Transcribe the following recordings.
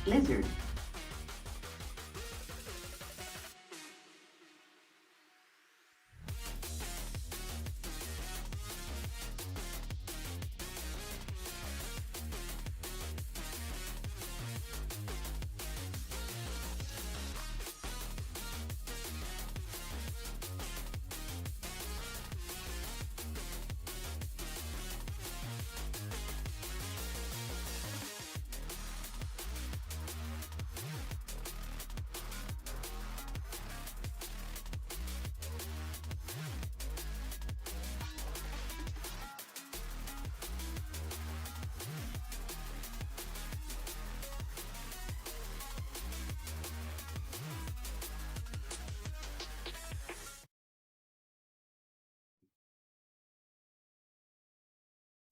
Lizard.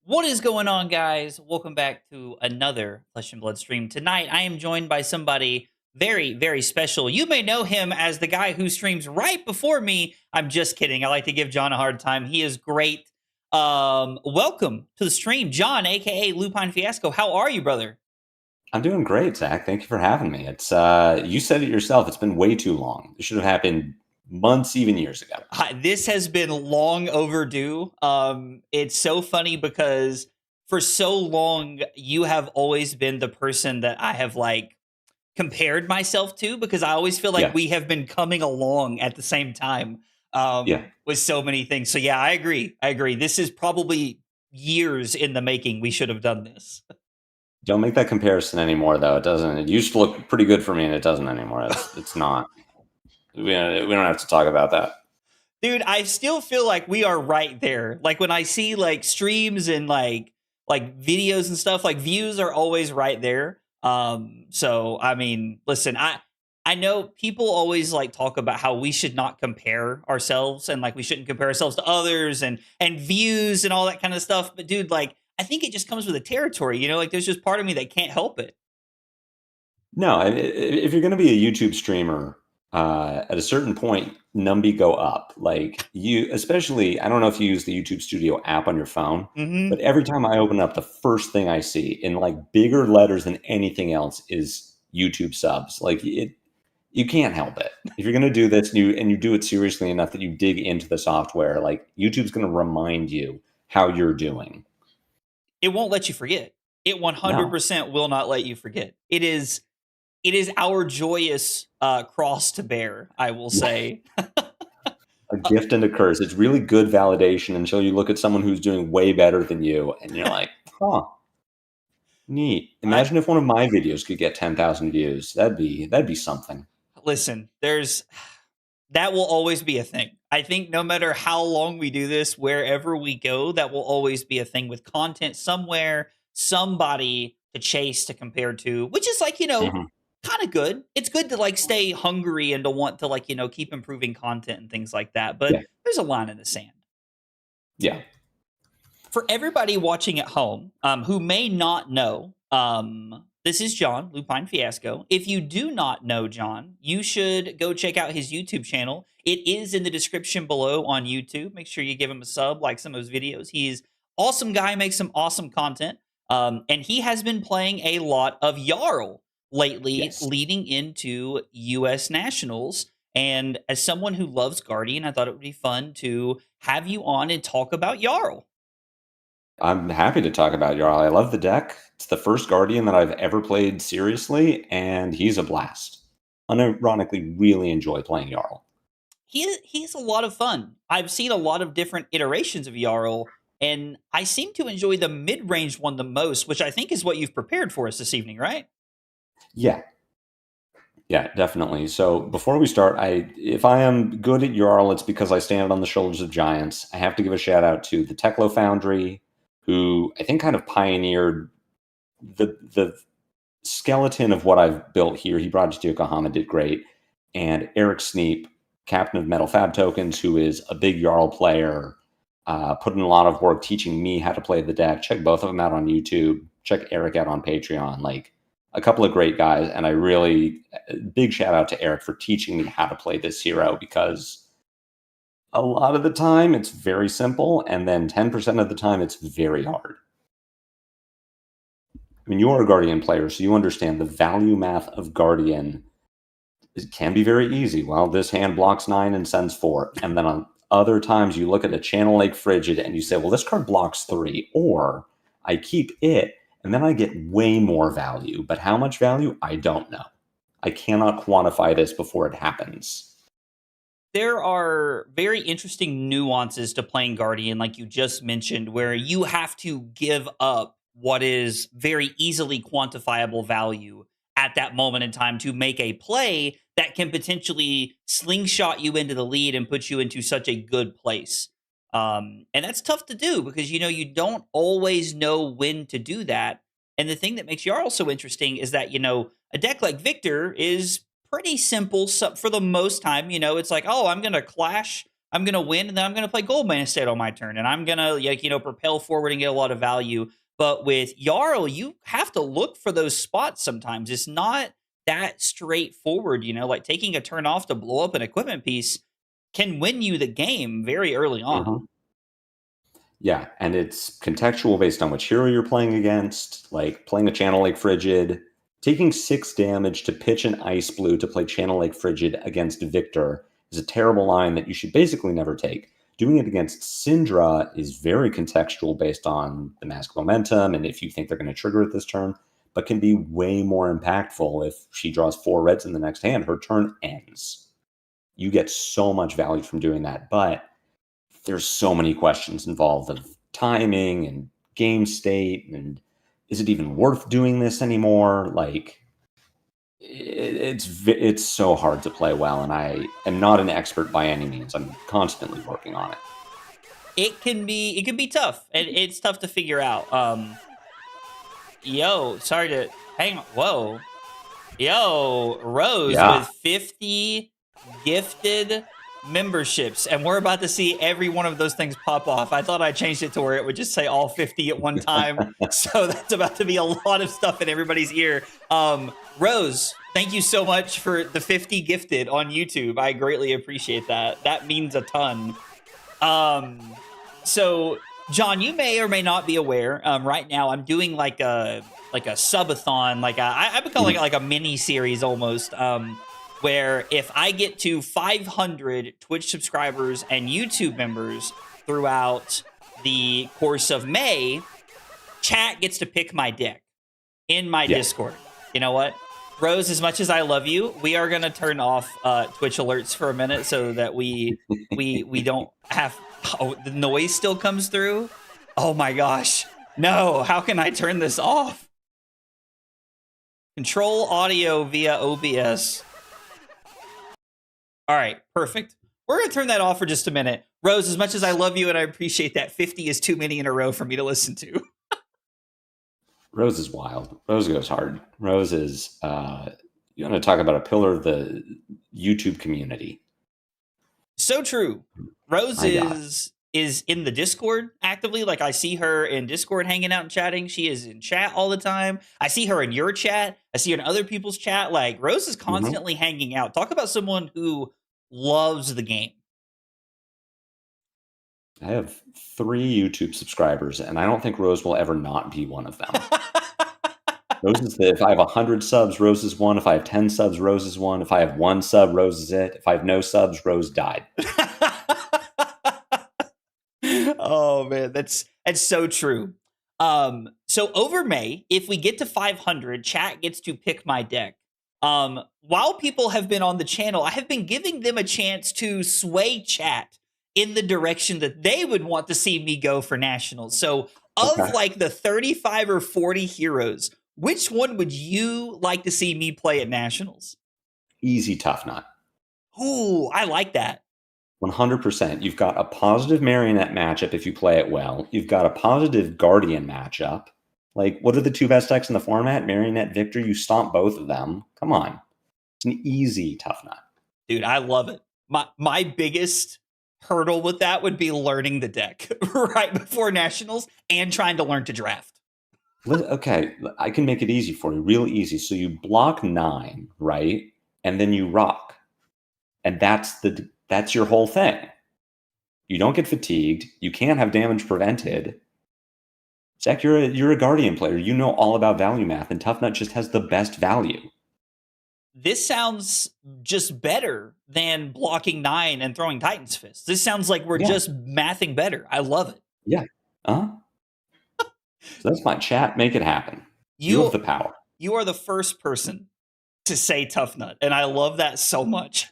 What is going on, guys? Welcome back to another Flesh and Blood stream. Tonight, I am joined by somebody very, very special. You may know him as the guy who streams right before me. I'm just kidding. I like to give John a hard time. He is great. Welcome to the stream, John, aka Lupine Fiasco. How are you, brother? I'm doing great, Zach. Thank you for having me. It's you said it yourself. It's been way too long. This should have happened months, even years ago. This has been long overdue. It's so funny because for so long you have always been the person that I have like compared myself to, because I always feel like Yeah. we have been coming along at the same time Yeah. with so many things. So yeah, I agree. This is probably years in the making. We should have done this. Don't make that comparison anymore, though. It doesn't. It used to look pretty good for me, and it doesn't anymore. It's not. We don't have to talk about that. Dude, I still feel like we are right there. Like when I see like streams and like videos and stuff, like views are always right there. So I mean, listen, I know people always like talk about how we should not compare ourselves and like we shouldn't compare ourselves to others and views and all that kind of stuff. But dude, like I think it just comes with the territory, you know, like there's just part of me that can't help it. No, if you're going to be a YouTube streamer, at a certain point, numby go up. Like you, especially, I don't know if you use the YouTube Studio app on your phone, Mm-hmm. but every time I open up, the first thing I see in like bigger letters than anything else is YouTube subs. Like you can't help it. If you're going to do this and you do it seriously enough that you dig into the software, like YouTube's going to remind you how you're doing. It won't let you forget. It No. 100% will not let you forget. It is our joyous cross to bear, I will say. A gift and a curse. It's really good validation until you look at someone who's doing way better than you and you're like, huh, neat. I Imagine if one of my videos could get 10,000 views. That'd be something. listen, there's that will always be a thing. I think no matter how long we do this, wherever we go, that will always be a thing with content somewhere, somebody to chase to compare to, which is like, Hmm. kind of good. It's good to like stay hungry and to want to like, keep improving content and things like that. But Yeah. there's a line in the sand. Yeah. For everybody watching at home who may not know, this is John, Lupine Fiasco. If you do not know John, you should go check out his YouTube channel. It is in the description below on YouTube. Make sure you give him a sub, like some of his videos. He's awesome guy, makes some awesome content. And he has been playing a lot of Jarl lately, Yes. leading into US Nationals. And as someone who loves Guardian, I thought it would be fun to have you on and talk about Jarl. I'm happy to talk about Jarl. I love the deck. It's the first Guardian that I've ever played seriously, and he's a blast. Unironically, really enjoy playing Jarl. He's a lot of fun. I've seen a lot of different iterations of Jarl, and I seem to enjoy the mid-range one the most, which I think is what you've prepared for us this evening, right? Yeah. Yeah, definitely. So before we start, if I am good at Jarl, it's because I stand on the shoulders of giants. I have to give a shout out to the Teklo Foundry, who I think kind of pioneered the skeleton of what I've built here. He brought it to Yokohama, did great. And Eric Sneap, captain of Metal Fab Tokens, who is a big Jarl player, put in a lot of work teaching me how to play the deck. Check both of them out on YouTube. Check Eric out on Patreon. Like a couple of great guys. And I really, big shout out to Eric for teaching me how to play this hero, because a lot of the time it's very simple. And then 10% of the time it's very hard. mean, you're a Guardian player, so you understand the value math of Guardian. It can be very easy. Well, this hand blocks 9 and sends 4. And then on other times, you look at a Channel Lake Frigid and you say, well, this card blocks 3. Or I keep it, and then I get way more value. But how much value? I don't know. I cannot quantify this before it happens. There are very interesting nuances to playing Guardian, like you just mentioned, where you have to give up what is very easily quantifiable value at that moment in time to make a play that can potentially slingshot you into the lead and put you into such a good place. And that's tough to do because you don't always know when to do that. And the thing that makes Jarl so interesting is that a deck like Victor is pretty simple for the most time. It's like, oh, I'm gonna clash, I'm gonna win, and then I'm gonna play Goldman instead on my turn, and I'm gonna propel forward and get a lot of value. But with Jarl, you have to look for those spots sometimes. It's not that straightforward, like taking a turn off to blow up an equipment piece can win you the game very early on. Mhm. Yeah, and it's contextual based on which hero you're playing against, like playing a Channel Lake Frigid. Taking 6 damage to pitch an Ice Blue to play Channel Lake Frigid against Victor is a terrible line that you should basically never take. Doing it against Syndra is very contextual based on the Mask momentum and if you think they're going to trigger it this turn, but can be way more impactful if she draws 4 reds in the next hand. Her turn ends. You get so much value from doing that, but there's so many questions involved of timing and game state and is it even worth doing this anymore? Like, it's so hard to play well, and I am not an expert by any means. I'm constantly working on it. It can be tough. It's tough to figure out. Sorry to hang on. Whoa. Rose with 50 gifted memberships, and we're about to see every one of those things pop off. I thought I changed it to where it would just say all 50 at one time. So that's about to be a lot of stuff in everybody's ear. Rose, thank you so much for the 50 gifted on YouTube. I greatly appreciate that. That means a ton. So John, you may or may not be aware, right now I'm doing like a subathon, I've been calling it like a mini series almost, where if I get to 500 Twitch subscribers and YouTube members throughout the course of May, chat gets to pick my deck in my Discord. You know what? Rose, as much as I love you, we are going to turn off Twitch alerts for a minute so that we don't have... Oh, the noise still comes through? Oh my gosh. No, how can I turn this off? Control audio via OBS. All right, perfect. We're going to turn that off for just a minute. Rose, as much as I love you and I appreciate that, 50 is too many in a row for me to listen to. Rose is wild. Rose goes hard. Rose is, you want to talk about a pillar of the YouTube community. So true. Rose is in the Discord actively. Like, I see her in Discord hanging out and chatting. She is in chat all the time. I see her in your chat. I see her in other people's chat. Like, Rose is constantly hanging out. Talk about someone who loves the game. I have 3 YouTube subscribers, and I don't think Rose will ever not be one of them. Rose is if I have 100 subs, Rose is 1. If I have 10 subs, Rose is 1. If I have 1 sub, Rose is it. If I have no subs, Rose died. Oh man, that's so true. So over May, if we get to 500, chat gets to pick my deck. While people have been on the channel, I have been giving them a chance to sway chat in the direction that they would want to see me go for nationals. So of like the 35 or 40 heroes, which one would you like to see me play at nationals? Easy Tough Nut. Ooh, I like that. 100%. You've got a positive Marionette matchup if you play it well. You've got a positive Guardian matchup. Like, what are the 2 best decks in the format? Marionette, Victor. You stomp both of them. Come on. It's an easy Tough Nut. Dude, I love it. My biggest hurdle with that would be learning the deck right before nationals and trying to learn to draft. Okay, I can make it easy for you, real easy. So you block 9, right? And then you rock. And that's your whole thing. You don't get fatigued. You can't have damage prevented. Zach, you're a Guardian player. You know all about value math, and Tough Nut just has the best value. This sounds just better than blocking 9 and throwing Titan's Fist. This sounds like we're just mathing better. I love it. Yeah. So that's my chat. Make it happen. You have the power. You are the first person to say Tough Nut, and I love that so much.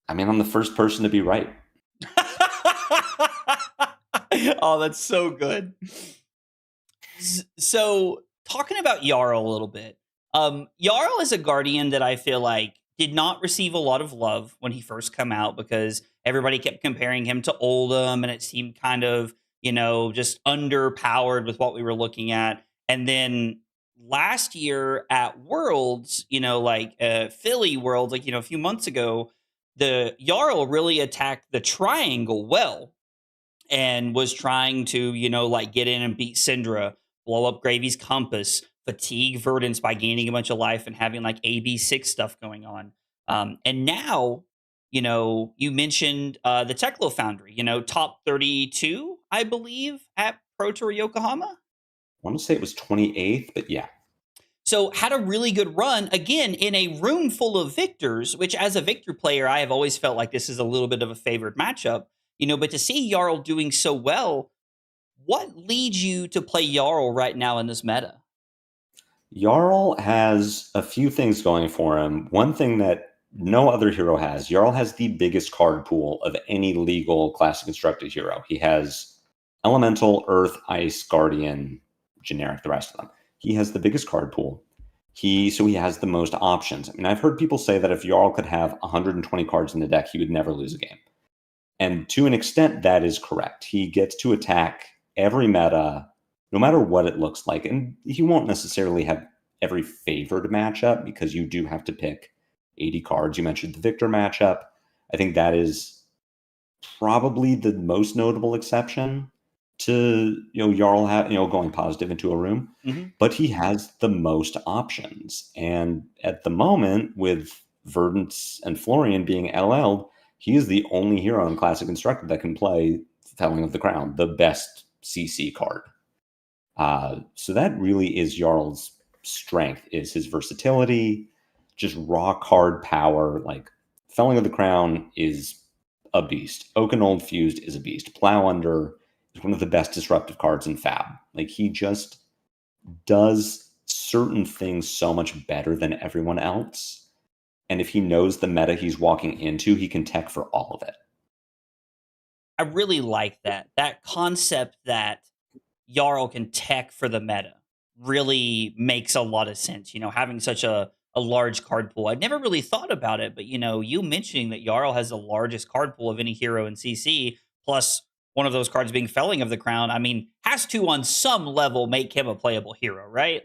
I mean, I'm the first person to be right. Oh, that's so good. So, talking about Jarl a little bit. Jarl is a Guardian that I feel like did not receive a lot of love when he first came out because everybody kept comparing him to Oldhim, and it seemed kind of, just underpowered with what we were looking at. And then last year at Worlds, Philly Worlds, a few months ago, the Jarl really attacked the triangle well and was trying to, get in and beat Syndra, blow up Gravy's Compass, fatigue Verdance by gaining a bunch of life and having AB6 stuff going on. And now, you mentioned the Teklo Foundry, top 32, I believe, at Pro Tour Yokohama. I want to say it was 28th, but yeah. So had a really good run, again, in a room full of victors, which as a victor player, I have always felt like this is a little bit of a favored matchup, but to see Jarl doing so well, what leads you to play Jarl right now in this meta? Jarl has a few things going for him. One thing that no other hero has, Jarl has the biggest card pool of any legal classic constructed hero. He has Elemental, Earth, Ice, Guardian, generic, the rest of them. He has the biggest card pool. So he has the most options. I mean, I've heard people say that if Jarl could have 120 cards in the deck, he would never lose a game. And to an extent, that is correct. He gets to attack every meta, no matter what it looks like. And he won't necessarily have every favored matchup because you do have to pick 80 cards. You mentioned the Victor matchup. I think that is probably the most notable exception to, Jarl going positive into a room. Mm-hmm. But he has the most options. And at the moment, with Verdance and Florian being LL'd, he is the only hero in Classic Constructed that can play Felling of the Crown, the best CC card. So that really is Jarl's strength, is his versatility, just raw card power. Like Felling of the Crown is a beast. Oakenold Fused is a beast. Plow Under is one of the best disruptive cards in Fab. Like he just does certain things so much better than everyone else. And if he knows the meta he's walking into, he can tech for all of it. I really like that concept that Jarl can tech for the meta really makes a lot of sense. Having such a large card pool. I'd never really thought about it, but you mentioning that Jarl has the largest card pool of any hero in CC, plus one of those cards being Felling of the Crown, I mean, has to on some level make him a playable hero, right?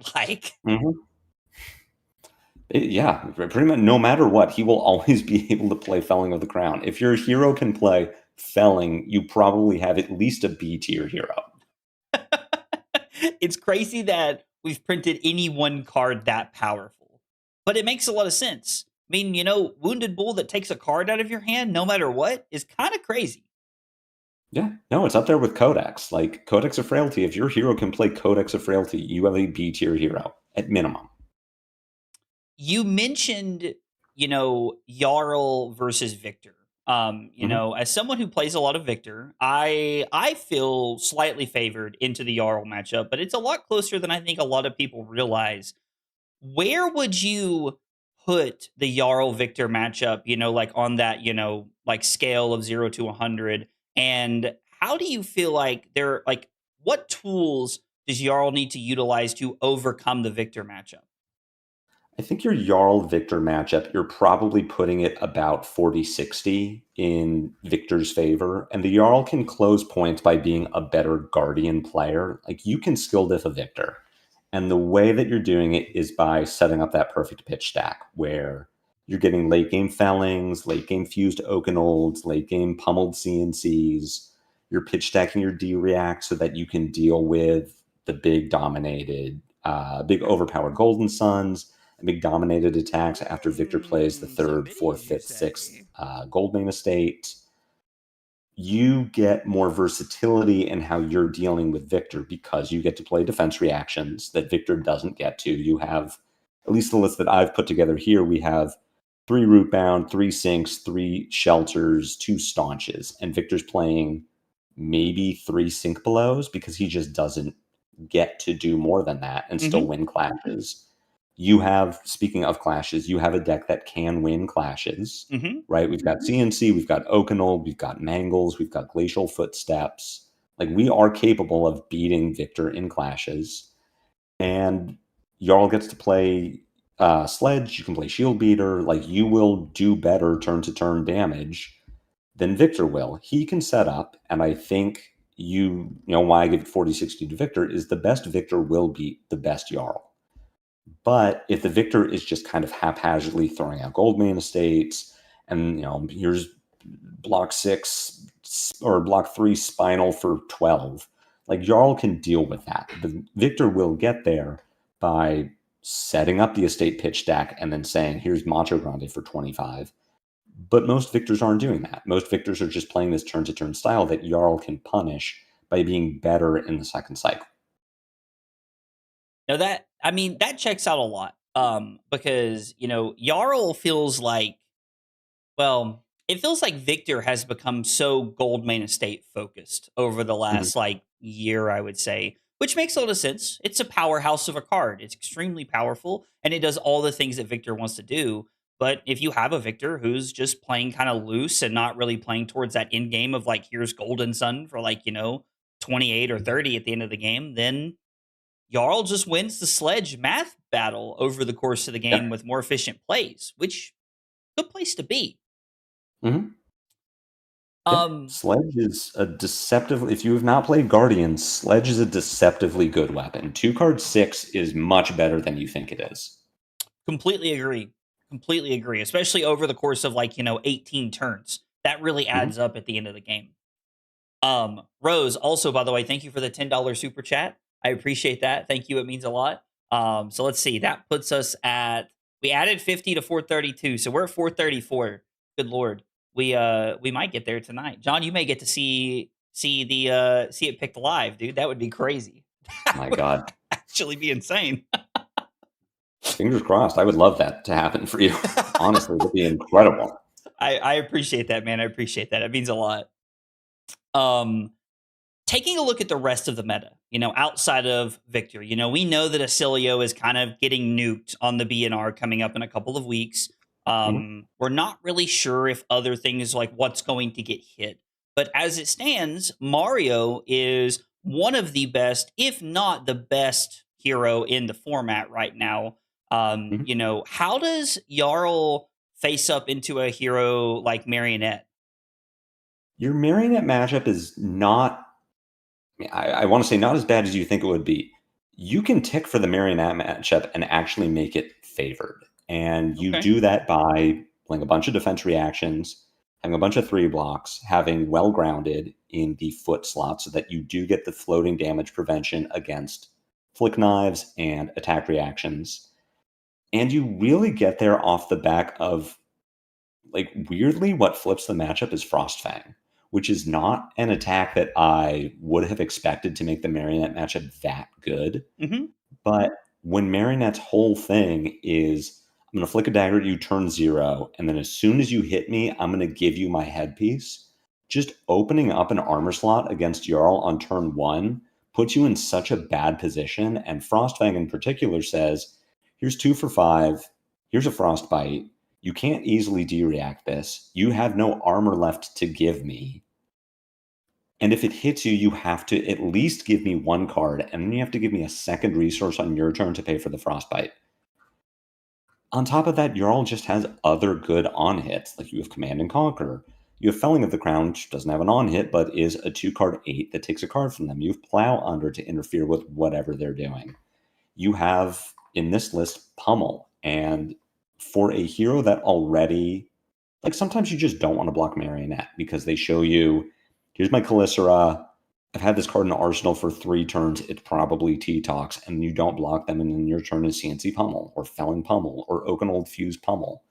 Yeah, pretty much no matter what, he will always be able to play Felling of the Crown. If your hero can play Felling, you probably have at least a B tier hero. It's crazy that we've printed any one card that powerful, but it makes a lot of sense. I mean, Wounded Bull that takes a card out of your hand, no matter what, is kind of crazy. Yeah, no, it's up there with Codex. Like Codex of Frailty, if your hero can play Codex of Frailty, you have a B tier hero at minimum. You mentioned, Jarl versus Victor. As someone who plays a lot of Victor, I feel slightly favored into the Jarl matchup, but it's a lot closer than I think a lot of people realize. Where would you put the Jarl Victor matchup, on that, scale of 0 to 100? And how do you feel like what tools does Jarl need to utilize to overcome the Victor matchup? I think your Jarl Victor matchup, you're probably putting it about 40-60 in Victor's favor. And the Jarl can close points by being a better Guardian player. Like you can skill diff a Victor. And the way that you're doing it is by setting up that perfect pitch stack where you're getting late game Fellings, late game Fused Oakenolds, late game Pummeled CNCs. You're pitch stacking your D-React so that you can deal with the big big overpowered Golden Suns, and big dominated attacks after Victor plays the 3rd, 4th, 5th, 6th Goldmane estate. you get more versatility in how you're dealing with Victor because you get to play defense reactions that Victor doesn't get to. You have, at least the list that I've put together here, we have 3 Rootbound, 3 Sinks, 3 Shelters, 2 Staunches, and Victor's playing maybe 3 Sink Belows because he just doesn't get to do more than that and still win clashes. You have, speaking of clashes, you have a deck that can win clashes, right? We've got CNC, we've got Oakenold, we've got Mangles, we've got Glacial Footsteps. Like, we are capable of beating Victor in clashes. And Jarl gets to play Sledge, you can play Shield Beater. Like, you will do better turn-to-turn damage than Victor will. He can set up, and I think you know why I give it 40-60 to Victor is the best Victor will beat the best Jarl. But if the Victor is just kind of haphazardly throwing out Goldmane estates, and here's block 6 or block 3 Spinal for 12, like, Jarl can deal with that. The Victor will get there by setting up the estate pitch stack and then saying, here's Macho Grande for 25. But most Victors aren't doing that. Most Victors are just playing this turn-to-turn style that Jarl can punish by being better in the second cycle. Now that checks out a lot. Because Jarl feels like, well, it feels like Victor has become so Goldmane estate focused over the last year, I would say, which makes a lot of sense. It's a powerhouse of a card. It's extremely powerful, and it does all the things that Victor wants to do. But if you have a Victor who's just playing kind of loose and not really playing towards that end game of like, here's Golden Sun for 28 or 30 at the end of the game, then Jarl just wins the Sledge math battle over the course of the game with more efficient plays, which good place to be. Sledge is a deceptively, if you have not played Guardians, Sledge is a deceptively good weapon. 2-card 6 is much better than you think it is. Completely agree. Especially over the course of 18 turns. That really adds up at the end of the game. Rose, also, by the way, thank you for the $10 super chat. I appreciate that. Thank you. It means a lot. So let's see. That puts us at, we added 50 to 432. So we're at 434. Good Lord. We might get there tonight. John, you may get to see it picked live, dude. That would be crazy. My God. Actually be insane. Fingers crossed. I would love that to happen for you. Honestly, it would be incredible. I appreciate that, man. I appreciate that. It means a lot. Taking a look at the rest of the meta, outside of Victor, we know that Acilio is kind of getting nuked on the BNR coming up in a couple of weeks. We're not really sure if other things like what's going to get hit. But as it stands, Mario is one of the best, if not the best hero in the format right now. How does Jarl face up into a hero like Marionette? Your Marionette matchup is not, I want to say not as bad as you think it would be. You can tick for the Marionette matchup and actually make it favored. And you do that by playing a bunch of defense reactions, having a bunch of 3 blocks, having well grounded in the foot slot so that you do get the floating damage prevention against flick knives and attack reactions. And you really get there off the back of, weirdly, what flips the matchup is Frostfang, which is not an attack that I would have expected to make the Marionette matchup that good. But when Marionette's whole thing is, I'm going to flick a dagger at you turn 0, and then as soon as you hit me, I'm going to give you my headpiece. Just opening up an armor slot against Jarl on turn 1 puts you in such a bad position, and Frostfang in particular says, here's 2 for 5, here's a Frostbite, you can't easily de-react this, you have no armor left to give me, and if it hits you, you have to at least give me 1 card, and then you have to give me a second resource on your turn to pay for the Frostbite. On top of that, Jarl just has other good on-hits, like you have Command and Conquer. You have Felling of the Crown, which doesn't have an on-hit, but is a 2-card 8 that takes a card from them. You have Plow Under to interfere with whatever they're doing. You have, in this list, Pummel. And for a hero that already, sometimes you just don't want to block Marionette because they show you, here's my Calicera, I've had this card in the arsenal for 3 turns, it's probably T-Tox, and you don't block them, and then your turn is CNC Pummel, or Felling Pummel, or Oakenold Fuse Pummel.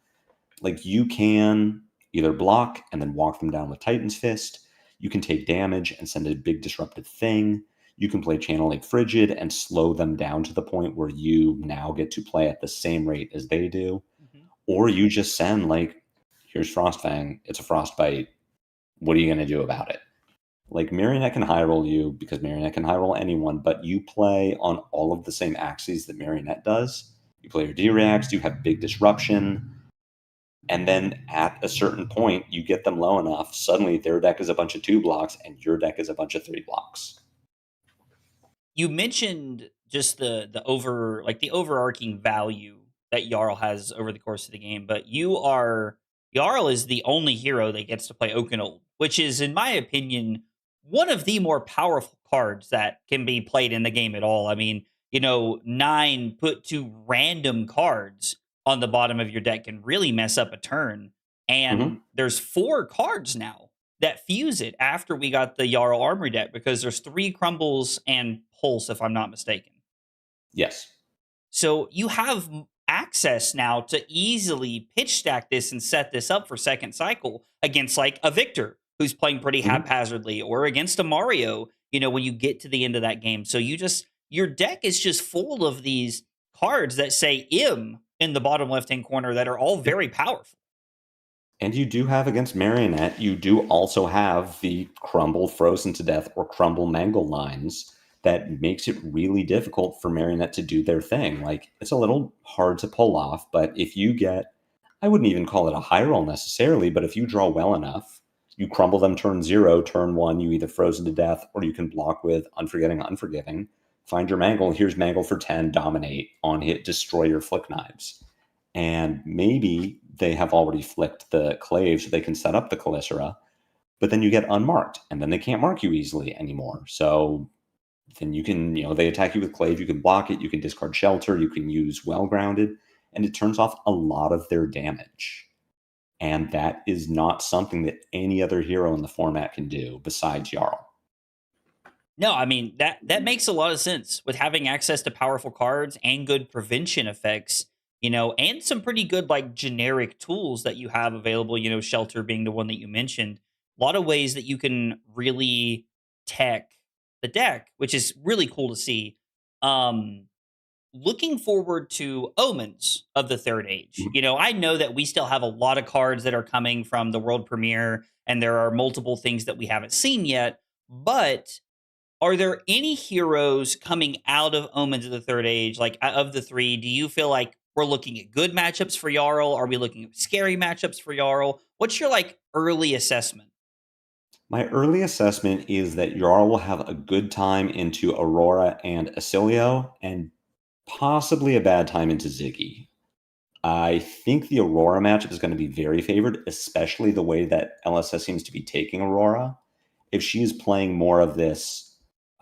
You can either block and then walk them down with Titan's Fist. You can take damage and send a big disruptive thing. You can play Channel Lake Frigid and slow them down to the point where you now get to play at the same rate as they do. Mm-hmm. Or you just send, like, here's Frostfang, it's a Frostbite. What are you going to do about it? Like, Marionette can high roll you because Marionette can high roll anyone, but you play on all of the same axes that Marionette does. You play your D-Reacts, you have big disruption, and then at a certain point, you get them low enough, suddenly their deck is a bunch of 2 blocks and your deck is a bunch of 3 blocks. You mentioned just the overarching value that Jarl has over the course of the game, but Jarl is the only hero that gets to play Oakenfold, which is, in my opinion, one of the more powerful cards that can be played in the game at all. I mean, 9 put to random cards on the bottom of your deck can really mess up a turn. And there's 4 cards now that fuse it after we got the Jarl Armory deck, because there's 3 Crumbles and Pulse, if I'm not mistaken. Yes. So you have access now to easily pitch stack this and set this up for second cycle against like a Victor who's playing pretty haphazardly, or against a Mario, when you get to the end of that game. So your deck is just full of these cards that say "im" in the bottom left-hand corner that are all very powerful. And you do have, against Marionette, you do also have the Crumble Frozen to Death or Crumble Mangle lines that makes it really difficult for Marionette to do their thing. Like, it's a little hard to pull off, but if you get, I wouldn't even call it a high roll necessarily, but if you draw well enough, you crumble them turn 0, turn 1, you either Frozen to Death or you can block with Unforgetting, Unforgiving. Find your Mangle, here's Mangle for 10, dominate, on hit, destroy your Flick Knives. And maybe they have already flicked the Clave so they can set up the Calicera, but then you get unmarked, and then they can't mark you easily anymore. So then you can, they attack you with Clave, you can block it, you can discard Shelter, you can use Well Grounded, and it turns off a lot of their damage. And that is not something that any other hero in the format can do besides Jarl. No, I mean, that makes a lot of sense with having access to powerful cards and good prevention effects, and some pretty good like generic tools that you have available, Shelter being the one that you mentioned. A lot of ways that you can really tech the deck, which is really cool to see. Looking forward to Omens of the Third Age. I know that we still have a lot of cards that are coming from the world premiere, and there are multiple things that we haven't seen yet, but are there any heroes coming out of Omens of the Third Age, like of the 3? Do you feel like we're looking at good matchups for Jarl? Are we looking at scary matchups for Jarl? What's your early assessment? My early assessment is that Jarl will have a good time into Aurora and Acilio, and possibly a bad time into Ziggy. I think the Aurora matchup is going to be very favored, especially the way that LSS seems to be taking Aurora. If she is playing more of this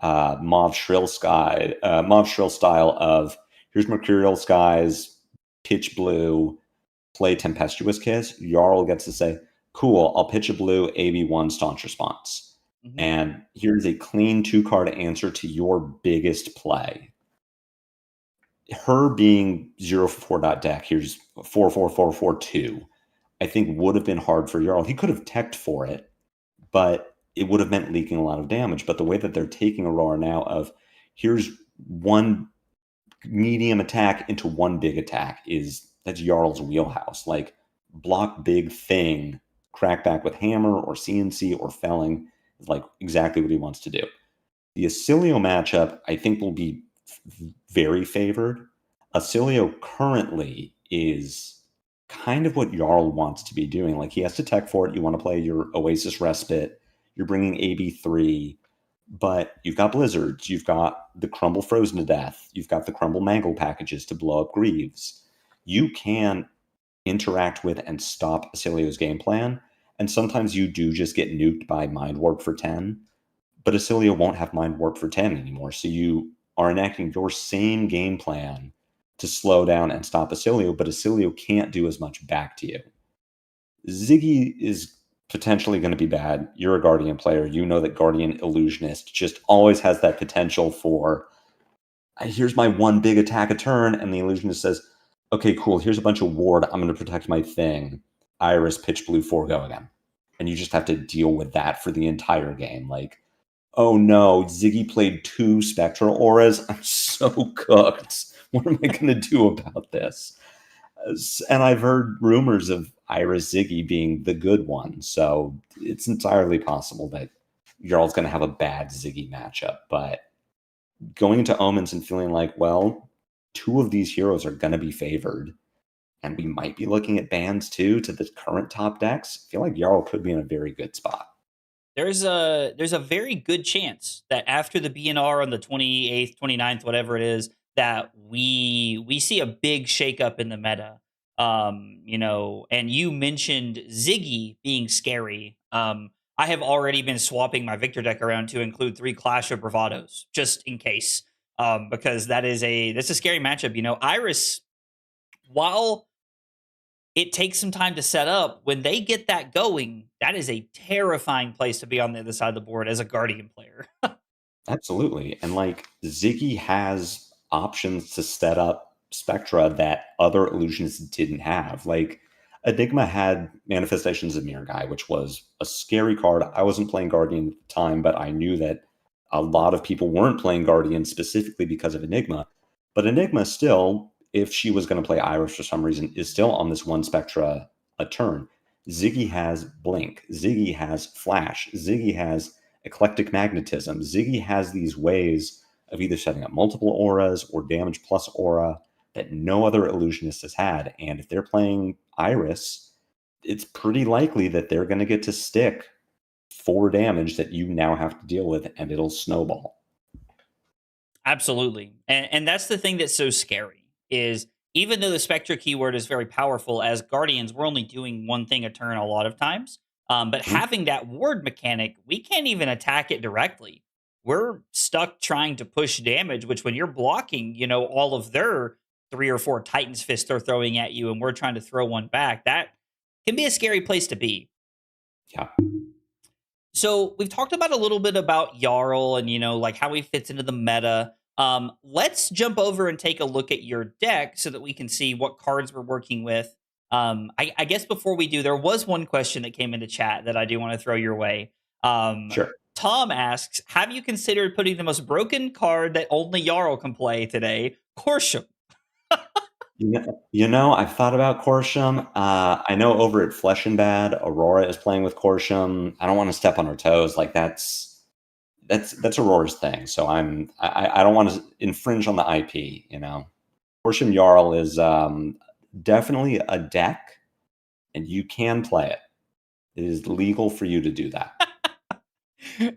Mauve Shrill style of, here's Mercurial Skies, pitch blue, play Tempestuous Kiss, Jarl gets to say, cool, I'll pitch a blue, AB1 Staunch Response. And here's a clean 2-card answer to your biggest play. Her being 0 for 4 dot deck, here's 4 4 4 4 2, I think would have been hard for Jarl. He could have teched for it, but it would have meant leaking a lot of damage. But the way that they're taking Aurora now of, here's 1 medium attack into 1 big attack, that's Jarl's wheelhouse. Like, block big thing, crack back with hammer or CNC or felling is like exactly what he wants to do. The Acilio matchup, I think, will be very favored. Acilio currently is kind of what Jarl wants to be doing. Like, he has to tech for it. You want to play your Oasis Respite. You're bringing AB3, but you've got Blizzards. You've got the Crumble Frozen to Death. You've got the Crumble Mangle packages to blow up Greaves. You can interact with and stop Acilio's game plan, and sometimes you do just get nuked by Mind Warp for 10, but Acilio won't have Mind Warp for 10 anymore, so you are enacting your same game plan to slow down and stop Acilio, but Acilio can't do as much back to you. Ziggy is potentially going to be bad. You're a Guardian player. You know that Guardian Illusionist just always has that potential for, here's my 1 big attack a turn, and the Illusionist says, okay, cool, here's a bunch of ward. I'm going to protect my thing. Iris, pitch blue, 4, go again. and you just have to deal with that for the entire game. Like, oh no, Ziggy played 2 Spectral Auras. I'm so cooked. What am I going to do about this? And I've heard rumors of Iris Ziggy being the good one, so it's entirely possible that Jarl's going to have a bad Ziggy matchup. But going into Omens and feeling like, well, 2 of these heroes are going to be favored, and we might be looking at bans too to the current top decks, I feel like Jarl could be in a very good spot. There's a very good chance that after the BNR on the 28th, 29th, whatever it is, that we see a big shakeup in the meta. And you mentioned Ziggy being scary. I have already been swapping my Victor deck around to include 3 Clash of Bravados, just in case. Because that's a scary matchup. Iris, while it takes some time to set up, when they get that going, that is a terrifying place to be on the other side of the board as a Guardian player. Absolutely. And like Ziggy has options to set up Spectra that other illusionists didn't have. Like Enigma had Manifestations of Mirror Guy, which was a scary card. I wasn't playing Guardian at the time, but I knew that a lot of people weren't playing Guardian specifically because of Enigma. But Enigma still, if she was going to play Iris for some reason, is still on this 1 Spectra a turn. Ziggy has Blink. Ziggy has Flash. Ziggy has Eclectic Magnetism. Ziggy has these ways of either setting up multiple auras or damage plus aura that no other illusionist has had. And if they're playing Iris, it's pretty likely that they're going to get to stick 4 damage that you now have to deal with, and it'll snowball. Absolutely. And that's the thing that's so scary is even though the Spectra keyword is very powerful, as Guardians, we're only doing one thing a turn a lot of times. But having that ward mechanic, we can't even attack it directly. We're stuck trying to push damage, which when you're blocking, all of their 3 or 4 Titan's Fists they're throwing at you, and we're trying to throw one back, that can be a scary place to be. Yeah. So we've talked about a little bit about Jarl and, like how he fits into the meta. Let's jump over and take a look at your deck so that we can see what cards we're working with. I guess before we do, there was one question that came into chat that I do want to throw your way. Sure. Tom asks, have you considered putting the most broken card that only Jarl can play today, Corsham? I've thought about Corsham. I know over at Flesh and Bad, Aurora is playing with Corsham. I don't want to step on her toes. Like that's Aurora's thing. So I don't want to infringe on the IP. Corsham Jarl is definitely a deck, and you can play it. It is legal for you to do that.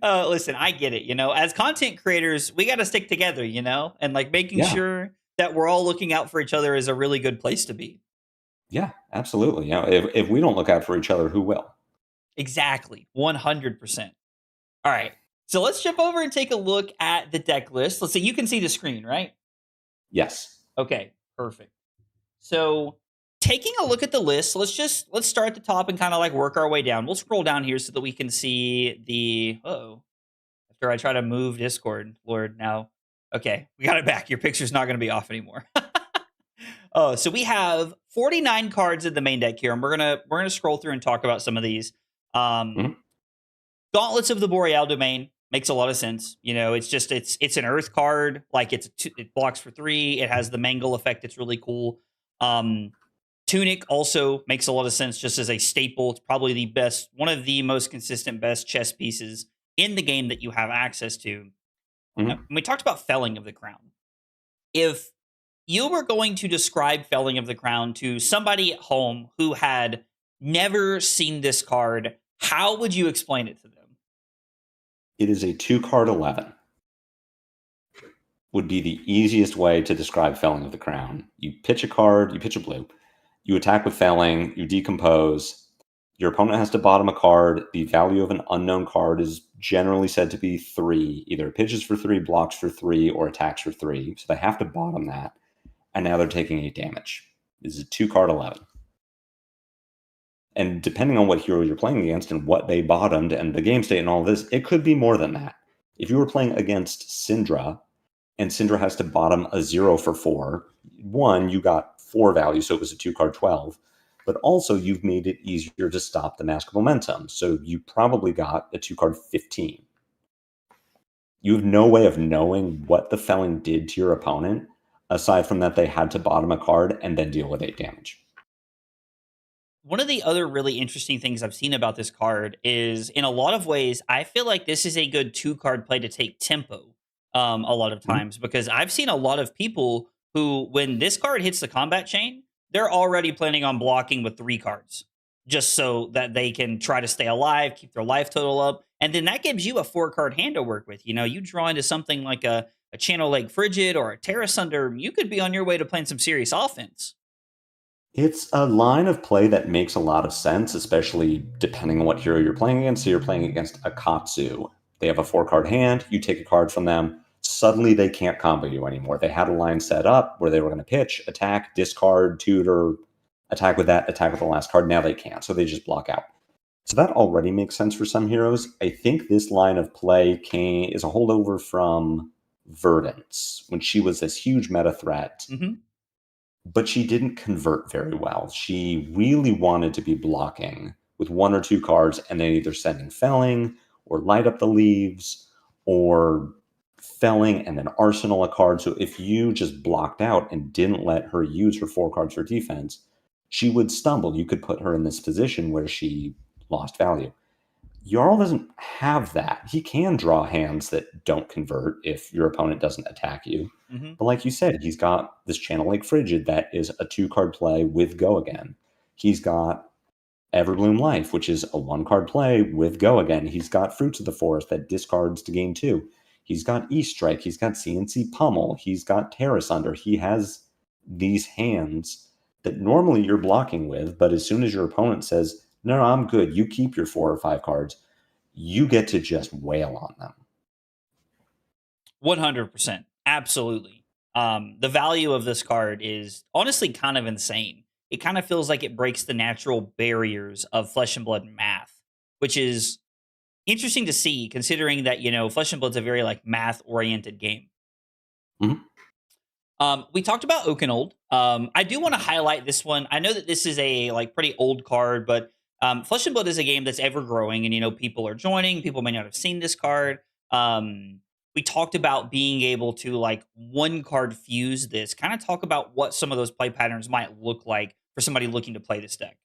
Listen, I get it. As content creators, we got to stick together. And like making sure that we're all looking out for each other is a really good place to be. Yeah, absolutely. If we don't look out for each other, who will? Exactly. 100%. All right. So let's jump over and take a look at the deck list. Let's see. You can see the screen, right? Yes. Okay, perfect. So taking a look at the list, let's start at the top and kind of like work our way down. We'll scroll down here so that we can see the, after I try to move Discord, Lord, now. Okay, we got it back. Your picture's not going to be off anymore. So we have 49 cards in the main deck here, and we're gonna scroll through and talk about some of these. Gauntlets of the Boreal Domain makes a lot of sense. It's an Earth card. Like it blocks for 3. It has the Mangle effect. It's really cool. Tunic also makes a lot of sense just as a staple. It's probably the best, one of the most consistent best chess pieces in the game that you have access to. We talked about Felling of the Crown. If you were going to describe Felling of the Crown to somebody at home who had never seen this card, how would you explain it to them? It is a 2-card 11. Would be the easiest way to describe Felling of the Crown. You pitch a card, you pitch a blue, you attack with Felling, you decompose. Your opponent has to bottom a card. The value of an unknown card is generally said to be 3. Either pitches for 3, blocks for 3, or attacks for 3. So they have to bottom that. And now they're taking 8 damage. This is a 2-card 11. And depending on what hero you're playing against and what they bottomed and the game state and all this, it could be more than that. If you were playing against Syndra, and Syndra has to bottom a 0 for 4, 1, you got 4 value, so it was a 2-card 12. but also you've made it easier to stop the Mask of Momentum. So you probably got a 2-card 15. You have no way of knowing what the felling did to your opponent, aside from that they had to bottom a card and then deal with 8 damage. One of the other really interesting things I've seen about this card is, in a lot of ways, I feel like this is a good 2-card play to take tempo a lot of times, because I've seen a lot of people who, when this card hits the combat chain, they're already planning on blocking with 3 cards just so that they can try to stay alive, keep their life total up. And then that gives you a 4-card hand to work with. You know, you draw into something like a Channel Lake Frigid or a Terra Sunder, you could be on your way to playing some serious offense. It's a line of play that makes a lot of sense, especially depending on what hero you're playing against. So you're playing against a Katsu. They have a 4-card hand. You take a card from them. Suddenly they can't combo you anymore. They had a line set up where they were going to pitch, attack, discard, tutor, attack with that, attack with the last card. Now they can't. So they just block out. So that already makes sense for some heroes. I think this line of play is a holdover from Verdance, when she was this huge meta threat. But she didn't convert very well. She really wanted to be blocking with 1 or 2 cards and then either sending felling or light up the leaves or felling and then arsenal a card. So if you just blocked out and didn't let her use her 4 cards for defense, she would stumble. You could put her in this position where she lost value. Jarl doesn't have that. He can draw hands that don't convert if your opponent doesn't attack you. But like you said, he's got this Channel Lake Frigid that is a 2-card play with Go Again. He's got Everbloom Life, which is a 1-card play with Go Again. He's got Fruits of the Forest that discards to gain 2. He's got E-Strike. He's got CNC Pummel. He's got Terra Sunder. He has these hands that normally you're blocking with, but as soon as your opponent says, no, I'm good, you keep your 4 or 5 cards, you get to just wail on them. 100%. Absolutely. The value of this card is honestly kind of insane. It kind of feels like it breaks the natural barriers of Flesh and Blood math, which is interesting to see, considering that, you know, Flesh and Blood's a very like math oriented game. We talked about Oakenold. I do want to highlight this one. I know that this is a like pretty old card, but Flesh and Blood is a game that's ever growing, and you know people are joining. People may not have seen this card. We talked about being able to like 1-card fuse this. Kind of talk about what some of those play patterns might look like for somebody looking to play this deck.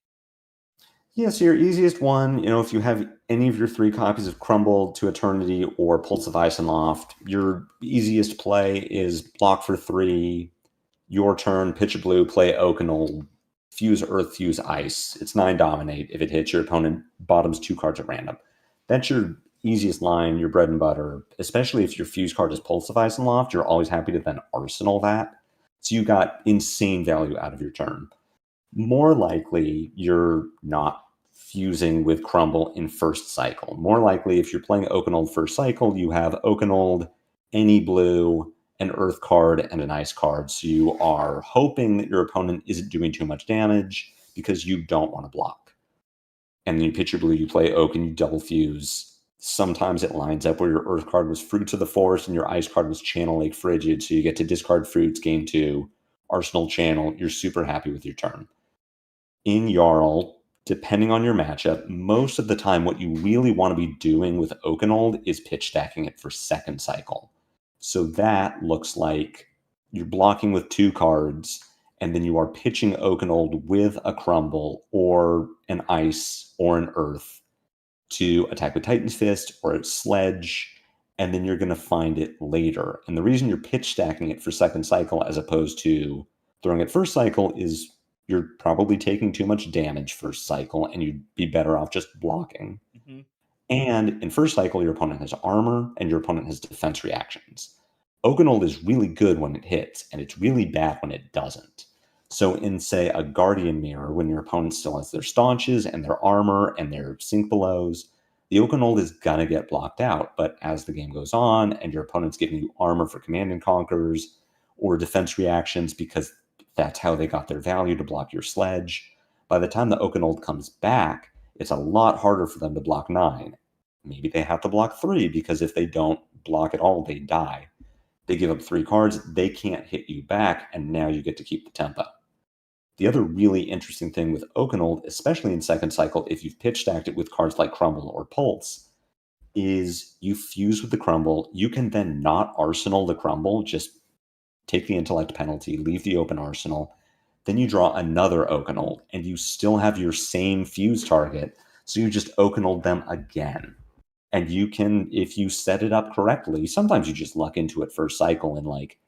Yeah, so your easiest one, you know, if you have any of your 3 copies of Crumble to Eternity or Pulse of Ice and Loft, your easiest play is block for 3, your turn, pitch a blue, play Oakenold, fuse Earth, fuse Ice. It's 9 Dominate. If it hits, your opponent bottoms 2 cards at random. That's your easiest line, your bread and butter, especially if your fuse card is Pulse of Ice and Loft. You're always happy to then arsenal that. So you got insane value out of your turn. More likely, you're not fusing with Crumble in first cycle. More likely, if you're playing Oakenold first cycle, you have Oakenold, any blue, an Earth card, and an Ice card. So you are hoping that your opponent isn't doing too much damage because you don't want to block. And then you pitch your blue, you play Oak, and you double fuse. Sometimes it lines up where your Earth card was Fruits of the Forest and your Ice card was Channel Lake Frigid. So you get to discard Fruits, gain 2, Arsenal Channel. You're super happy with your turn. In Jarl, depending on your matchup, most of the time what you really want to be doing with Oakenold is pitch stacking it for second cycle. So that looks like you're blocking with 2 cards, and then you are pitching Oakenold with a Crumble or an Ice or an Earth to attack with Titan's Fist or a Sledge, and then you're going to find it later. And the reason you're pitch stacking it for second cycle as opposed to throwing it first cycle is you're probably taking too much damage first cycle, and you'd be better off just blocking. And in first cycle, your opponent has armor, and your opponent has defense reactions. Oakenold is really good when it hits, and it's really bad when it doesn't. So in, say, a Guardian Mirror, when your opponent still has their staunches and their armor and their sink belows, the Oakenold is gonna get blocked out. But as the game goes on, and your opponent's giving you armor for Command and Conquers, or defense reactions because that's how they got their value to block your Sledge, by the time the Oakenold comes back, it's a lot harder for them to block 9. Maybe they have to block 3, because if they don't block at all, they die. They give up 3 cards, they can't hit you back, and now you get to keep the tempo. The other really interesting thing with Oakenold, especially in second cycle, if you've pitch stacked it with cards like Crumble or Pulse, is you fuse with the Crumble. You can then not arsenal the Crumble, just take the intellect penalty, leave the open arsenal. Then you draw another Oakenold, and you still have your same fuse target. So you just Oakenold them again. And you can, if you set it up correctly, sometimes you just luck into it first cycle in like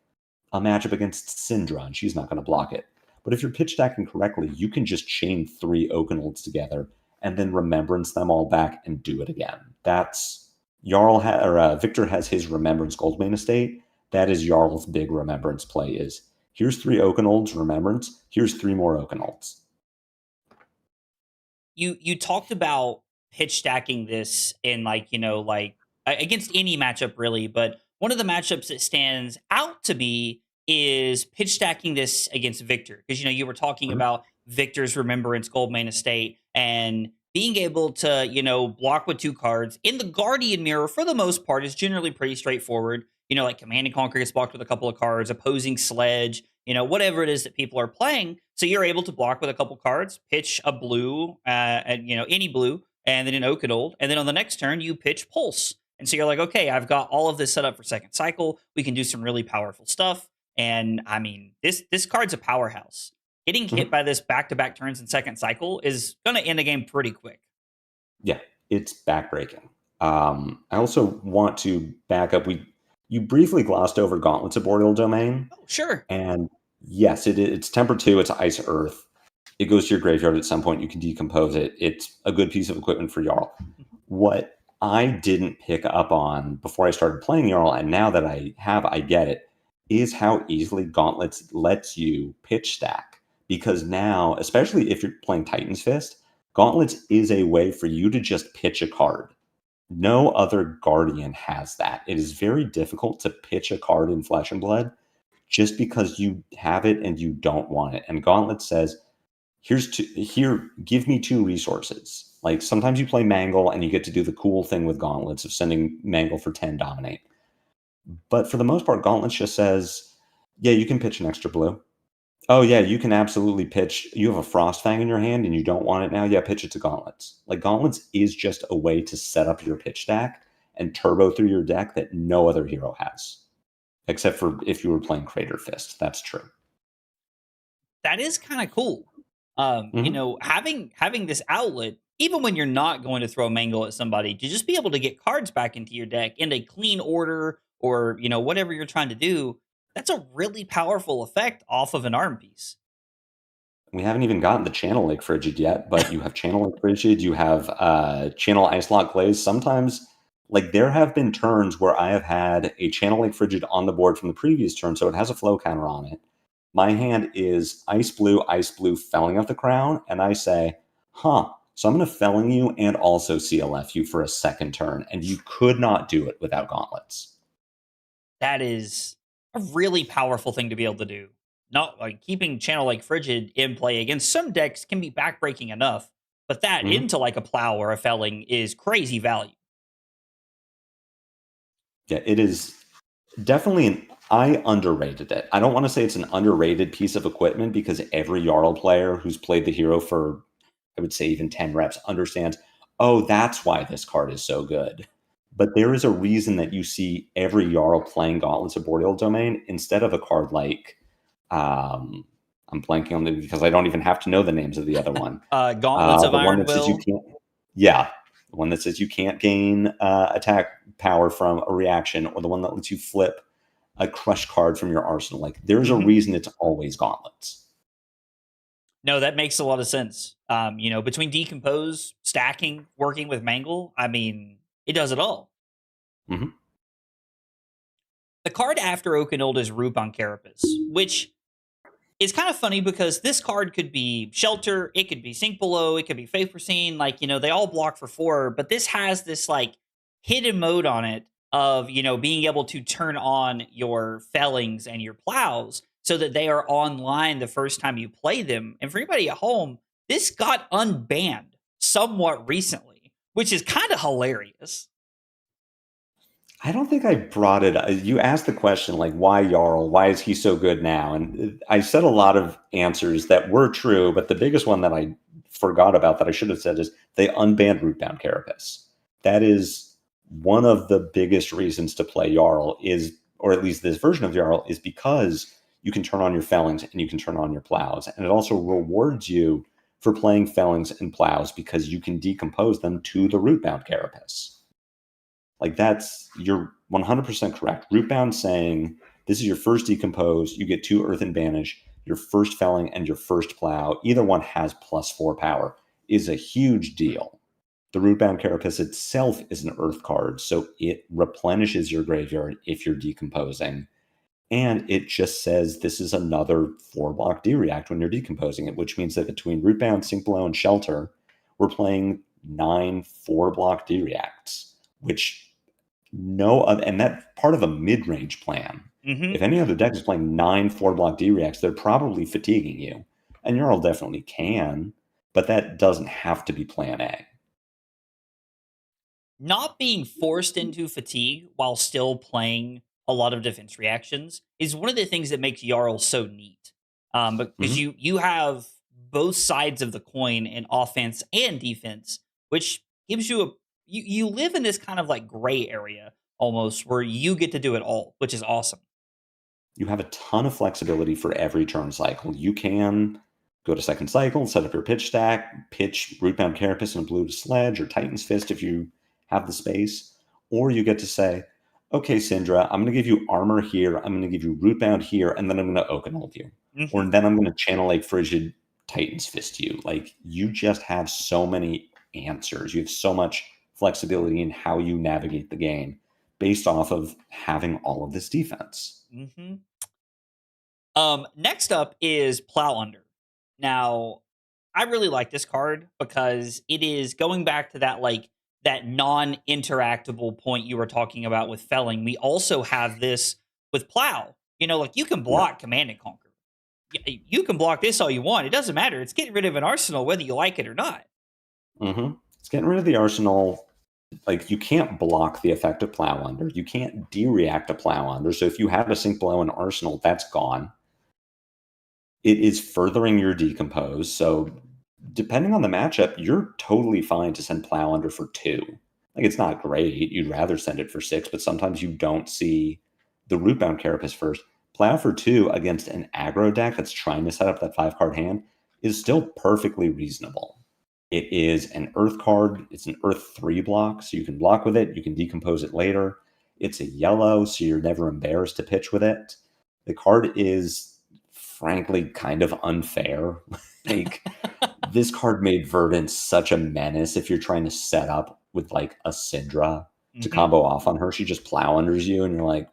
a matchup against Syndra, and she's not going to block it. But if you're pitch stacking correctly, you can just chain 3 Oakenolds together and then remembrance them all back and do it again. That's Victor has his Remembrance Goldmane estate. That is Jarl's big remembrance play is, here's 3 Oakenolds remembrance, here's 3 more Oakenolds. You talked about pitch stacking this in like against any matchup really, but one of the matchups that stands out to me is pitch stacking this against Victor, because you were talking about Victor's Remembrance Goldmane estate and being able to block with 2 cards in the Guardian Mirror. For the most part is generally pretty straightforward. Like Command and Conquer gets blocked with a couple of cards, Opposing Sledge, whatever it is that people are playing. So you're able to block with a couple cards, pitch a blue, and any blue, and then an Oakenold, and then on the next turn you pitch Pulse. And so you're like, okay, I've got all of this set up for second cycle. We can do some really powerful stuff. And I mean, this card's a powerhouse. Getting hit by this back-to-back turns in second cycle is going to end the game pretty quick. Yeah, it's backbreaking. I also want to back up. You briefly glossed over Gauntlets of Boreal Domain. Oh, sure. And yes, it's temper 2. It's Ice Earth. It goes to your graveyard at some point. You can decompose it. It's a good piece of equipment for Jarl. What I didn't pick up on before I started playing Jarl, and now that I get it, is how easily Gauntlets lets you pitch stack. Because now, especially if you're playing Titan's Fist, Gauntlets is a way for you to just pitch a card. No other Guardian has that. It is very difficult to pitch a card in Flesh and Blood just because you have it and you don't want it. And Gauntlet says, here, give me 2 resources. Like sometimes you play Mangle and you get to do the cool thing with Gauntlets of sending Mangle for 10 dominate. But for the most part, Gauntlets just says, yeah, you can pitch an extra blue. Oh, yeah, you can absolutely pitch. You have a Frostfang in your hand and you don't want it now. Yeah, pitch it to Gauntlets. Like, Gauntlets is just a way to set up your pitch stack and turbo through your deck that no other hero has. Except for if you were playing Crater Fist. That's true. That is kind of cool. Having this outlet, even when you're not going to throw a Mangle at somebody, to just be able to get cards back into your deck in a clean order or, whatever you're trying to do, that's a really powerful effect off of an arm piece. We haven't even gotten the Channel Lake Frigid yet, but you have Channel Lake Frigid, you have Channel Ice Lock Glaze. Sometimes, like, there have been turns where I have had a Channel Lake Frigid on the board from the previous turn, so it has a flow counter on it. My hand is Ice Blue, felling up the Crown, and I say, so I'm going to felling you and also CLF you for a second turn, and you could not do it without Gauntlets. That is a really powerful thing to be able to do. Not like keeping Channel Lake Frigid in play against some decks can be backbreaking enough, but that into like a Plow or a Felling is crazy value. Yeah, it is definitely I underrated it. I don't want to say it's an underrated piece of equipment because every Jarl player who's played the hero for, I would say, even 10 reps understands, oh, that's why this card is so good. But there is a reason that you see every Jarl playing Gauntlets of Boreal Domain instead of a card like, I'm blanking on it because I don't even have to know the names of the other one. Gauntlets of Iron Will. The one that says you can't gain attack power from a reaction, or the one that lets you flip a crush card from your arsenal. Like, there's a reason it's always Gauntlets. No, that makes a lot of sense. Between Decompose, stacking, working with Mangle, I mean, it does it all. Mm-hmm. The card after Oakenold is Rupon Carapace, which is kind of funny because this card could be Shelter, it could be Sink Below, it could be Faith Foreseen. Like, they all block for 4, but this has this like hidden mode on it of, being able to turn on your Fellings and your Plows so that they are online the first time you play them. And for anybody at home, this got unbanned somewhat recently, which is kind of hilarious. I don't think I brought it. You asked the question, like, why Jarl? Why is he so good now? And I said a lot of answers that were true, but the biggest one that I forgot about that I should have said is they unbanned Rootbound Carapace. That is one of the biggest reasons to play Jarl is, or at least this version of Jarl, is because you can turn on your Fellings and you can turn on your Plows. And it also rewards you for playing Fellings and Plows because you can decompose them to the Rootbound Carapace. Like you're 100% correct. Rootbound saying this is your first decompose, you get 2 earth advantage, your first felling and your first plow, either one has +4 power, is a huge deal. The Rootbound Carapace itself is an earth card, so it replenishes your graveyard if you're decomposing. And it just says this is another 4-block D-React when you're decomposing it, which means that between Rootbound, Sink Below, and Shelter, we're playing 9 4-block D-Reacts, which and that's part of a mid-range plan. Mm-hmm. If any other deck is playing 9 4-block D-Reacts, they're probably fatiguing you. And Jarl definitely can, but that doesn't have to be plan A. Not being forced into fatigue while still playing a lot of defense reactions is one of the things that makes Jarl so neat. Because you have both sides of the coin in offense and defense, which gives you you live in this kind of like gray area almost where you get to do it all, which is awesome. You have a ton of flexibility for every turn cycle. You can go to second cycle, set up your pitch stack, pitch Rootbound Carapace and Blue to Sledge or Titan's Fist if you have the space. Or you get to say, okay, Syndra, I'm going to give you armor here, I'm going to give you Rootbound here, and then I'm going to Oakenhold you. Mm-hmm. Or then I'm going to Channel Lake Frigid Titan's Fist you. Like, you just have so many answers. You have so much flexibility in how you navigate the game based off of having all of this defense. Mm-hmm. Next up is Plow Under. Now, I really like this card because it is going back to that non-interactable point you were talking about with Felling. We also have this with Plow. Like you can block Command and Conquer. You can block this all you want. It doesn't matter. It's getting rid of an arsenal whether you like it or not. Mm-hmm. It's getting rid of the arsenal. Like, you can't block the effect of Plow Under. You can't de-react to Plow Under. So if you have a Sink Below and Arsenal, that's gone. It is furthering your decompose. So depending on the matchup, you're totally fine to send Plow Under for 2. Like, it's not great. You'd rather send it for 6, but sometimes you don't see the Rootbound Carapace first. Plow for 2 against an aggro deck that's trying to set up that 5-card hand is still perfectly reasonable. It is an earth card. It's an earth 3 block, so you can block with it. You can decompose it later. It's a yellow, so you're never embarrassed to pitch with it. The card is, frankly, kind of unfair. Like, this card made Verdant such a menace if you're trying to set up with, like, a Syndra to combo off on her. She just Plow Unders you, and you're like,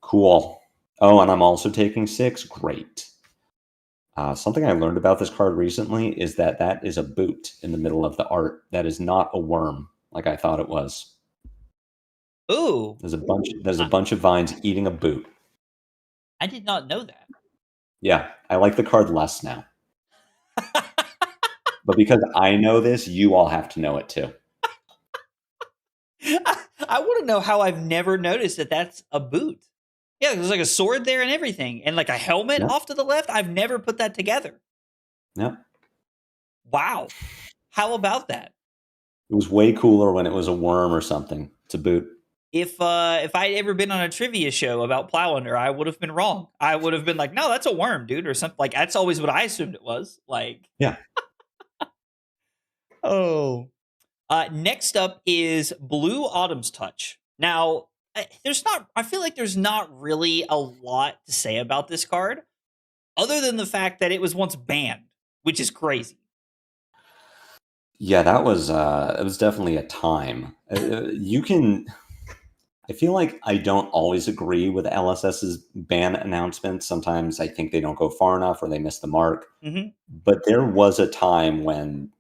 cool. Oh, and I'm also taking 6? Great. Something I learned about this card recently is that is a boot in the middle of the art. That is not a worm like I thought it was. Ooh. There's a bunch of vines eating a boot. I did not know that. Yeah, I like the card less now. But because I know this, you all have to know it too. I want to know how I've never noticed that that's a boot. Yeah, there's like a sword there and everything, and like a helmet off to the left. I've never put that together. Yep. Wow. How about that? It was way cooler when it was a worm or something. It's a boot. If I'd ever been on a trivia show about Plow Under, I would have been wrong. I would have been like, no, that's a worm, dude, or something. Like, that's always what I assumed it was. Like, yeah. Oh. Next up is Blue Autumn's Touch. Now, I feel like there's not really a lot to say about this card other than the fact that it was once banned, which is crazy. Yeah, it was definitely a time. I feel like I don't always agree with LSS's ban announcements. Sometimes I think they don't go far enough or they miss the mark. Mm-hmm. But there was a time when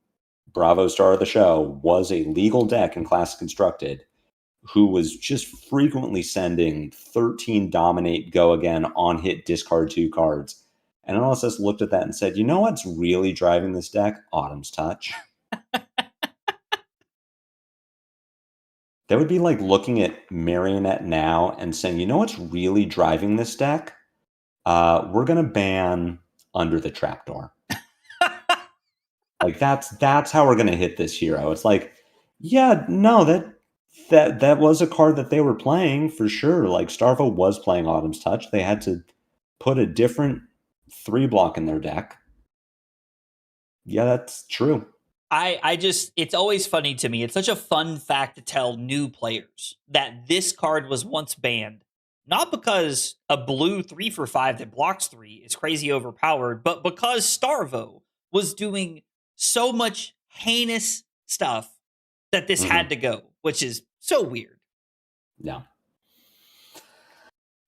Bravo Star of the Show was a legal deck in Classic Constructed who was just frequently sending 13 Dominate Go Again on hit discard 2 cards. And LSS looked at that and said, you know what's really driving this deck? Autumn's Touch. That would be like looking at Marionette now and saying, you know what's really driving this deck? We're gonna ban Under the Trapdoor. Like that's how we're gonna hit this hero. It's like, yeah, no, that was a card that they were playing for sure. Like Starvo was playing Autumn's Touch. They had to put a different 3-block in their deck. Yeah, that's true. I just, it's always funny to me. It's such a fun fact to tell new players that this card was once banned, not because a blue 3/5 that blocks 3 is crazy overpowered, but because Starvo was doing so much heinous stuff that this had to go, which is so weird. Yeah.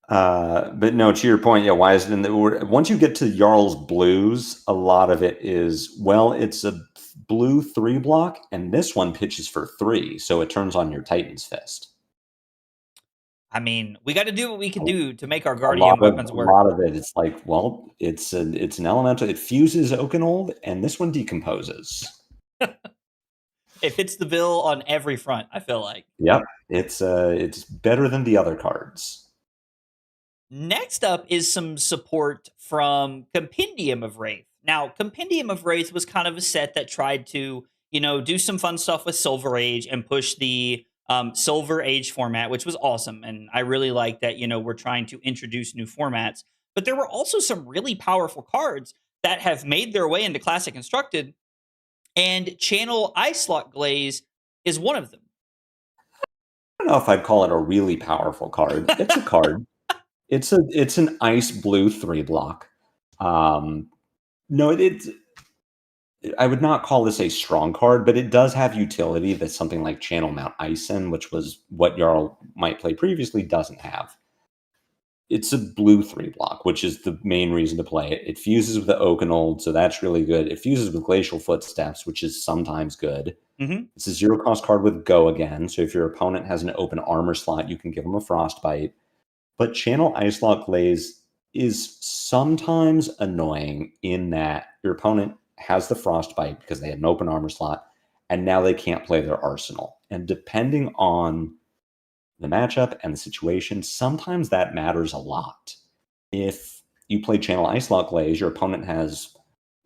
But no, to your point, yeah, why is it in the once you get to Jarl's blues, a lot of it is, well, it's a blue 3-block, and this one pitches for 3, so it turns on your Titan's Fist. I mean, we got to do what we can do to make our Guardian weapons work. A lot of it, it's like, well, it's an elemental. It fuses Oakenold, and this one decomposes. It fits the bill on every front, I feel like. Yep, it's better than the other cards. Next up is some support from Compendium of Wraith. Now, Compendium of Wraith was kind of a set that tried to, do some fun stuff with Silver Age and push the Silver Age format, which was awesome. And I really like that, we're trying to introduce new formats. But there were also some really powerful cards that have made their way into Classic Constructed. And Channel Icelock Glaze is one of them. I don't know if I'd call it a really powerful card. It's a card. It's an ice blue 3-block. No, I would not call this a strong card, but it does have utility that something like Channel Mount Ison, which was what Jarl might play previously, doesn't have. It's a blue 3-block, which is the main reason to play it. It fuses with the Oakenold, so that's really good. It fuses with Glacial Footsteps, which is sometimes good. Mm-hmm. It's a 0-cost card with Go again, so if your opponent has an open armor slot, you can give them a Frostbite. But Channel Icelock Glaze is sometimes annoying in that your opponent has the Frostbite because they had an open armor slot, and now they can't play their arsenal. And depending on the matchup and the situation, sometimes that matters a lot. If you play Channel Icelock Glaze, your opponent has,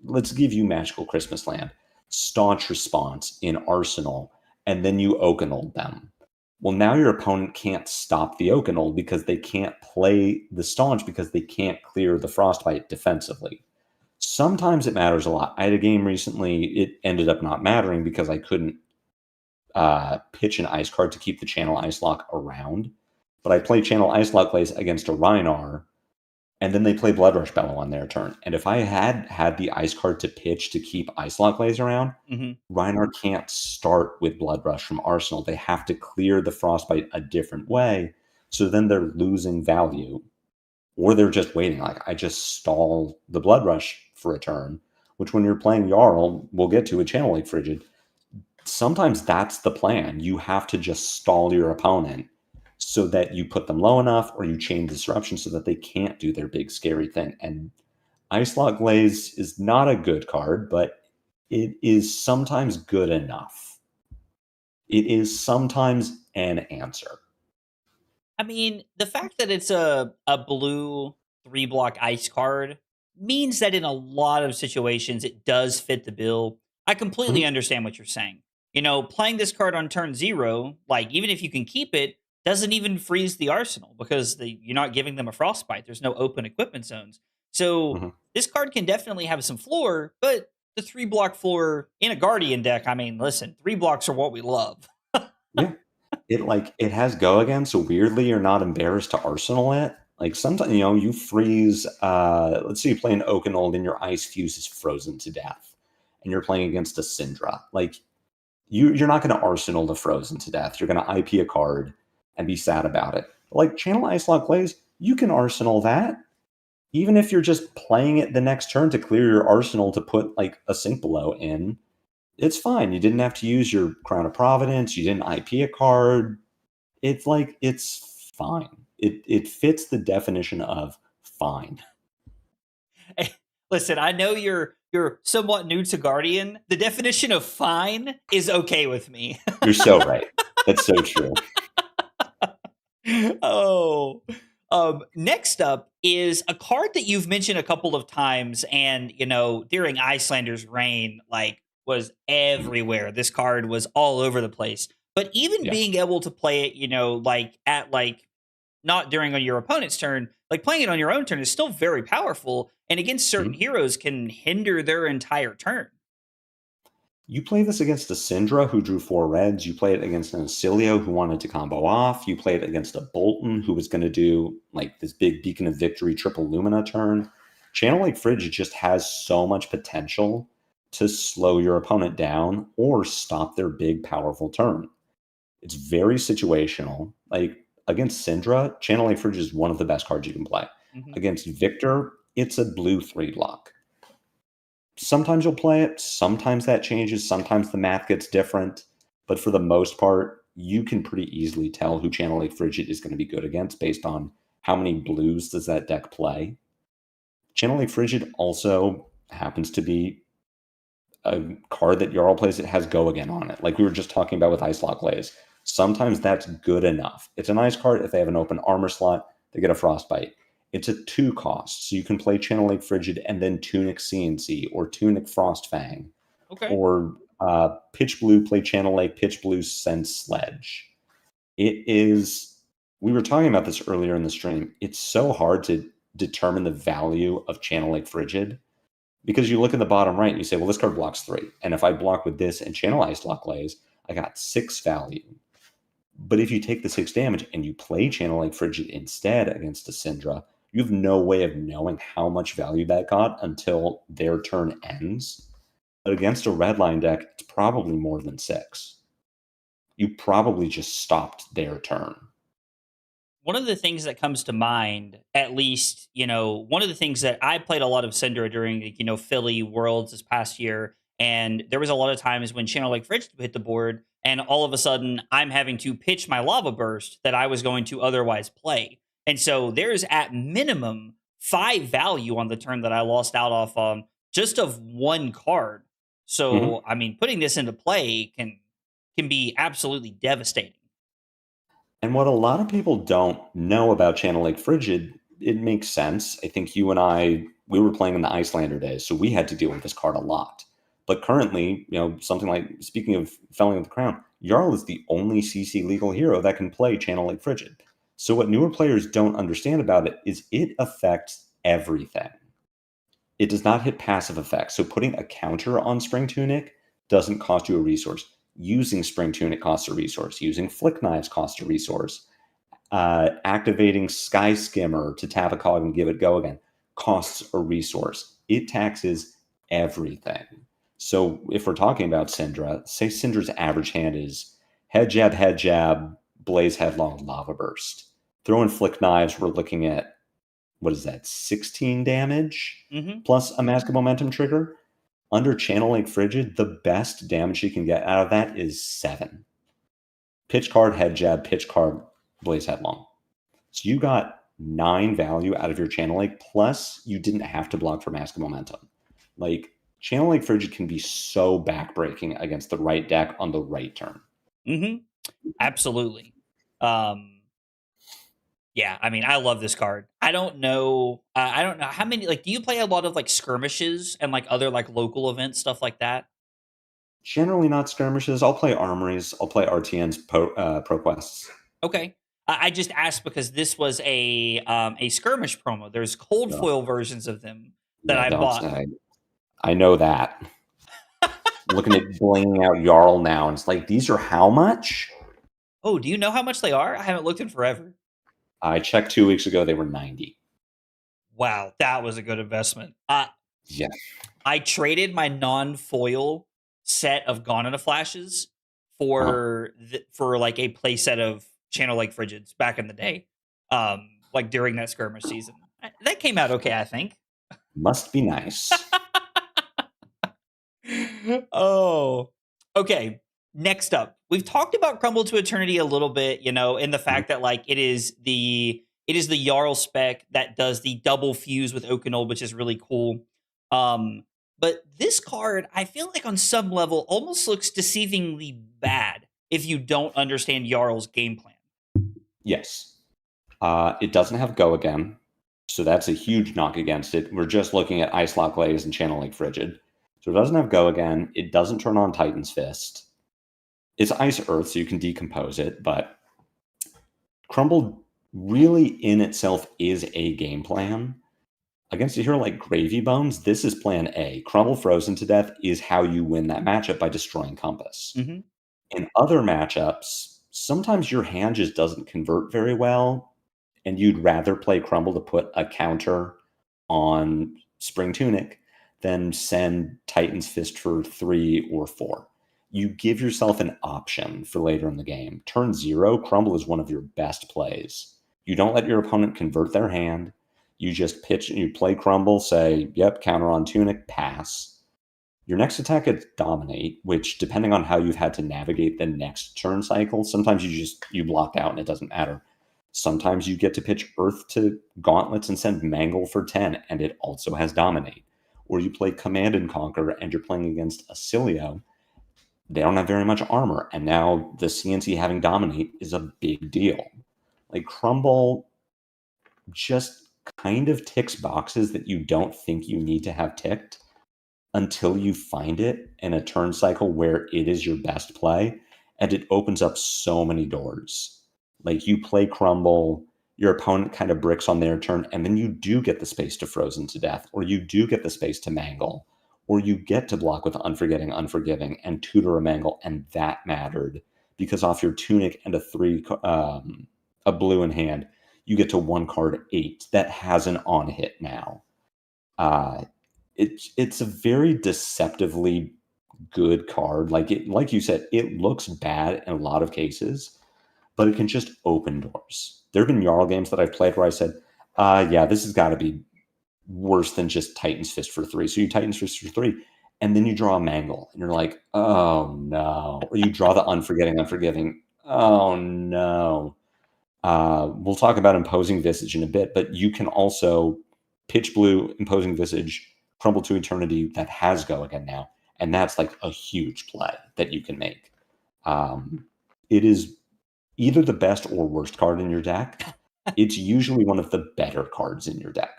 let's give you Magical Christmas Land, Staunch Response in Arsenal, and then you Oakenold them. Well, now your opponent can't stop the Oakenold because they can't play the Staunch because they can't clear the Frostbite defensively. Sometimes it matters a lot. I had a game recently, it ended up not mattering because I couldn't pitch an ice card to keep the Channel Icelock around. But I played Channel Icelock Glaze against a Rhinar, and then they play Blood Rush Bellow on their turn. And if I had the ice card to pitch to keep Icelock Glaze around, Rhinar can't start with Blood Rush from Arsenal. They have to clear the Frostbite a different way. So then they're losing value. Or they're just waiting. Like, I just stall the Blood Rush for a turn, which when you're playing Jarl, we'll get to a Channel Lake Frigid. Sometimes that's the plan. You have to just stall your opponent so that you put them low enough or you chain disruption so that they can't do their big scary thing. And Icelock Glaze is not a good card, but it is sometimes good enough. It is sometimes an answer. I mean, the fact that it's a blue 3-block ice card means that in a lot of situations it does fit the bill. I completely understand what you're saying. Playing this card on turn 0, like, even if you can keep it, doesn't even freeze the arsenal because you're not giving them a Frostbite. There's no open equipment zones. So this card can definitely have some floor, but the 3-block floor in a Guardian deck, I mean, listen, 3 blocks are what we love. Yeah. It has Go again, so weirdly you're not embarrassed to arsenal it. Like sometimes, you freeze, let's say you play an Oakenold and your ice fuse is frozen to death and you're playing against a Syndra. Like you're not going to arsenal the frozen to death. You're going to IP a card and be sad about it. Like Channel Icelock Glaze, you can arsenal that. Even if you're just playing it the next turn to clear your arsenal to put like a Sink Below in, it's fine. You didn't have to use your Crown of Providence. You didn't IP a card. It's like, it's fine. It fits the definition of fine. Hey, listen, I know you're somewhat new to Guardian. The definition of fine is okay with me. You're so right. That's so true. Oh. Next up is a card that you've mentioned a couple of times, and during Icelander's reign, like was everywhere. This card was all over the place. But even Yeah. being able to play it, like at like not during on your opponent's turn, like playing it on your own turn is still very powerful, and against certain Mhm. heroes can hinder their entire turn. You play this against a Syndra who drew 4 reds. You play it against an Acilio who wanted to combo off. You play it against a Bolton who was going to do like this big Beacon of Victory triple Lumina turn. Channel Lake Frigid just has so much potential to slow your opponent down or stop their big, powerful turn. It's very situational. Like against Syndra, Channel Lake Frigid is one of the best cards you can play. Mhm. Against Victor, it's a blue 3 block. Sometimes you'll play it, sometimes that changes, sometimes the math gets different, but for the most part, you can pretty easily tell who Channel Lake Frigid is going to be good against based on how many blues does that deck play. Channel Lake Frigid also happens to be a card that Jarl plays that has Go Again on it, like we were just talking about with Ice Lock Lays. Sometimes that's good enough. It's a nice card if they have an open armor slot, they get a Frostbite. It's a 2 cost, so you can play Channel Lake Frigid and then Tunic CNC or Tunic Frostfang, Okay. or Pitch Blue, play Channel Lake, Pitch Blue, send Sledge. It is, we were talking about this earlier in the stream, it's so hard to determine the value of Channel Lake Frigid because you look at the bottom right and you say, well, this card blocks 3. And if I block with this and channel Ice Lock Lays, I got 6 value. But if you take the 6 damage and you play Channel Lake Frigid instead against a Syndra, you have no way of knowing how much value that got until their turn ends. But against a red line deck, it's probably more than 6. You probably just stopped their turn. One of the things that comes to mind, at least, one of the things that I played a lot of Syndra during, Philly Worlds this past year, and there was a lot of times when Channel Lake Fridge hit the board, and all of a sudden I'm having to pitch my Lava Burst that I was going to otherwise play. And so there's at minimum 5 value on the turn that I lost out off on just of one card. Mhm. So, I mean, putting this into play can be absolutely devastating. And what a lot of people don't know about Channel Lake Frigid, it makes sense. I think you and I, we were playing in the Icelander days, so we had to deal with this card a lot. But currently, something like, speaking of Felling of the Crown, Jarl is the only CC legal hero that can play Channel Lake Frigid. So what newer players don't understand about it is it affects everything. It does not hit passive effects. So putting a counter on Spring Tunic doesn't cost you a resource. Using Spring Tunic costs a resource. Using Flick Knives costs a resource. Activating Sky Skimmer to tap a cog and give it Go Again costs a resource. It taxes everything. So if we're talking about Syndra, say Syndra's average hand is head jab, Blaze Headlong, Lava Burst. Throw in Flick Knives, we're looking at, what is that, 16 damage Hmm. plus a Mask of Momentum trigger? Under Channel Lake Frigid, the best damage you can get out of that is 7. Pitch card, head jab, pitch card, Blaze Headlong. So you got 9 value out of your Channel Lake, plus you didn't have to block for Mask of Momentum. Like, Channel Lake Frigid can be so backbreaking against the right deck on the right turn. Hmm. Absolutely. Yeah, I mean, I love this card. I don't know. I don't know how many. Like, do you play a lot of like skirmishes and like other like local events, stuff like that? Generally not skirmishes. I'll play armories. I'll play RTN's pro quests. Okay. I just asked because this was a skirmish promo. There's cold No, foil versions of them that yeah, I don't bought. say. I know that. Looking at blinging out Jarl now, and it's like, these are how much? Oh, do you know how much they are? I haven't looked in forever. I checked 2 weeks ago, they were 90. Wow, that was a good investment. Yeah. I traded my non-foil set of Gone in a Flashes Uh-huh. for like a play set of Channel Lake Frigids back in the day. Like during that skirmish season. That came out okay, I think. Must be nice. Oh. Okay. Next up. We've talked about Crumble to Eternity a little bit, in the Mhm. fact that like it is the Jarl spec that does the double fuse with Oakenol, which is really cool. But this card, I feel like on some level almost looks deceivingly bad. if you don't understand Jarl's game plan. Yes. It doesn't have Go Again, so that's a huge knock against it. We're just looking at Ice Lock Glaze and Channel Lake Frigid. So it doesn't have Go Again. It doesn't turn on Titan's Fist. It's Ice Earth, so you can decompose it, but Crumble really in itself is a game plan. Against a hero like Gravy Bones, this is plan A. Crumble Frozen to Death is how you win that matchup by destroying Compass. Mm-hmm. In other matchups, sometimes your hand just doesn't convert very well, and you'd rather play Crumble to put a counter on Spring Tunic than send Titan's Fist for 3 or 4. You give yourself an option for later in the game. Turn 0, Crumble is one of your best plays. You don't let your opponent convert their hand. You just pitch and you play Crumble, say, yep, counter on Tunic, pass. Your next attack is Dominate, which, depending on how you've had to navigate the next turn cycle, sometimes you block out and it doesn't matter. Sometimes you get to pitch Earth to Gauntlets and send Mangle for 10, and it also has Dominate. Or you play Command and Conquer, and you're playing against Acilio. They don't have very much armor, and now the CNC having Dominate is a big deal. Like, Crumble just kind of ticks boxes that you don't think you need to have ticked until you find it in a turn cycle where it is your best play, and it opens up so many doors. Like, you play Crumble, your opponent kind of bricks on their turn, and then you do get the space to Frozen to Death, or you do get the space to Mangle, or you get to block with Unforgetting, Unforgiving, and tutor a Mangle, and that mattered, because off your Tunic and a blue in hand, you get to 1 card 8 that has an on hit now. It's a very deceptively good card. Like you said, it looks bad in a lot of cases, but it can just open doors. There have been Jarl games that I've played where I said, yeah, this has got to be worse than just Titan's Fist for 3. So you Titan's Fist for 3, and then you draw a Mangle, and you're like, oh no. Or you draw the Unforgetting, Unforgiving. Oh no. We'll talk about Imposing Visage in a bit, but you can also pitch blue, Imposing Visage, Crumble to Eternity that has Go Again now, and that's like a huge play that you can make. It is either the best or worst card in your deck. It's usually one of the better cards in your deck.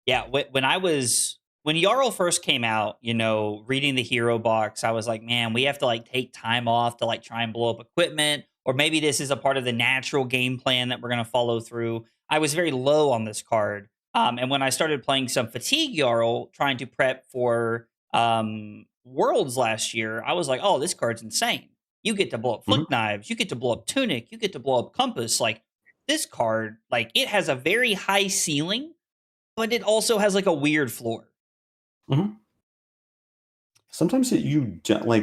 Yeah, when Jarl first came out, reading the hero box, I was like, man, we have to like take time off to like try and blow up equipment, or maybe this is a part of the natural game plan that we're going to follow through. I was very low on this card. And when I started playing some Fatigue Jarl, trying to prep for Worlds last year, I was like, oh, this card's insane. You get to blow up Flick Knives, you get to blow up Tunic, you get to blow up Compass. Like, this card, like, it has a very high ceiling, but it also has like a weird floor. Sometimes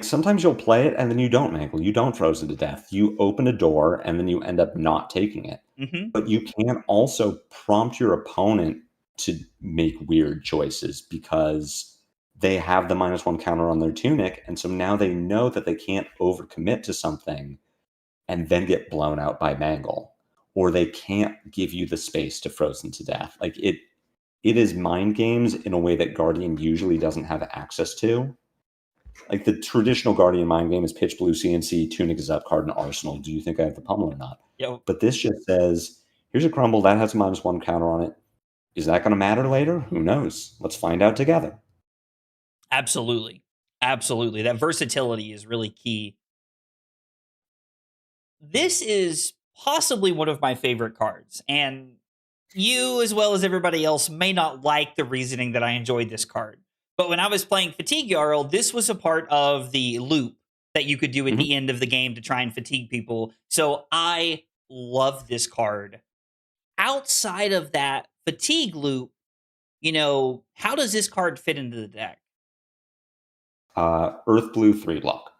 sometimes you'll play it and then you don't Mangle, you don't Frozen to Death. You open a door and then you end up not taking it. But you can also prompt your opponent to make weird choices because they have the -1 counter on their Tunic, and so now they know that they can't overcommit to something and then get blown out by Mangle, or they can't give you the space to Frozen to Death. Like, it is mind games in a way that Guardian usually doesn't have access to. Like, the traditional Guardian mind game is pitch blue, CNC, Tunic is up, card, and Arsenal. Do you think I have the pummel or not? Yep. But this just says, here's a Crumble that has a -1 counter on it. Is that going to matter later? Who knows? Let's find out together. Absolutely. Absolutely. That versatility is really key. This is possibly one of my favorite cards, and you, as well as everybody else, may not like the reasoning that I enjoyed this card. But when I was playing Fatigue Jarl, this was a part of the loop that you could do at the end of the game to try and fatigue people. So I love this card. Outside of that fatigue loop, how does this card fit into the deck? Earth blue 3 block.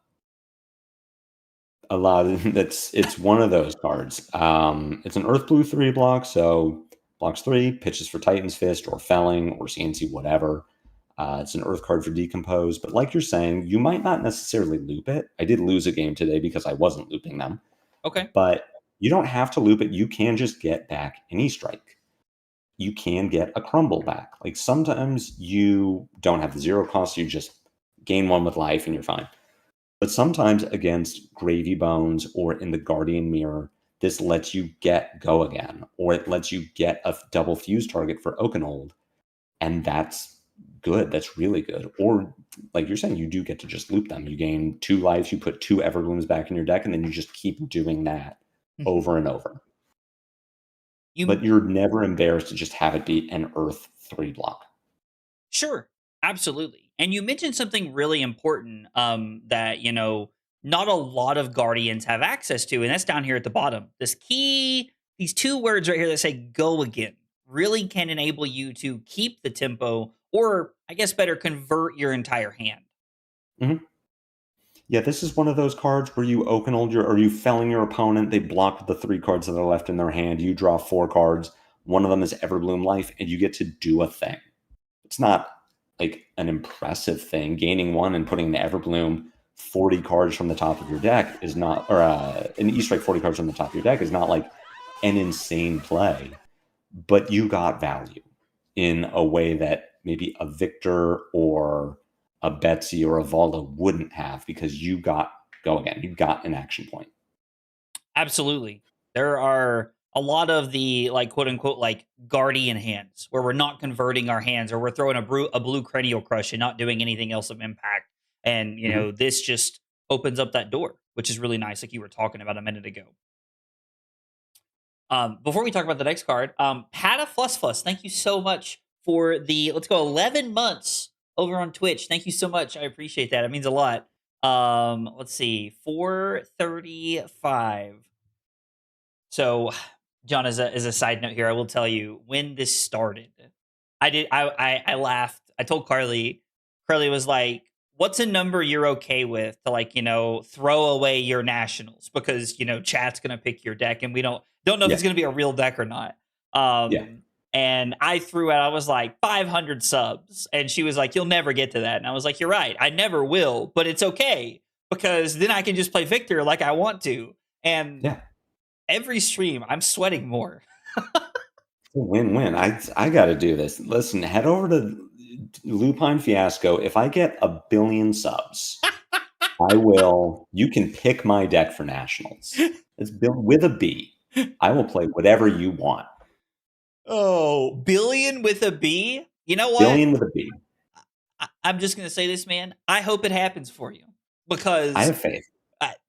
It's one of those cards. It's an Earth blue 3 block, so blocks 3, pitches for Titan's Fist or Felling or CNC, whatever. It's an Earth card for Decompose, but like you're saying, you might not necessarily loop it. I did lose a game today because I wasn't looping them. Okay. But you don't have to loop it. You can just get back an E-Strike. You can get a Crumble back. Like, sometimes you don't have the 0 cost, you just gain 1 with life and you're fine. But sometimes against Gravy Bones or in the Guardian Mirror, this lets you get Go Again, or it lets you get a double fuse target for Oakenold, and that's good. That's really good. Or, like you're saying, you do get to just loop them. You gain 2 lives, you put 2 Everblooms back in your deck, and then you just keep doing that over and over. But you're never embarrassed to just have it be an Earth 3 block. Sure, absolutely. And you mentioned something really important that, not a lot of Guardians have access to, and that's down here at the bottom. These 2 words right here that say Go Again really can enable you to keep the tempo, or I guess better, convert your entire hand. Mm-hmm. Yeah, this is one of those cards where you Oakenold or you felling your opponent, they block the 3 cards that are left in their hand, you draw 4 cards, one of them is Everbloom Life, and you get to do a thing. It's not like an impressive thing. Gaining 1 and putting the Everbloom 40 cards from the top of your deck is not, or an Easter egg 40 cards from the top of your deck is not like an insane play, but you got value in a way that maybe a Victor or a Betsy or a Valda wouldn't have, because you got Go Again. You got an action point. Absolutely. There are a lot of the, like, quote unquote, like Guardian hands where we're not converting our hands, or we're throwing a blue Cranial Crush and not doing anything else of impact. And, this just opens up that door, which is really nice, like you were talking about a minute ago. Before we talk about the next card, Pata Fuss Fuss, thank you so much for let's go 11 months over on Twitch. Thank you so much. I appreciate that. It means a lot. Let's see, 435. So, John, as a side note here, I will tell you, when this started, I laughed. I told Carly was like, what's a number you're okay with to, like, throw away your nationals, because, chat's going to pick your deck and we don't know if it's going to be a real deck or not. And I threw out, I was like, 500 subs. And she was like, you'll never get to that. And I was like, you're right. I never will, but it's okay, because then I can just play Victor like I want to. And every stream, I'm sweating more. Win-win. I got to do this. Listen, head over to Lupine Fiasco. If I get 1 billion subs, I will. You can pick my deck for nationals. It's built with a B. I will play whatever you want. Oh, billion with a B? You know what? Billion with a B. I'm just going to say this, man. I hope it happens for you, because I have faith.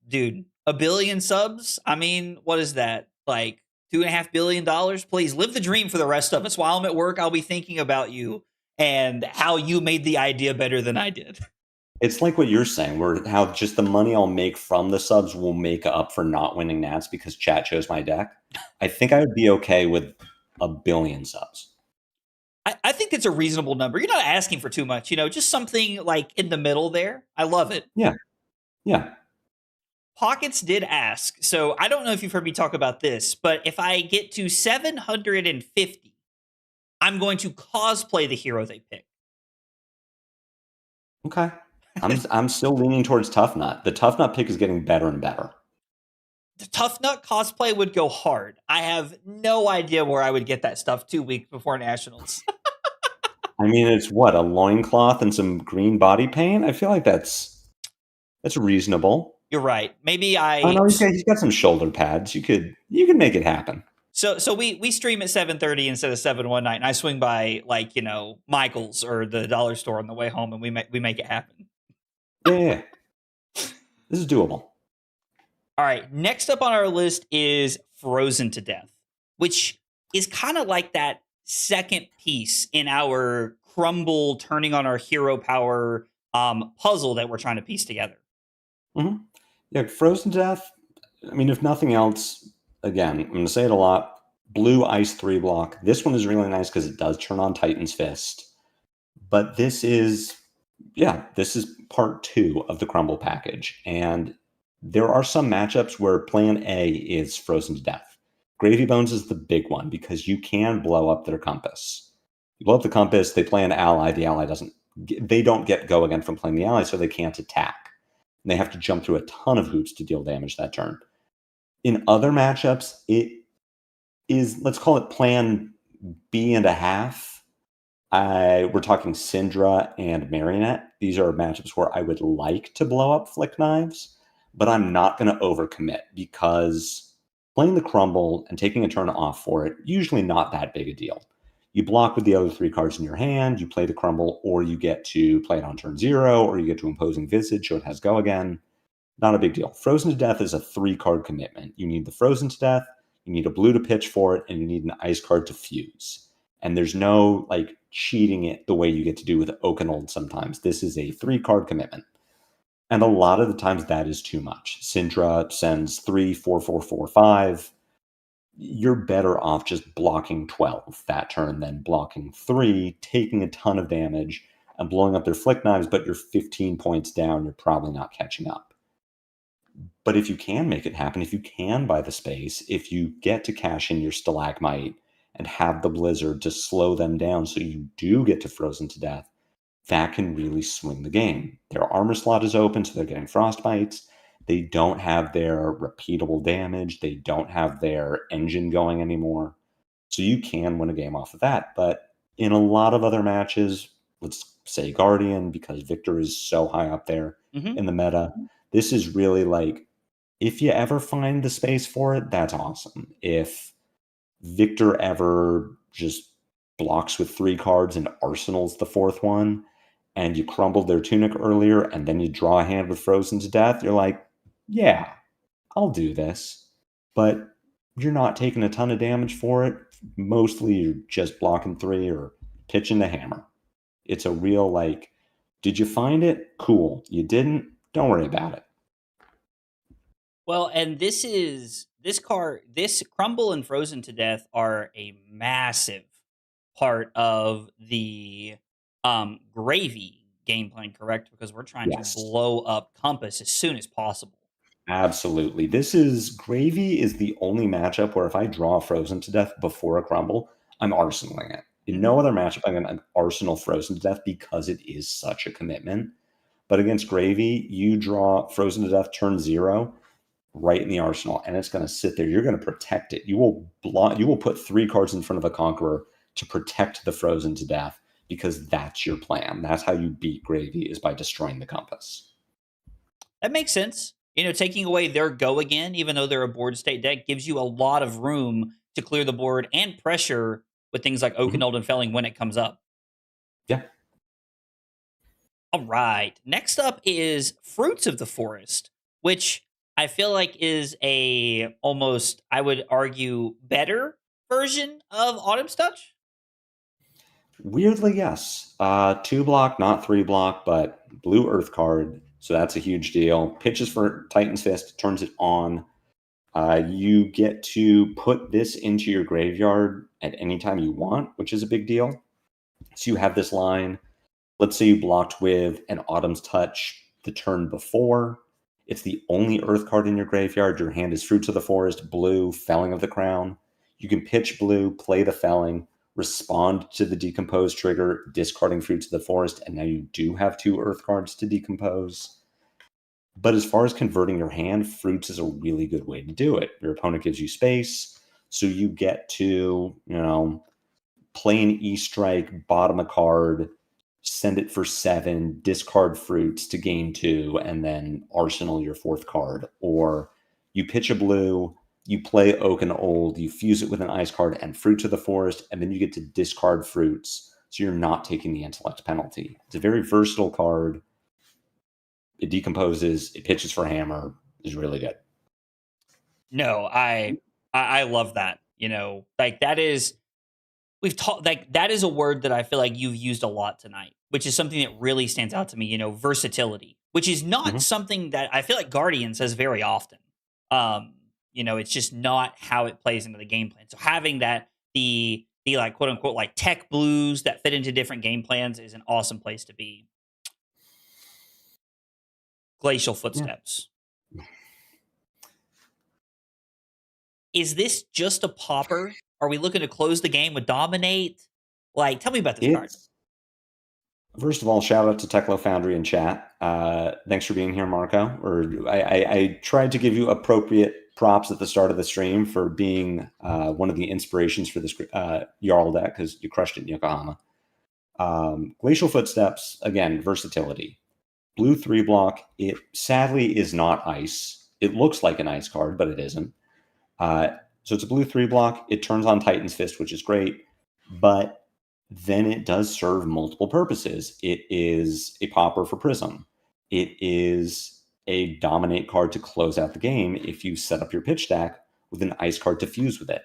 Dude, 1 billion subs? I mean, what is that? Like $2.5 billion? Please live the dream for the rest of us. While I'm at work, I'll be thinking about you and how you made the idea better than I did. It's like what you're saying, where how just the money I'll make from the subs will make up for not winning Nats because chat chose my deck. I think I would be okay with 1 billion subs. I think it's a reasonable number. You're not asking for too much, just something like in the middle there. I love it. Yeah. Pockets did ask, so I don't know if you've heard me talk about this, but if I get to 750, I'm going to cosplay the hero they pick. Okay. I'm still leaning towards Tough Nut. The Tough Nut pick is getting better and better. The Tough Nut cosplay would go hard. I have no idea where I would get that stuff 2 weeks before Nationals. I mean, it's what, a loincloth and some green body paint? I feel like that's reasonable. You're right. Maybe Oh no, he's got some shoulder pads. You could make it happen. So we stream at 7:30 instead of 7 one night, and I swing by, like, Michael's or the dollar store on the way home, and we make it happen. Yeah. This is doable. All right, next up on our list is Frozen to Death, which is kind of like that second piece in our crumble, turning on our hero power puzzle that we're trying to piece together. Mm-hmm. Yeah, Frozen to Death, I mean, if nothing else, again, I'm going to say it a lot, blue ice 3 block. This one is really nice because it does turn on Titan's Fist. But this is part 2 of the Crumble package. And there are some matchups where plan A is Frozen to Death. Gravy Bones is the big one because you can blow up their compass. You blow up the compass, they play an ally, the ally they don't get Go Again from playing the ally, so they can't attack. And they have to jump through a ton of hoops to deal damage that turn. In other matchups, it is, let's call it plan B and a half. We're talking Syndra and Marionette. These are matchups where I would like to blow up Flick Knives, but I'm not going to overcommit because playing the Crumble and taking a turn off for it, usually not that big a deal. You block with the other 3 cards in your hand, you play the Crumble, or you get to play it on turn 0, or you get to Imposing Visage, so it has go again. Not a big deal. Frozen to Death is a 3-card commitment. You need the Frozen to Death, you need a blue to pitch for it, and you need an ice card to fuse. And there's no like cheating it the way you get to do with Oakenold sometimes. This is a 3-card commitment. And a lot of the times that is too much. Syndra sends 3, 4, 4, 4, 5. You're better off just blocking 12 that turn than blocking 3, taking a ton of damage and blowing up their Flick Knives, but you're 15 points down. You're probably not catching up. But if you can make it happen, if you can buy the space, if you get to cash in your Stalagmite and have the Blizzard to slow them down so you do get to Frozen to Death, that can really swing the game. Their armor slot is open, so they're getting Frostbites. They don't have their repeatable damage. They don't have their engine going anymore. So you can win a game off of that. But in a lot of other matches, let's say Guardian, because Victor is so high up there in the meta, this is really like, if you ever find the space for it, that's awesome. If Victor ever just blocks with 3 cards and arsenals the 4th one, and you crumbled their Tunic earlier, and then you draw a hand with Frozen to Death, you're like, yeah, I'll do this. But you're not taking a ton of damage for it. Mostly you're just blocking 3 or pitching the hammer. It's a real like, did you find it? Cool. You didn't? Don't worry about it. Well, and this Crumble and Frozen to Death are a massive part of the Gravy game plan, correct? Because we're trying to blow up Compass as soon as possible. Absolutely. Gravy is the only matchup where if I draw Frozen to Death before a Crumble, I'm arsenaling it. In no other matchup, I'm going to arsenal Frozen to Death because it is such a commitment. But against Gravy, you draw Frozen to Death turn 0 right in the arsenal, and it's going to sit there. You're going to protect it. You will put 3 cards in front of a Conqueror to protect the Frozen to Death because that's your plan. That's how you beat Gravy, is by destroying the Compass. That makes sense. Taking away their go again, even though they're a board state deck, gives you a lot of room to clear the board and pressure with things like Oakenold and Felling when it comes up. Yeah. All right. Next up is Fruits of the Forest, which I feel like is a almost, I would argue, better version of Autumn's Touch. Weirdly, yes. 2 block, not 3 block, but blue earth card. So that's a huge deal. Pitches for Titan's Fist, turns it on. You get to put this into your graveyard at any time you want, which is a big deal. So you have this line. Let's say you blocked with an Autumn's Touch the turn before. It's the only earth card in your graveyard. Your hand is Fruits of the Forest, blue, Felling of the Crown. You can pitch blue, play the Felling, respond to the decompose trigger, discarding Fruits of the Forest, and now you do have 2 earth cards to decompose. But as far as converting your hand, Fruits is a really good way to do it. Your opponent gives you space, so you get to, play an E-Strike, bottom a card, send it for 7, discard Fruits to gain 2, and then arsenal your 4th card. Or you pitch a blue, you play Oakenold, you fuse it with an ice card and Fruits of the Forest, and then you get to discard Fruits, so you're not taking the intellect penalty. It's a very versatile card. It decomposes, it pitches for hammer, is really good. No, I love that. Like that is, we've talked, like that is a word that I feel like you've used a lot tonight, which is something that really stands out to me, versatility, which is not something that I feel like Guardian says very often. It's just not how it plays into the game plan. So having that, the like quote unquote like tech blues that fit into different game plans is an awesome place to be. Glacial Footsteps. Yeah. Is this just a popper? Are we looking to close the game with Dominate? Like, tell me about this card. First of all, shout out to Techlo Foundry in chat. Thanks for being here, Marco. I tried to give you appropriate props at the start of the stream for being one of the inspirations for this Jarl deck, because you crushed it in Yokohama. Glacial Footsteps, again, versatility. Blue 3-block, it sadly is not ice. It looks like an ice card, but it isn't. So it's a blue 3-block. It turns on Titan's Fist, which is great, but then it does serve multiple purposes. It is a popper for Prism. It is a dominate card to close out the game if you set up your pitch deck with an ice card to fuse with it.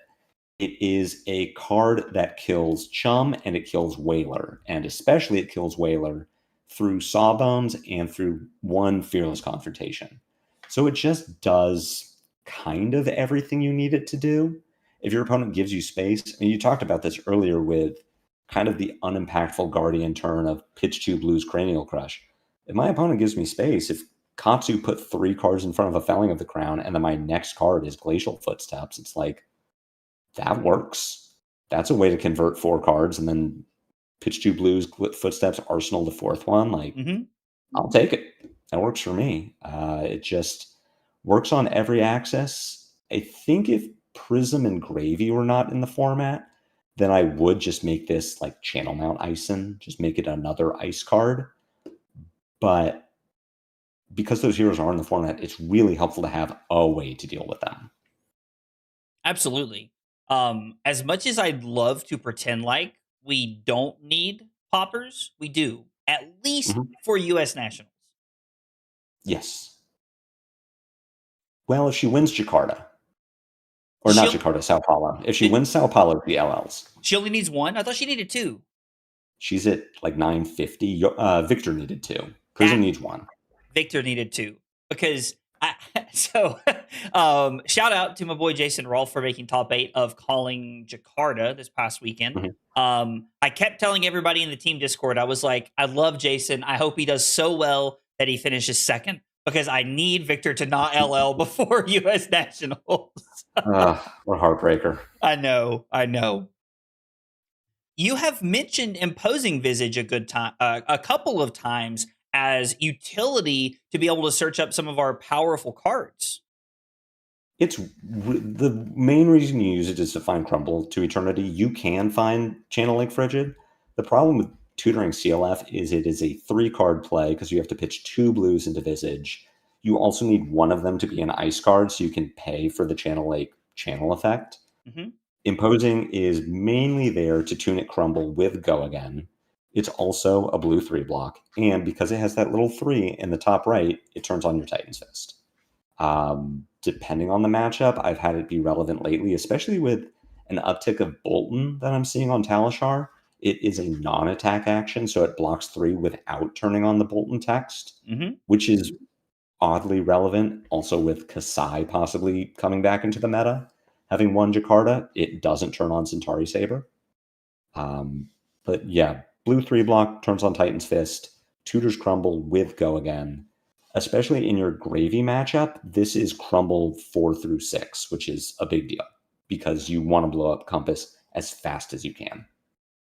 It is a card that kills Chum and it kills Whaler, and especially it kills Whaler through Sawbones and through one Fearless Confrontation. So it just does kind of everything you need it to do. If your opponent gives you space, and you talked about this earlier with kind of the unimpactful Guardian turn of pitch 2 blues Cranial Crush. If my opponent gives me space, if Katsu put 3 cards in front of a Felling of the Crown and then my next card is Glacial Footsteps, it's like, that works. That's a way to convert 4 cards and then pitch 2 blues, Footsteps, Arsenal the 4th one. Like, I'll take it. That works for me. It just works on every axis. I think if Prism and Gravy were not in the format, then I would just make this like Channel Mount Ison, just make it another ice card. But because those heroes are in the format, it's really helpful to have a way to deal with them. Absolutely. As much as I'd love to pretend like we don't need poppers, we do, at least for US Nationals. Yes. Well, if she wins Jakarta, or not Jakarta, Sao Paulo. If she wins Sao Paulo, the LLs. She only needs 1? I thought she needed 2. She's at like 950. Victor needed 2. Prism needs 1. Victor needed 2. Because shout out to my boy Jason Rolfe for making top 8 of calling Jakarta this past weekend. I kept telling everybody in the team Discord, I was like, I love Jason. I hope he does so well that he finishes second, because I need Victor to not LL before US Nationals. What a heartbreaker. I know. You have mentioned Imposing Visage a couple of times as utility to be able to search up some of our powerful cards. It's the main reason you use it is to find Crumble to Eternity. You can find Channel Link Frigid. The problem with tutoring CLF is it is a 3-card play because you have to pitch 2 blues into Visage. You also need one of them to be an ice card so you can pay for the Channel Lake channel effect. Imposing is mainly there to tune it Crumble with Go Again. It's also a blue 3-block, and because it has that little 3 in the top right, it turns on your Titan's Fist. Depending on the matchup, I've had it be relevant lately, especially with an uptick of Bolton that I'm seeing on Talishar. It is a non-attack action, so it blocks 3 without turning on the Bolton text, which is oddly relevant. Also with Kassai possibly coming back into the meta. Having 1 Jakarta, it doesn't turn on Centauri Saber. But yeah, blue 3-block turns on Titan's Fist, tutors Crumble with Go Again. Especially in your Gravy matchup, this is Crumble 4 through 6, which is a big deal because you want to blow up Compass as fast as you can.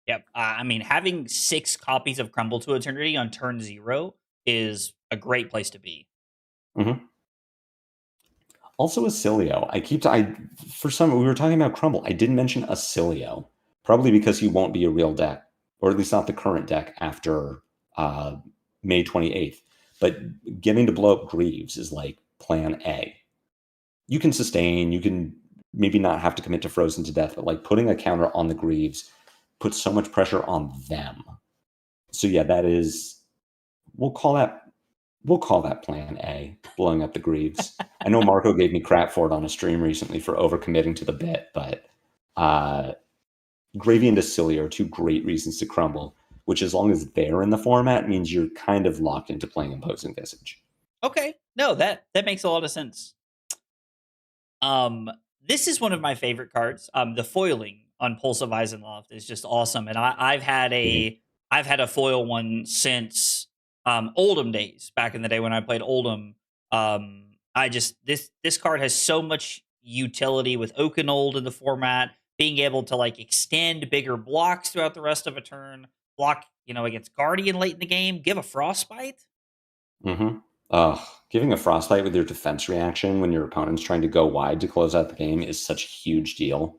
Yep. I mean, having 6 copies of Crumble to Eternity on turn 0 is a great place to be. Also, Acilio. We were talking about Crumble. I didn't mention Acilio, probably because he won't be a real deck, or at least not the current deck after May 28th. But getting to blow up Greaves is like plan A. You can sustain, you can maybe not have to commit to Frozen to Death, but like putting a counter on the Greaves puts so much pressure on them. So yeah, that is, we'll call that plan A, blowing up the Greaves. I know Marco gave me crap for it on a stream recently for overcommitting to the bit, but Gravy and Acilio are 2 great reasons to Crumble, which as long as they're in the format means you're kind of locked into playing Imposing Visage. Okay. No, that makes a lot of sense. This is one of my favorite cards. The foiling on Pulse of Eisenloft is just awesome. And I've had a foil one since Oldham days, back in the day when I played Oldham. This card has so much utility with Oakenold in the format, being able to like extend bigger blocks throughout the rest of a turn, block, against Guardian late in the game, give a Frostbite. Giving a Frostbite with your defense reaction when your opponent's trying to go wide to close out the game is such a huge deal.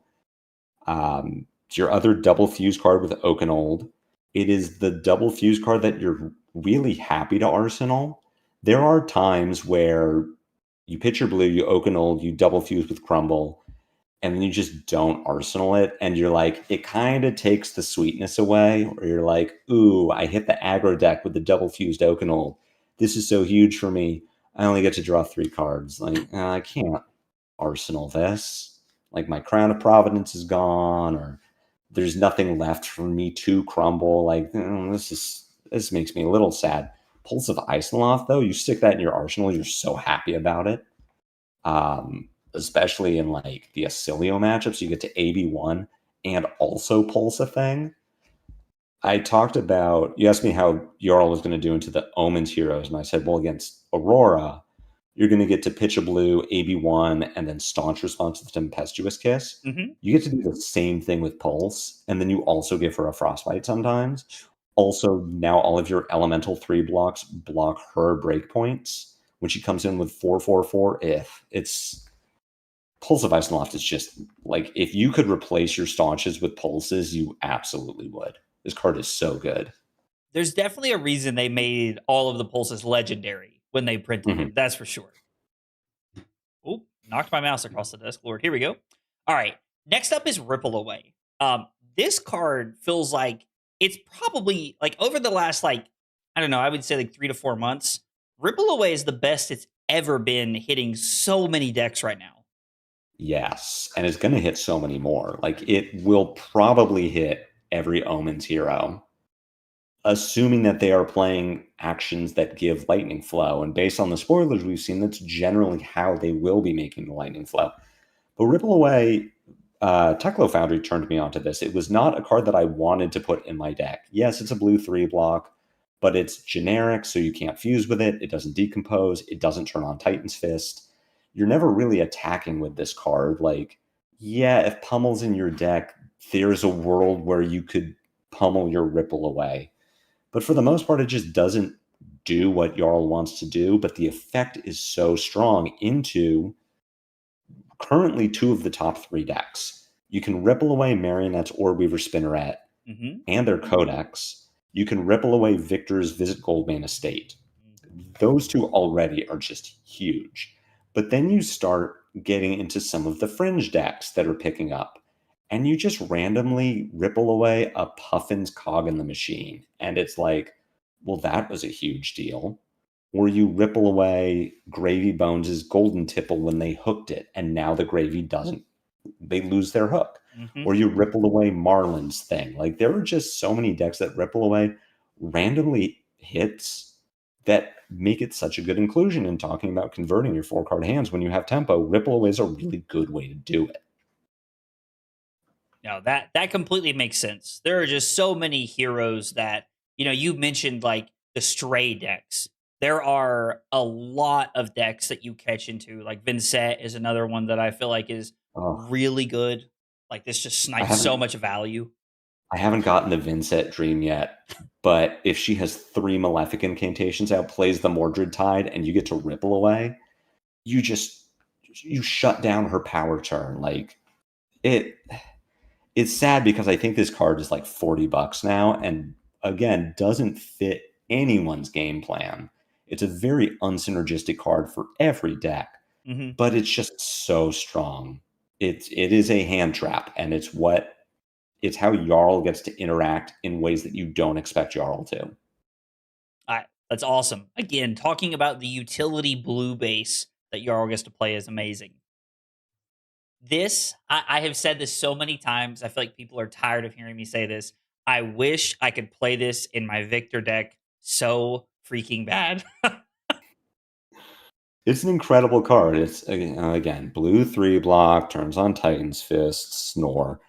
Your other double fuse card with Oakenold It is the double fuse card that you're really happy to arsenal. There are times where you pitch your blue, you Oakenfold, you double fuse with Crumble, and then you just don't arsenal it. And you're like, it kind of takes the sweetness away, or you're like, ooh, I hit the aggro deck with the double fused Oakenfold. This is so huge for me. I only get to draw 3 cards. Like, I can't arsenal this. Like, my Crown of Providence is gone, or there's nothing left for me to crumble. Like, this makes me a little sad. Pulse of Iceloth, though, you stick that in your arsenal, you're so happy about it. Especially in like the Acilio matchups, you get to AB1 and also pulse a thing. I talked about, you asked me how Jarl was going to do into the Omens heroes, and I said, well, against Aurora, you're going to get to pitch a blue, AB1, and then staunch response to the Tempestuous Kiss. Mm-hmm. You get to do the same thing with Pulse, and then you also give her a Frostbite sometimes. Also, now all of your elemental 3 blocks block her breakpoints when she comes in with 4/4/4. If it's Pulse of Iceloft is just like, if you could replace your staunches with pulses, you absolutely would. This card is so good. There's definitely a reason they made all of the pulses legendary when they printed it. That's for sure. Oh, knocked my mouse across the desk, Lord. Here we go. All right. Next up is Ripple Away. This card feels like it's probably like over the last, like, I don't know, I would say like 3 to 4 months. Ripple Away is the best it's ever been, hitting so many decks right now. Yes, and it's going to hit so many more. Like, it will probably hit every Omens hero, assuming that they are playing actions that give lightning flow. And based on the spoilers we've seen, that's generally how they will be making the lightning flow. But Ripple Away, Teklo Foundry turned me onto this. It was not a card that I wanted to put in my deck. Yes, it's a blue 3 block, but it's generic, so you can't fuse with it. It doesn't decompose. It doesn't turn on Titan's Fist. You're never really attacking with this card. Like, yeah, if Pummel's in your deck, there's a world where you could pummel your Ripple Away. But for the most part, it just doesn't do what Jarl wants to do, but the effect is so strong into currently 2 of the top 3 decks. You can Ripple Away Marionette's Orbweaver Spinneret and their Codex. You can Ripple Away Victor's Visit Goldmane Estate. Those 2 already are just huge. But then you start getting into some of the fringe decks that are picking up, and you just randomly Ripple Away a Puffin's Cog in the Machine. And it's like, well, that was a huge deal. Or you Ripple Away Gravy Bones' Golden Tipple when they hooked it, and now the Gravy doesn't, they lose their hook. Or you Ripple Away Marlin's Thing. Like, there are just so many decks that Ripple Away randomly hits that make it such a good inclusion in talking about converting your 4-card hands when you have tempo. Ripple Away is a really good way to do it. No, that completely makes sense. There are just so many heroes that, you know, you mentioned like the stray decks. There are a lot of decks that you catch into. Like Vincent is another one that I feel like is really good. Like, this just snipes so much value. I haven't gotten the Vincent Dream yet, but if she has 3 Malefic Incantations out, plays the Mordred Tide, and you get to Ripple Away, you shut down her power turn. Like, it's sad because I think this card is like $40 now, and again, doesn't fit anyone's game plan. It's a very unsynergistic card for every deck, but it's just so strong. It is a hand trap, and it's how Jarl gets to interact in ways that you don't expect Jarl to. That's awesome. Again, talking about the utility blue base that Jarl gets to play is amazing. This, I have said this so many times. I feel like people are tired of hearing me say this. I wish I could play this in my Victor deck so freaking bad. It's an incredible card. It's, again, blue 3 block, turns on Titan's Fist, Snore.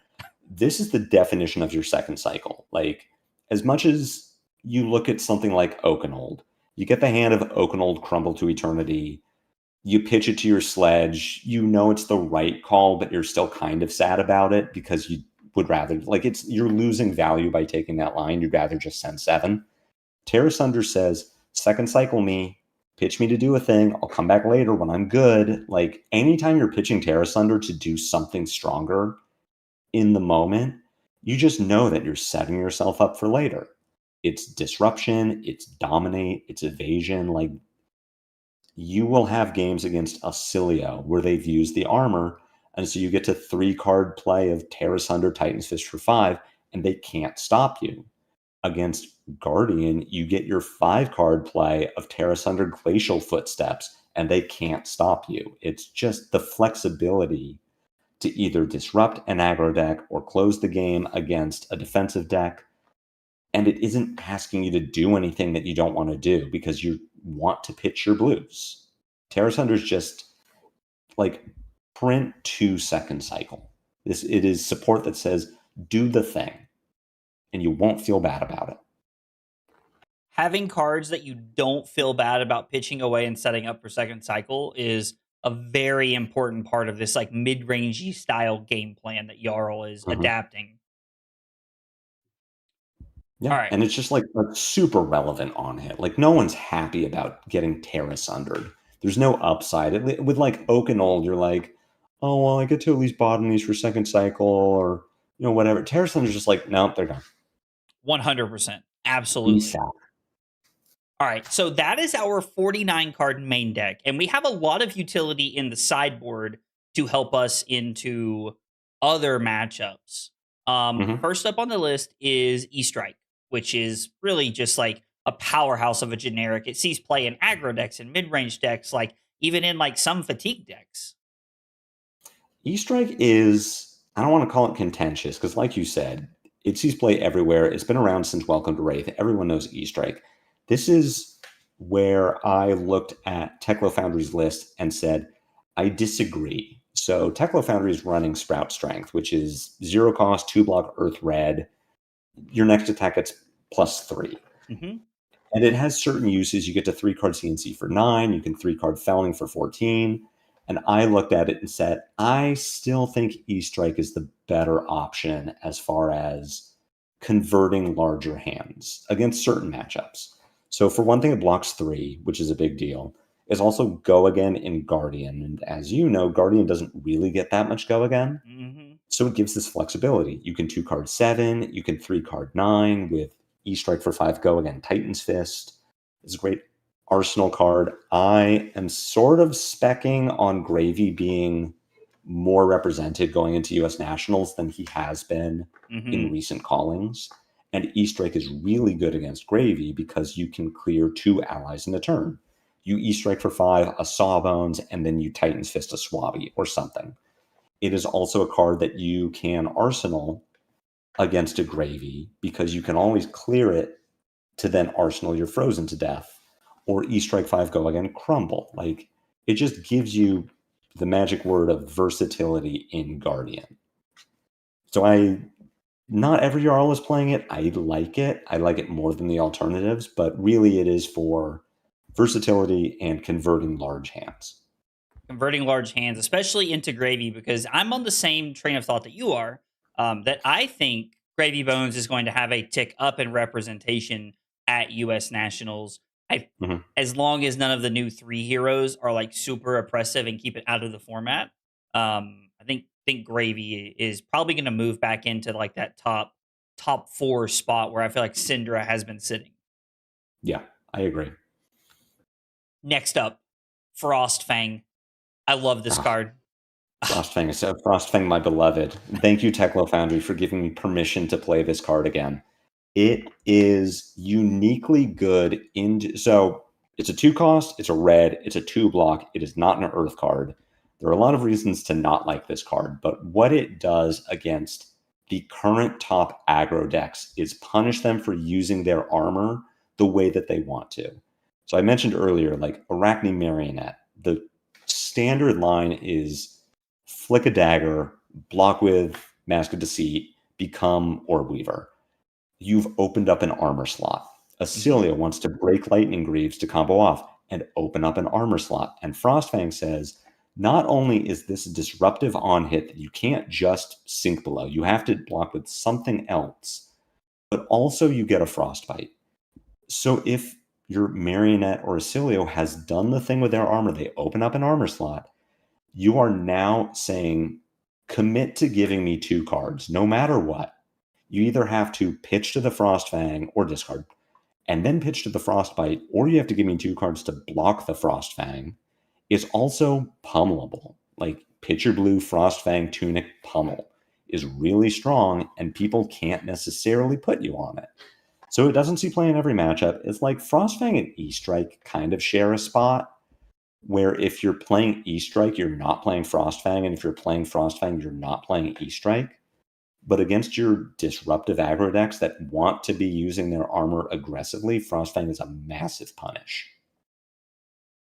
This is the definition of your second cycle. Like, as much as you look at something like Oakenfold, you get the hand of Oakenfold Crumble to Eternity, you pitch it to your Sledge, you know it's the right call, but you're still kind of sad about it because you would rather, like, you're losing value by taking that line. You'd rather just send 7. Terra Sunder says, second cycle me, pitch me to do a thing, I'll come back later when I'm good. Like, anytime you're pitching Terra Sunder to do something stronger in the moment, you just know that you're setting yourself up for later. It's disruption, it's dominate, it's evasion. Like, you will have games against Acilio where they've used the armor, and so you get to 3-card play of Tear Asunder, Titan's Fist for 5, and they can't stop you. Against Guardian, you get your 5-card play of Tear Asunder, Glacial Footsteps, and they can't stop you. It's just the flexibility to either disrupt an aggro deck or close the game against a defensive deck. And it isn't asking you to do anything that you don't want to do because you want to pitch your blues. Tear Asunder is just like print 2-second cycle. It is support that says, do the thing, and you won't feel bad about it. Having cards that you don't feel bad about pitching away and setting up for second cycle is a very important part of this like mid-rangey style game plan that Jarl is adapting. Yeah, All right. and it's just like super relevant on hit. Like, no one's happy about getting Tear Asunder. There's no upside. With like Oak and Old, you're like, oh, well, I get to at least bottom these for second cycle or, you know, whatever. Tear Asunder's just like, no, they're gone. 100%. Absolutely. All right, so that is our 49 card main deck, and we have a lot of utility in the sideboard to help us into other matchups. First up on the list is E-Strike, which is really just like a powerhouse of a generic. It sees play in aggro decks and mid-range decks, like even in like some fatigue decks. E-Strike is, I don't want to call it contentious, because like you said, it sees play everywhere. It's been around since Welcome to Wraith. Everyone knows E-Strike. This is where I looked at Teklo Foundry's list and said, I disagree. So Teklo Foundry is running Sprout Strength, which is 0 cost, 2-block, Earth Red. Your next attack gets +3. And it has certain uses. You get to 3-card CNC for 9. You can 3-card Felling for 14. And I looked at it and said, I still think E-Strike is the better option as far as converting larger hands against certain matchups. So for one thing, it blocks 3, which is a big deal. It's also Go Again in Guardian. And as you know, Guardian doesn't really get that much Go Again. So it gives this flexibility. You can 2-card 7, you can 3-card 9 with E-Strike for 5 Go Again, Titan's Fist. It's a great Arsenal card. I am sort of specking on Gravy being more represented going into US Nationals than he has been in recent callings. And E-Strike is really good against Gravy because you can clear 2 allies in a turn. You E-Strike for 5, a Sawbones, and then you Titan's Fist a Swabby or something. It is also a card that you can Arsenal against a Gravy because you can always clear it to then Arsenal your Frozen to death, or E-Strike 5 Go Again Crumble. Like, it just gives you the magic word of versatility in Guardian. So not every Jarl is playing it. I like it. I like it more than the alternatives, but really it is for versatility and converting large hands. Converting large hands, especially into Gravy, because I'm on the same train of thought that you are, that I think Gravy Bones is going to have a tick up in representation at US Nationals. As long as none of the new 3 heroes are like super oppressive and keep it out of the format. I think Gravy is probably going to move back into like that top 4 spot where I feel like Syndra has been sitting. Yeah, I agree. Next up, Frostfang. I love this card. Frostfang, my beloved. Thank you, Teklo Foundry, for giving me permission to play this card again. It is uniquely good so it's a 2 cost, it's a red, it's a 2-block, it is not an Earth card. There are a lot of reasons to not like this card, but what it does against the current top aggro decks is punish them for using their armor the way that they want to. So I mentioned earlier, like Arachne Marionette, the standard line is flick a dagger, block with Mask of Deceit, become Orb Weaver. You've opened up an armor slot. Acilio wants to break Lightning Greaves to combo off and open up an armor slot. And Frostfang says, not only is this a disruptive on-hit that you can't just sink below, you have to block with something else, but also you get a Frostbite. So if your Marionette or Acilio has done the thing with their armor, they open up an armor slot, you are now saying, commit to giving me 2 cards, no matter what. you either have to pitch to the Frostfang or discard, and then pitch to the Frostbite, or you have to give me 2 cards to block the Frostfang, is also pummelable. Like, pitch your blue Frostfang Tunic pummel is really strong, and people can't necessarily put you on it. So it doesn't see play in every matchup. It's like Frostfang and E-Strike kind of share a spot, where if you're playing E-Strike, you're not playing Frostfang, and if you're playing Frostfang, you're not playing E-Strike. But against your disruptive aggro decks that want to be using their armor aggressively, Frostfang is a massive punish.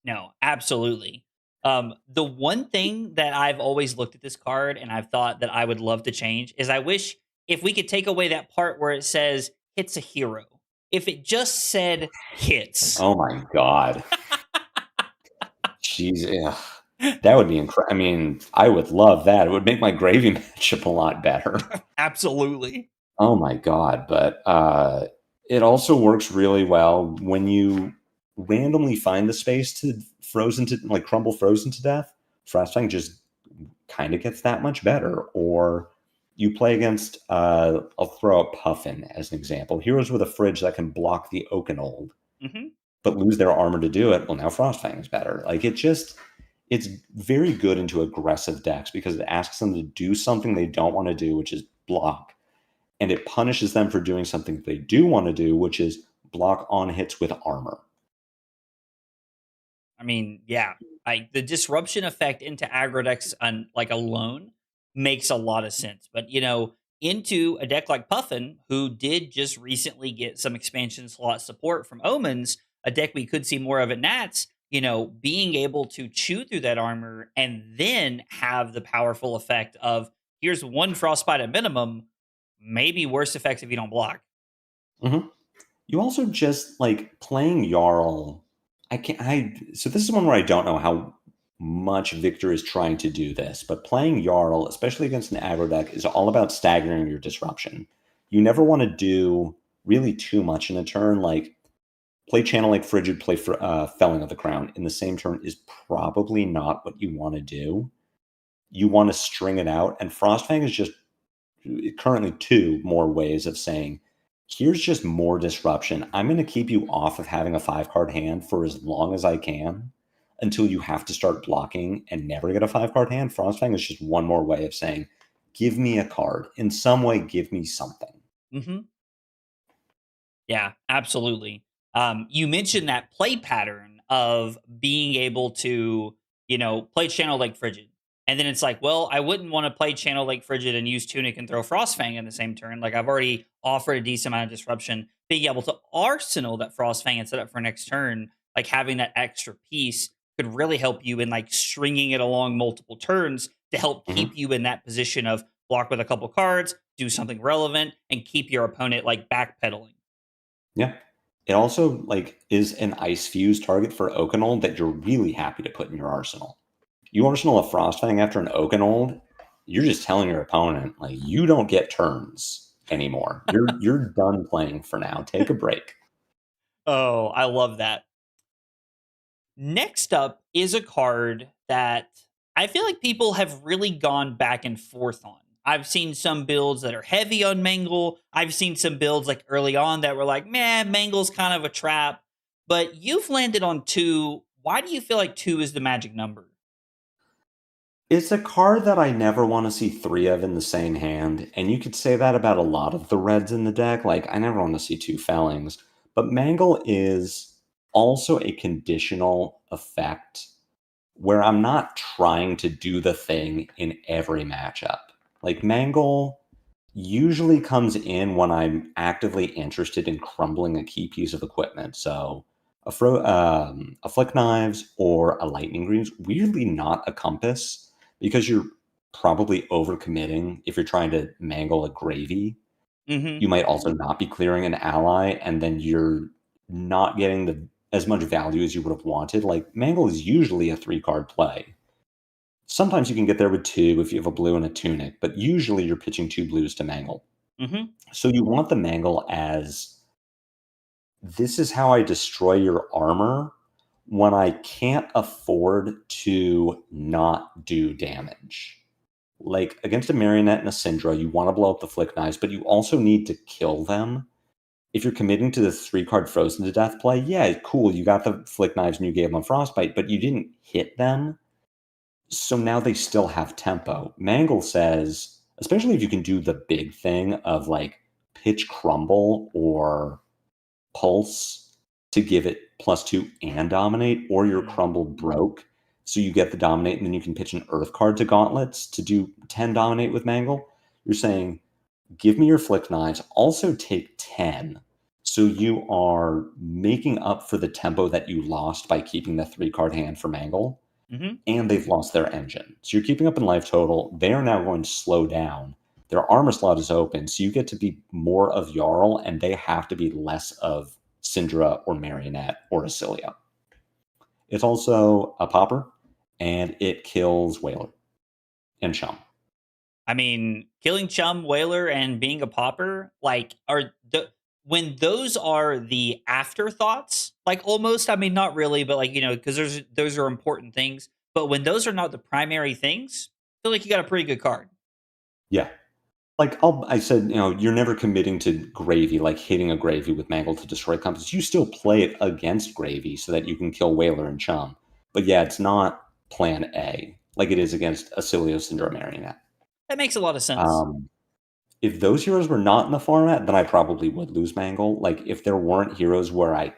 No, absolutely. The one thing that I've always looked at this card and I've thought that I would love to change is I wish if we could take away that part where it says hits a hero. If it just said hits. Oh my god. Jeez, that would be incredible. I mean, I would love that. It would make my gravy matchup a lot better. Absolutely. Oh my god, but it also works really well when you randomly find the space to crumble frozen to death. Frostfang just kind of gets that much better. Or you play against, I'll throw out Puffin as an example. Heroes with a fridge that can block the Oakenold, but lose their armor to do it. Well, now Frostfang is better. Like, it's very good into aggressive decks because it asks them to do something they don't want to do, which is block. And it punishes them for doing something they do want to do, which is block on hits with armor. I mean, yeah, the disruption effect into aggro decks alone makes a lot of sense. But into a deck like Puffin, who did just recently get some expansion slot support from Omens, a deck we could see more of at Nats, being able to chew through that armor and then have the powerful effect of here's 1 Frostbite at minimum, maybe worse effects if you don't block. You also just like playing Jarl. So this is one where I don't know how much Victor is trying to do this, but playing Jarl, especially against an aggro deck, is all about staggering your disruption. You never want to do really too much in a turn. Like, play Channel Lake Frigid, play Felling of the Crown in the same turn is probably not what you want to do. You want to string it out, and Frostfang is just currently 2 more ways of saying, here's just more disruption. I'm going to keep you off of having a 5-card hand for as long as I can until you have to start blocking and never get a 5-card hand. Frostfang is just 1 more way of saying, give me a card. In some way, give me something. Yeah, absolutely. You mentioned that play pattern of being able to, play Channel Lake Frigid. And then it's like, well, I wouldn't want to play Channel Lake Frigid and use Tunic and throw Frostfang in the same turn. Like, I've already offered a decent amount of disruption. Being able to arsenal that Frostfang and set up for next turn, like having that extra piece could really help you in like stringing it along multiple turns to help keep you in that position of block with a couple cards, do something relevant, and keep your opponent like backpedaling. Yeah. It also like is an Ice Fuse target for Oakenold that you're really happy to put in your arsenal. You arsenal a Frostfang after an Oakenold, you're just telling your opponent, like, you don't get turns anymore. You're done playing for now. Take a break. Oh, I love that. Next up is a card that I feel like people have really gone back and forth on. I've seen some builds that are heavy on Mangle. I've seen some builds like early on that were like, man, Mangle's kind of a trap. But you've landed on 2. Why do you feel like 2 is the magic number? It's a card that I never want to see 3 of in the same hand, and you could say that about a lot of the reds in the deck. Like, I never want to see 2 Fellings, but Mangle is also a conditional effect where I'm not trying to do the thing in every matchup. Like, Mangle usually comes in when I'm actively interested in crumbling a key piece of equipment. So a Flick Knives or a Lightning Greaves, weirdly not a Compass, because you're probably overcommitting if you're trying to mangle a Gravy. You might also not be clearing an ally, and then you're not getting as much value as you would have wanted. Like, Mangle is usually a 3-card play. Sometimes you can get there with 2 if you have a blue and a Tunic, but usually you're pitching 2 blues to Mangle. So you want the Mangle as, this is how I destroy your armor when I can't afford to not do damage. Like against a Marionette and a Syndra, you want to blow up the Flick Knives, but you also need to kill them. If you're committing to the 3-card Frozen to Death play, yeah, cool, you got the Flick Knives and you gave them Frostbite, but you didn't hit them. So now they still have tempo. Mangle says, especially if you can do the big thing of like pitch Crumble or Pulse to give it +2 and Dominate, or your Crumble broke, so you get the Dominate and then you can pitch an Earth card to Gauntlets to do 10 Dominate with Mangle. You're saying, give me your Flick Knives, also take 10. So you are making up for the tempo that you lost by keeping the 3-card hand for Mangle, and they've lost their engine. So you're keeping up in life total. They are now going to slow down. Their armor slot is open, so you get to be more of Jarl, and they have to be less of Syndra or Marionette or Acilia. It's also a popper, and it kills Whaler and Chum. I mean, killing Chum, Whaler, and being a popper, like, when those are the afterthoughts, like almost, I mean, not really, but like, because those are important things. But when those are not the primary things, I feel like you got a pretty good card. Yeah. Like I said, you're never committing to Gravy, like hitting a Gravy with Mangle to destroy Compass. You still play it against Gravy so that you can kill Whaler and Chum. But yeah, it's not plan A, like it is against Acilia, Syndra, Marionette. That makes a lot of sense. If those heroes were not in the format, then I probably would lose Mangle. Like if there weren't heroes where I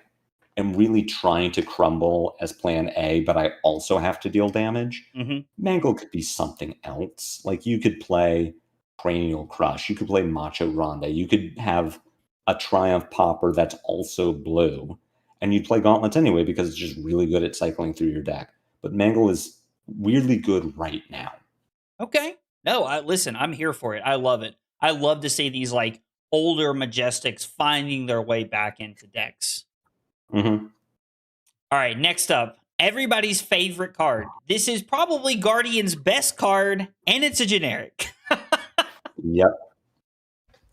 am really trying to crumble as plan A, but I also have to deal damage, Mangle could be something else. Like you could play Cranial Crush, you could play Macho Grande, you could have a Triumph Popper that's also blue, and you'd play Gauntlets anyway because it's just really good at cycling through your deck. But Mangle is weirdly good right now. Okay. No, listen, I'm here for it. I love it. I love to see these like older Majestics finding their way back into decks. Mm-hmm. All right, next up, everybody's favorite card. This is probably Guardian's best card, and it's a generic. Yep.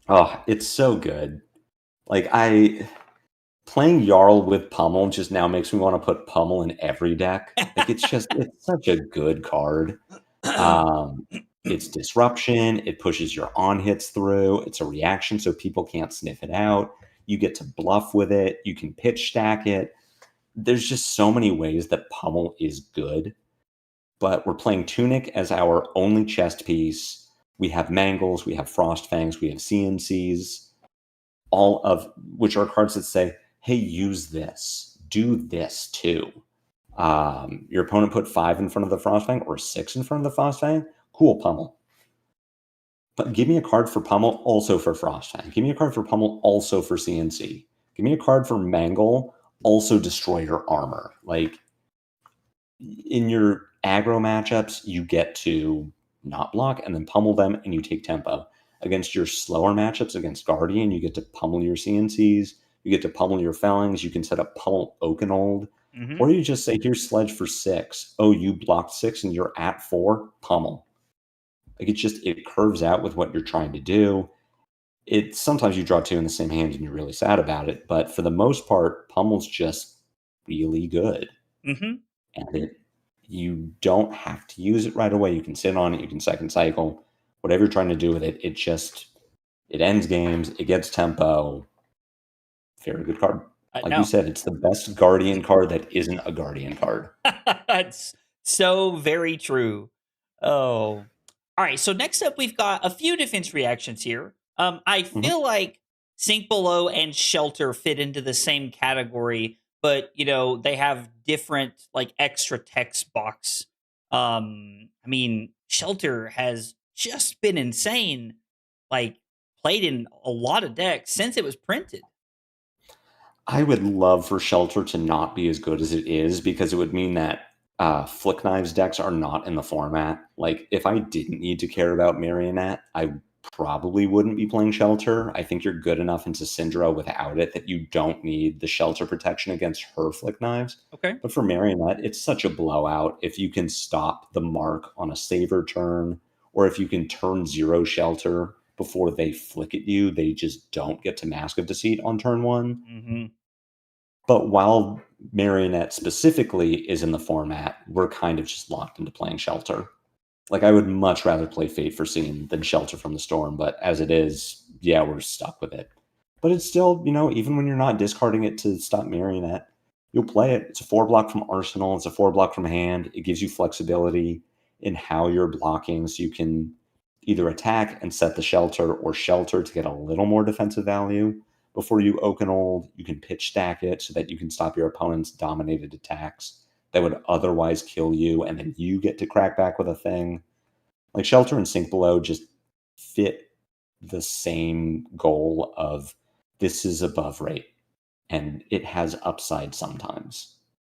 Oh, it's so good. Like playing Jarl with Pummel just now makes me want to put Pummel in every deck. Like it's such a good card. It's disruption. It pushes your on hits through. It's a reaction, so people can't sniff it out. You get to bluff with it. You can pitch stack it. There's just so many ways that Pummel is good. But we're playing Tunic as our only chest piece. We have Mangles, we have Frostfangs, we have CNCs, all of which are cards that say, hey, use this. Do this too. Your opponent put 5 in front of the Frostfang or 6 in front of the Frostfang. Cool, Pummel. But give me a card for Pummel, also for Frostfang. Give me a card for Pummel, also for CNC. Give me a card for Mangle, also destroy your armor. Like, in your aggro matchups, you get to not block and then pummel them, and you take tempo. Against your slower matchups, against Guardian, you get to pummel your CNCs, you get to pummel your Fellings, you can set up pummel Oakenold, or you just say, here's Sledge for 6. Oh, you blocked 6 and you're at 4, pummel. Like it curves out with what you're trying to do. Sometimes you draw 2 in the same hand and you're really sad about it, but for the most part, pummel's just really good. And you don't have to use it right away. You can sit on it, you can second cycle, whatever you're trying to do with it. It ends games, it gets tempo. Very good card. Like you said, it's the best Guardian card that isn't a Guardian card. That's so very true. Oh. All right, so next up we've got a few defense reactions here. I feel like Sink Below and Shelter fit into the same category, but they have different like extra text box. I mean, Shelter has just been insane, like played in a lot of decks since it was printed. I would love for Shelter to not be as good as it is, because it would mean that Flick Knives decks are not in the format. Like, if I didn't need to care about Marionette, I probably wouldn't be playing Shelter. I think you're good enough into Syndra without it that you don't need the Shelter protection against her Flick Knives. Okay. But for Marionette, it's such a blowout if you can stop the mark on a saver turn, or if you can turn 0 Shelter before they flick at you. They just don't get to Mask of Deceit on turn 1. But while Marionette specifically is in the format, we're kind of just locked into playing Shelter. Like, I would much rather play Fate Foreseen than Shelter from the Storm, but as it is, yeah, we're stuck with it. But it's still, even when you're not discarding it to stop Marionette, you'll play it. It's a 4 block from Arsenal. It's a 4 block from hand. It gives you flexibility in how you're blocking, so you can either attack and set the shelter, or shelter to get a little more defensive value. Before you Oaken you can pitch stack it so that you can stop your opponent's dominated attacks that would otherwise kill you, and then you get to crack back with a thing. Like, Shelter and Sink Below just fit the same goal of, this is above rate, and it has upside sometimes.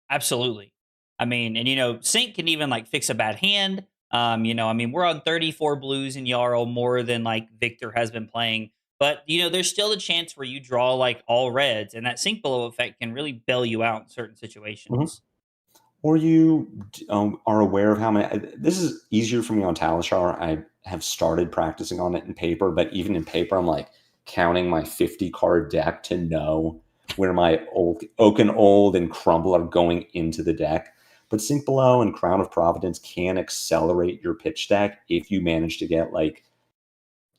Absolutely. I mean, and Sync can even like fix a bad hand. We're on 34 blues in Jarl, more than like Victor has been playing. But there's still a chance where you draw like all reds, and that Sink Below effect can really bail you out in certain situations. Or you are aware of how many. This is easier for me on Talishar. I have started practicing on it in paper, but even in paper, I'm like counting my 50 card deck to know where my Oaken and Crumble are going into the deck. But Sink Below and Crown of Providence can accelerate your pitch deck if you manage to get, like,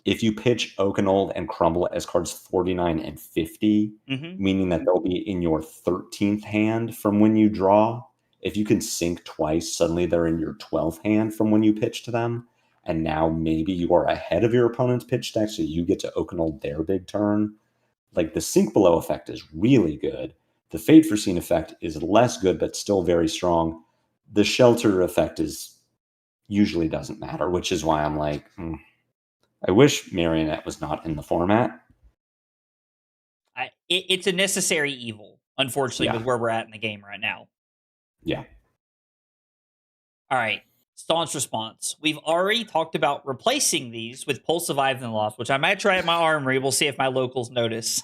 if you pitch Oaken and Crumble as cards 49 and 50, meaning that they'll be in your 13th hand from when you draw. If you can sink twice, suddenly they're in your 12th hand from when you pitch to them. And now maybe you are ahead of your opponent's pitch deck, so you get to Oaken their big turn. Like, the Sink Below effect is really good. The Fate Foreseen effect is less good, but still very strong. The Shelter effect usually doesn't matter, which is why I'm like, I wish Marionette was not in the format. It's a necessary evil, unfortunately, with where we're at in the game right now. Yeah. All right. Staunch response. We've already talked about replacing these with Pulse of Ivan Loft, which I might try at my armory. We'll see if my locals notice.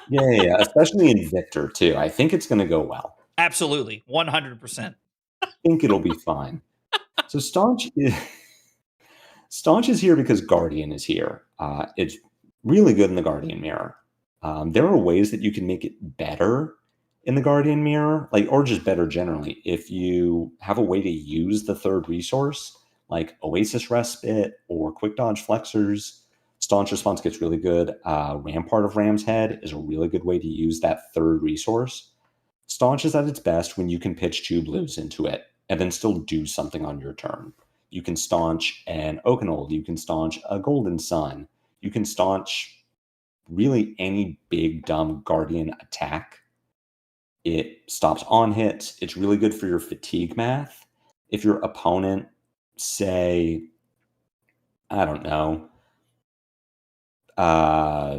Yeah. Especially in Victor, too. I think it's going to go well. Absolutely. 100%. I think it'll be fine. So Staunch is here because Guardian is here. It's really good in the Guardian Mirror. There are ways that you can make it better in the Guardian Mirror, or just better generally, if you have a way to use the third resource, like Oasis Respite or Quick Dodge Flexors. Staunch Response gets really good. Rampart of Ram's Head is a really good way to use that third resource. Staunch is at its best when you can pitch 2 blues into it and then still do something on your turn. You can staunch an Oaken you can staunch a Golden Sun, you can staunch really any big dumb Guardian attack. It stops on hits. It's really good for your fatigue math. If your opponent, say, I don't know,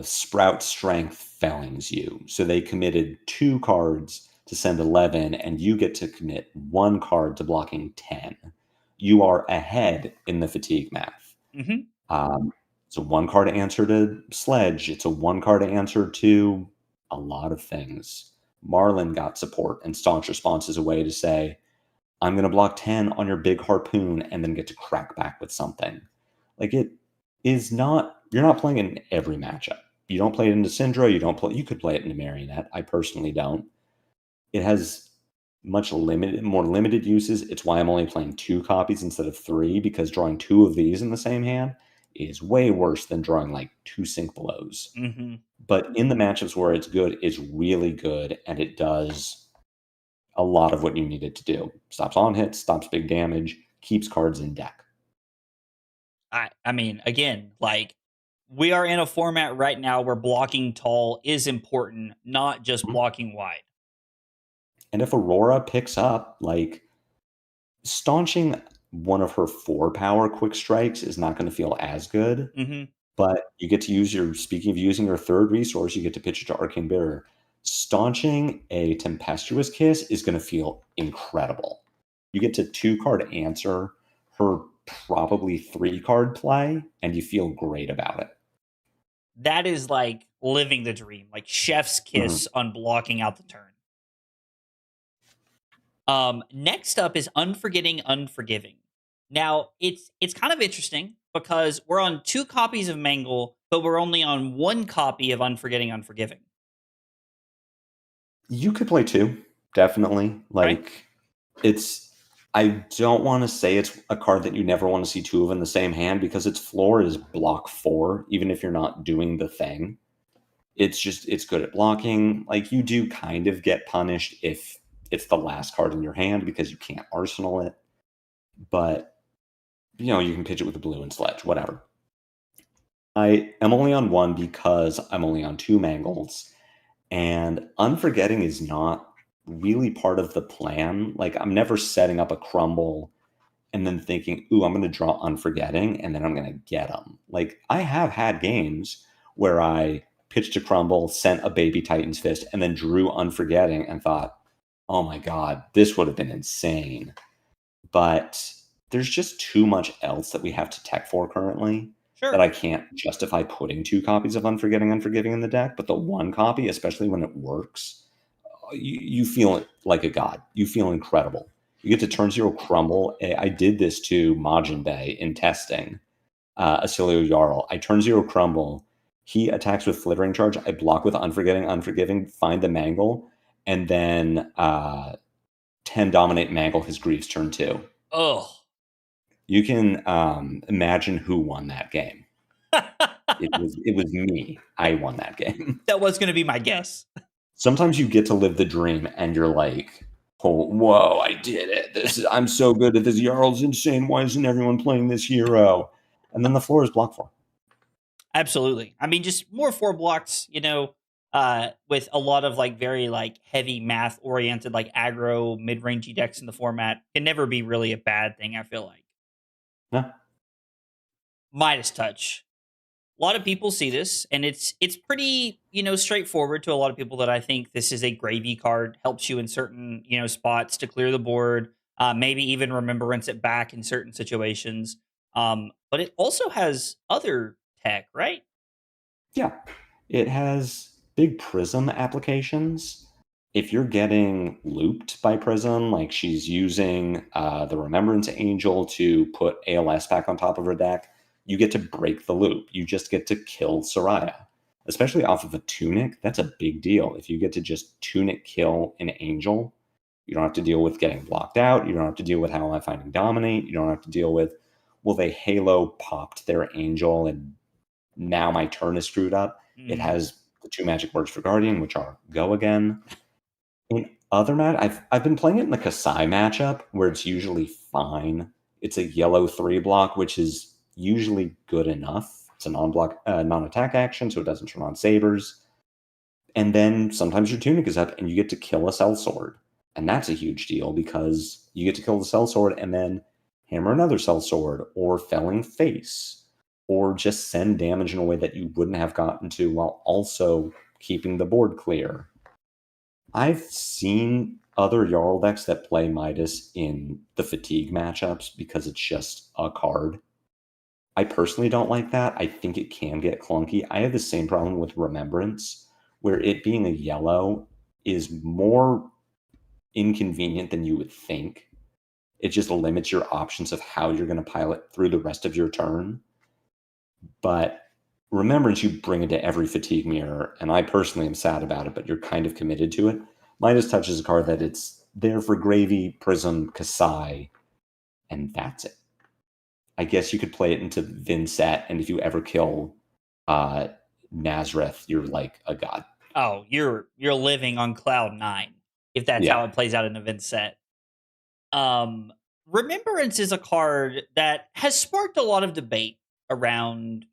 Sprout Strength Fellings you, so they committed 2 cards to send 11, and you get to commit 1 card to blocking 10. You are ahead in the fatigue math. It's a 1 card answer to Sledge. It's a 1 card answer to a lot of things. Marlin got support, and Staunch Response is a way to say, I'm going to block 10 on your big harpoon and then get to crack back with something. Like, it is not, you're not playing it in every matchup. You don't play it into Syndra, you could play it into Marionette. I personally don't. It has more limited uses. It's why I'm only playing 2 copies instead of 3, because drawing 2 of these in the same hand is way worse than drawing like 2 Sink Belows. But in the matchups where it's good, it's really good, and it does a lot of what you need it to do. Stops on hits, stops big damage, keeps cards in deck. I mean, again, like, we are in a format right now where blocking tall is important, not just blocking wide. And if Aurora picks up, like, staunching one of her 4 power quick strikes is not going to feel as good. But you get to use speaking of using your third resource, you get to pitch it to Arcane Barrier. Staunching a Tempestuous Kiss is going to feel incredible. You get to 2 card answer her probably 3 card play, and you feel great about it. That is like living the dream, like chef's kiss on blocking out the turn. Next up is Unforgetting Unforgiving. Now, it's kind of interesting because we're on 2 copies of Mangle, but we're only on 1 copy of Unforgetting Unforgiving. You could play 2, definitely. Like, it's I don't want to say it's a card that you never want to see two of in the same hand because its floor is block 4, even if you're not doing the thing. It's good at blocking. Like, you do kind of get punished if it's the last card in your hand because you can't arsenal it. But, you can pitch it with a blue and sledge, whatever. I am only on 1 because I'm only on 2 mangles. And Unforgetting is not really part of the plan. Like, I'm never setting up a crumble and then thinking, ooh, I'm going to draw Unforgetting, and then I'm going to get them. Like, I have had games where I pitched a crumble, sent a baby Titan's Fist, and then drew Unforgetting and thought, oh my God, this would have been insane. But there's just too much else that we have to tech for currently that I can't justify putting 2 copies of Unforgetting, Unforgiving in the deck. But the 1 copy, especially when it works, you feel like a god. You feel incredible. You get to turn 0 crumble. I did this to Majin Bay in testing. Acilio Jarl. I turn 0 crumble. He attacks with Flittering Charge. I block with Unforgetting, Unforgiving, find the mangle, and then 10 dominate mangle his Greaves turn 2. Oh. You can imagine who won that game. It was me. I won that game. That was going to be my guess. Sometimes you get to live the dream and you're like, oh, whoa, I did it. I'm so good at this. Jarl's insane. Why isn't everyone playing this hero? And then the floor is blocked for. Absolutely. I mean, just more 4 blocks, with a lot of very heavy math oriented, aggro mid-rangey decks in the format can never be really a bad thing, I feel like. Yeah. Midas Touch. A lot of people see this, and it's pretty, straightforward to a lot of people that I think this is a gravy card, helps you in certain, spots to clear the board, maybe even remembrance it back in certain situations. But it also has other tech, right? Yeah. It has big Prism applications. If you're getting looped by Prism, like she's using the Remembrance Angel to put ALS back on top of her deck, you get to break the loop. You just get to kill Soraya. Especially off of a Tunic, that's a big deal. If you get to just Tunic kill an Angel, you don't have to deal with getting blocked out. You don't have to deal with how am I finding Dominate. You don't have to deal with, well, they Halo popped their Angel and now my turn is screwed up. It has the 2 magic words for Guardian, which are go again. In other I've been playing it in the Kassai matchup, where it's usually fine. It's a yellow 3 block, which is usually good enough. It's a non-attack action, so it doesn't turn on sabers. And then sometimes your Tunic is up, and you get to kill a Sellsword. And that's a huge deal, because you get to kill the Sellsword and then hammer another Sellsword, or Felling Face, or just send damage in a way that you wouldn't have gotten to while also keeping the board clear. I've seen other Jarl decks that play Midas in the fatigue matchups because it's just a card. I personally don't like that. I think it can get clunky. I have the same problem with Remembrance, where it being a yellow is more inconvenient than you would think. It just limits your options of how you're going to pilot through the rest of your turn. But Remembrance, you bring into every fatigue mirror, and I personally am sad about it, but you're kind of committed to it. Midas Touch is a card that it's there for Gravy, Prism, Kassai, and that's it. I guess you could play it into Vinset, and if you ever kill Nazareth, you're like a god. Oh, you're living on cloud 9 if that's how it plays out in a Vinset. Remembrance is a card that has sparked a lot of debate around,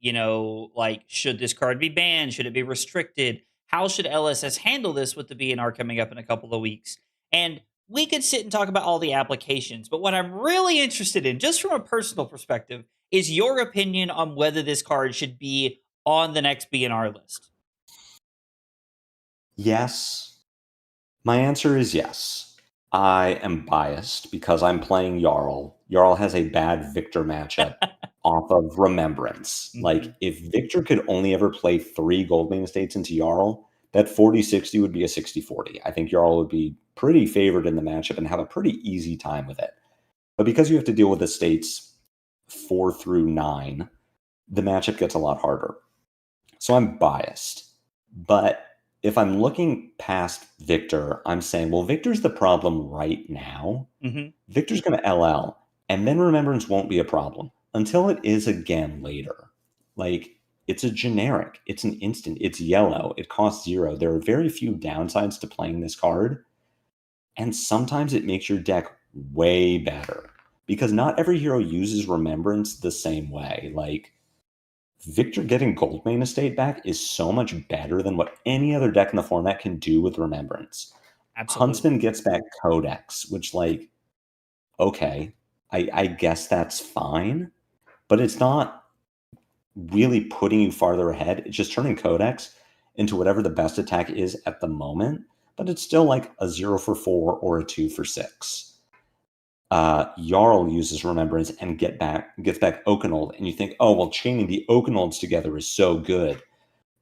should this card be banned? Should it be restricted? How should LSS handle this with the BNR coming up in a couple of weeks? And we could sit and talk about all the applications, but what I'm really interested in, just from a personal perspective, is your opinion on whether this card should be on the next BNR list. Yes. My answer is yes. I am biased because I'm playing Jarl. Jarl has a bad Victor matchup off of Remembrance. Like, if Victor could only ever play 3 Goldmane Estates into Jarl, that 40-60 would be a 60-40. I think Jarl would be pretty favored in the matchup and have a pretty easy time with it. But because you have to deal with estates 4 through 9, the matchup gets a lot harder. So I'm biased. But if I'm looking past Victor, I'm saying, well, Victor's the problem right now. Mm-hmm. Victor's going to LL, and then Remembrance won't be a problem until it is again later. Like, it's a generic, it's an instant, it's yellow, it costs 0. There are very few downsides to playing this card, and sometimes it makes your deck way better because not every hero uses Remembrance the same way. Like, Victor getting Goldmane Estate back is so much better than what any other deck in the format can do with Remembrance. Absolutely. Huntsman gets back Codex, which, like, okay, I guess that's fine, but it's not really putting you farther ahead. It's just turning Codex into whatever the best attack is at the moment, but it's still like a 0 for 4 or a 2 for 6. Jarl uses Remembrance and gets back Oakenold, and you think, oh, well, chaining the Oakenolds together is so good.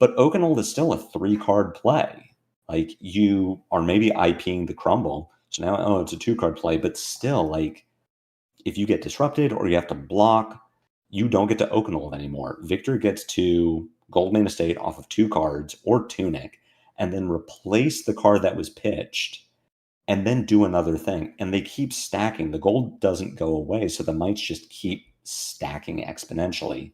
But Oakenold is still a 3-card play. Like, you are maybe IPing the Crumble, so now, oh, it's a 2-card play, but still, like, if you get disrupted or you have to block, you don't get to Oakenold anymore. Victor gets to Goldmane Estate off of 2 cards or Tunic, and then replace the card that was pitched, and then do another thing. And they keep stacking. The gold doesn't go away, so the mites just keep stacking exponentially.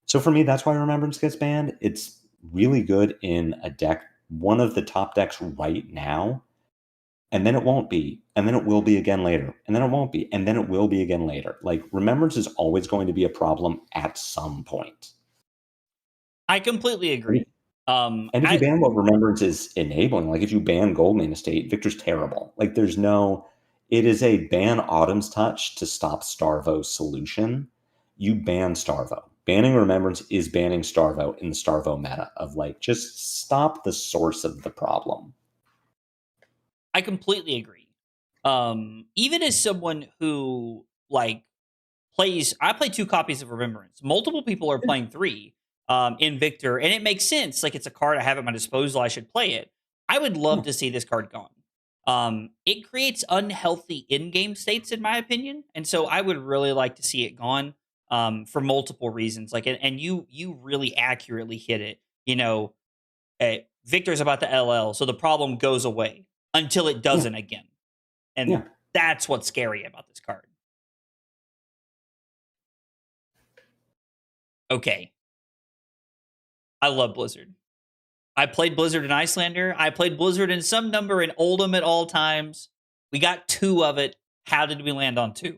So for me, that's why Remembrance gets banned. It's really good in a deck, one of the top decks right now, and then it won't be, and then it will be again later, and then it won't be, and then it will be again later. Like, Remembrance is always going to be a problem at some point. I completely agree. And if you ban what Remembrance is enabling, like if you ban Goldmane Estate, Victor's terrible. Like, there's no, it is a ban Autumn's Touch to stop Starvo solution. You ban Starvo. Banning Remembrance is banning Starvo in the Starvo meta of, like, just stop the source of the problem. I completely agree. Even as someone who, like, plays, I play 2 copies of Remembrance. Multiple people are playing 3 in Victor, and it makes sense. Like, it's a card I have at my disposal. I should play it. I would love to see this card gone. It creates unhealthy in-game states, in my opinion, and so I would really like to see it gone for multiple reasons. Like, and you really accurately hit it. You know, Victor's about to LL, so the problem goes away until it doesn't again, and that's what's scary about this card. Okay. I love Blizzard. I played Blizzard in Icelander. I played Blizzard in some number in Oldham at all times. We got 2 of it. How did we land on 2?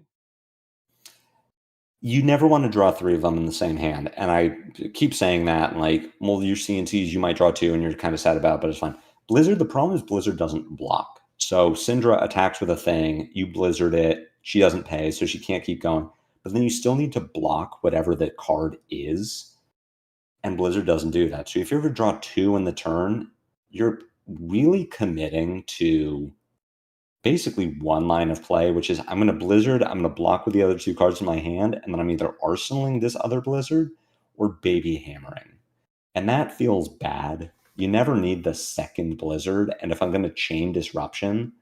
You never want to draw 3 of them in the same hand. And I keep saying that, and like, well, your CNCs, you might draw 2 and you're kind of sad about it, but it's fine. Blizzard, the problem is Blizzard doesn't block. So Syndra attacks with a thing, you Blizzard it, she doesn't pay, so she can't keep going. But then you still need to block whatever the card is. And Blizzard doesn't do that. So if you ever draw 2 in the turn, you're really committing to basically one line of play, which is I'm going to Blizzard, I'm going to block with the other 2 cards in my hand, and then I'm either arsenaling this other Blizzard or baby hammering. And that feels bad. You never need the second Blizzard, and if I'm going to chain Disruption,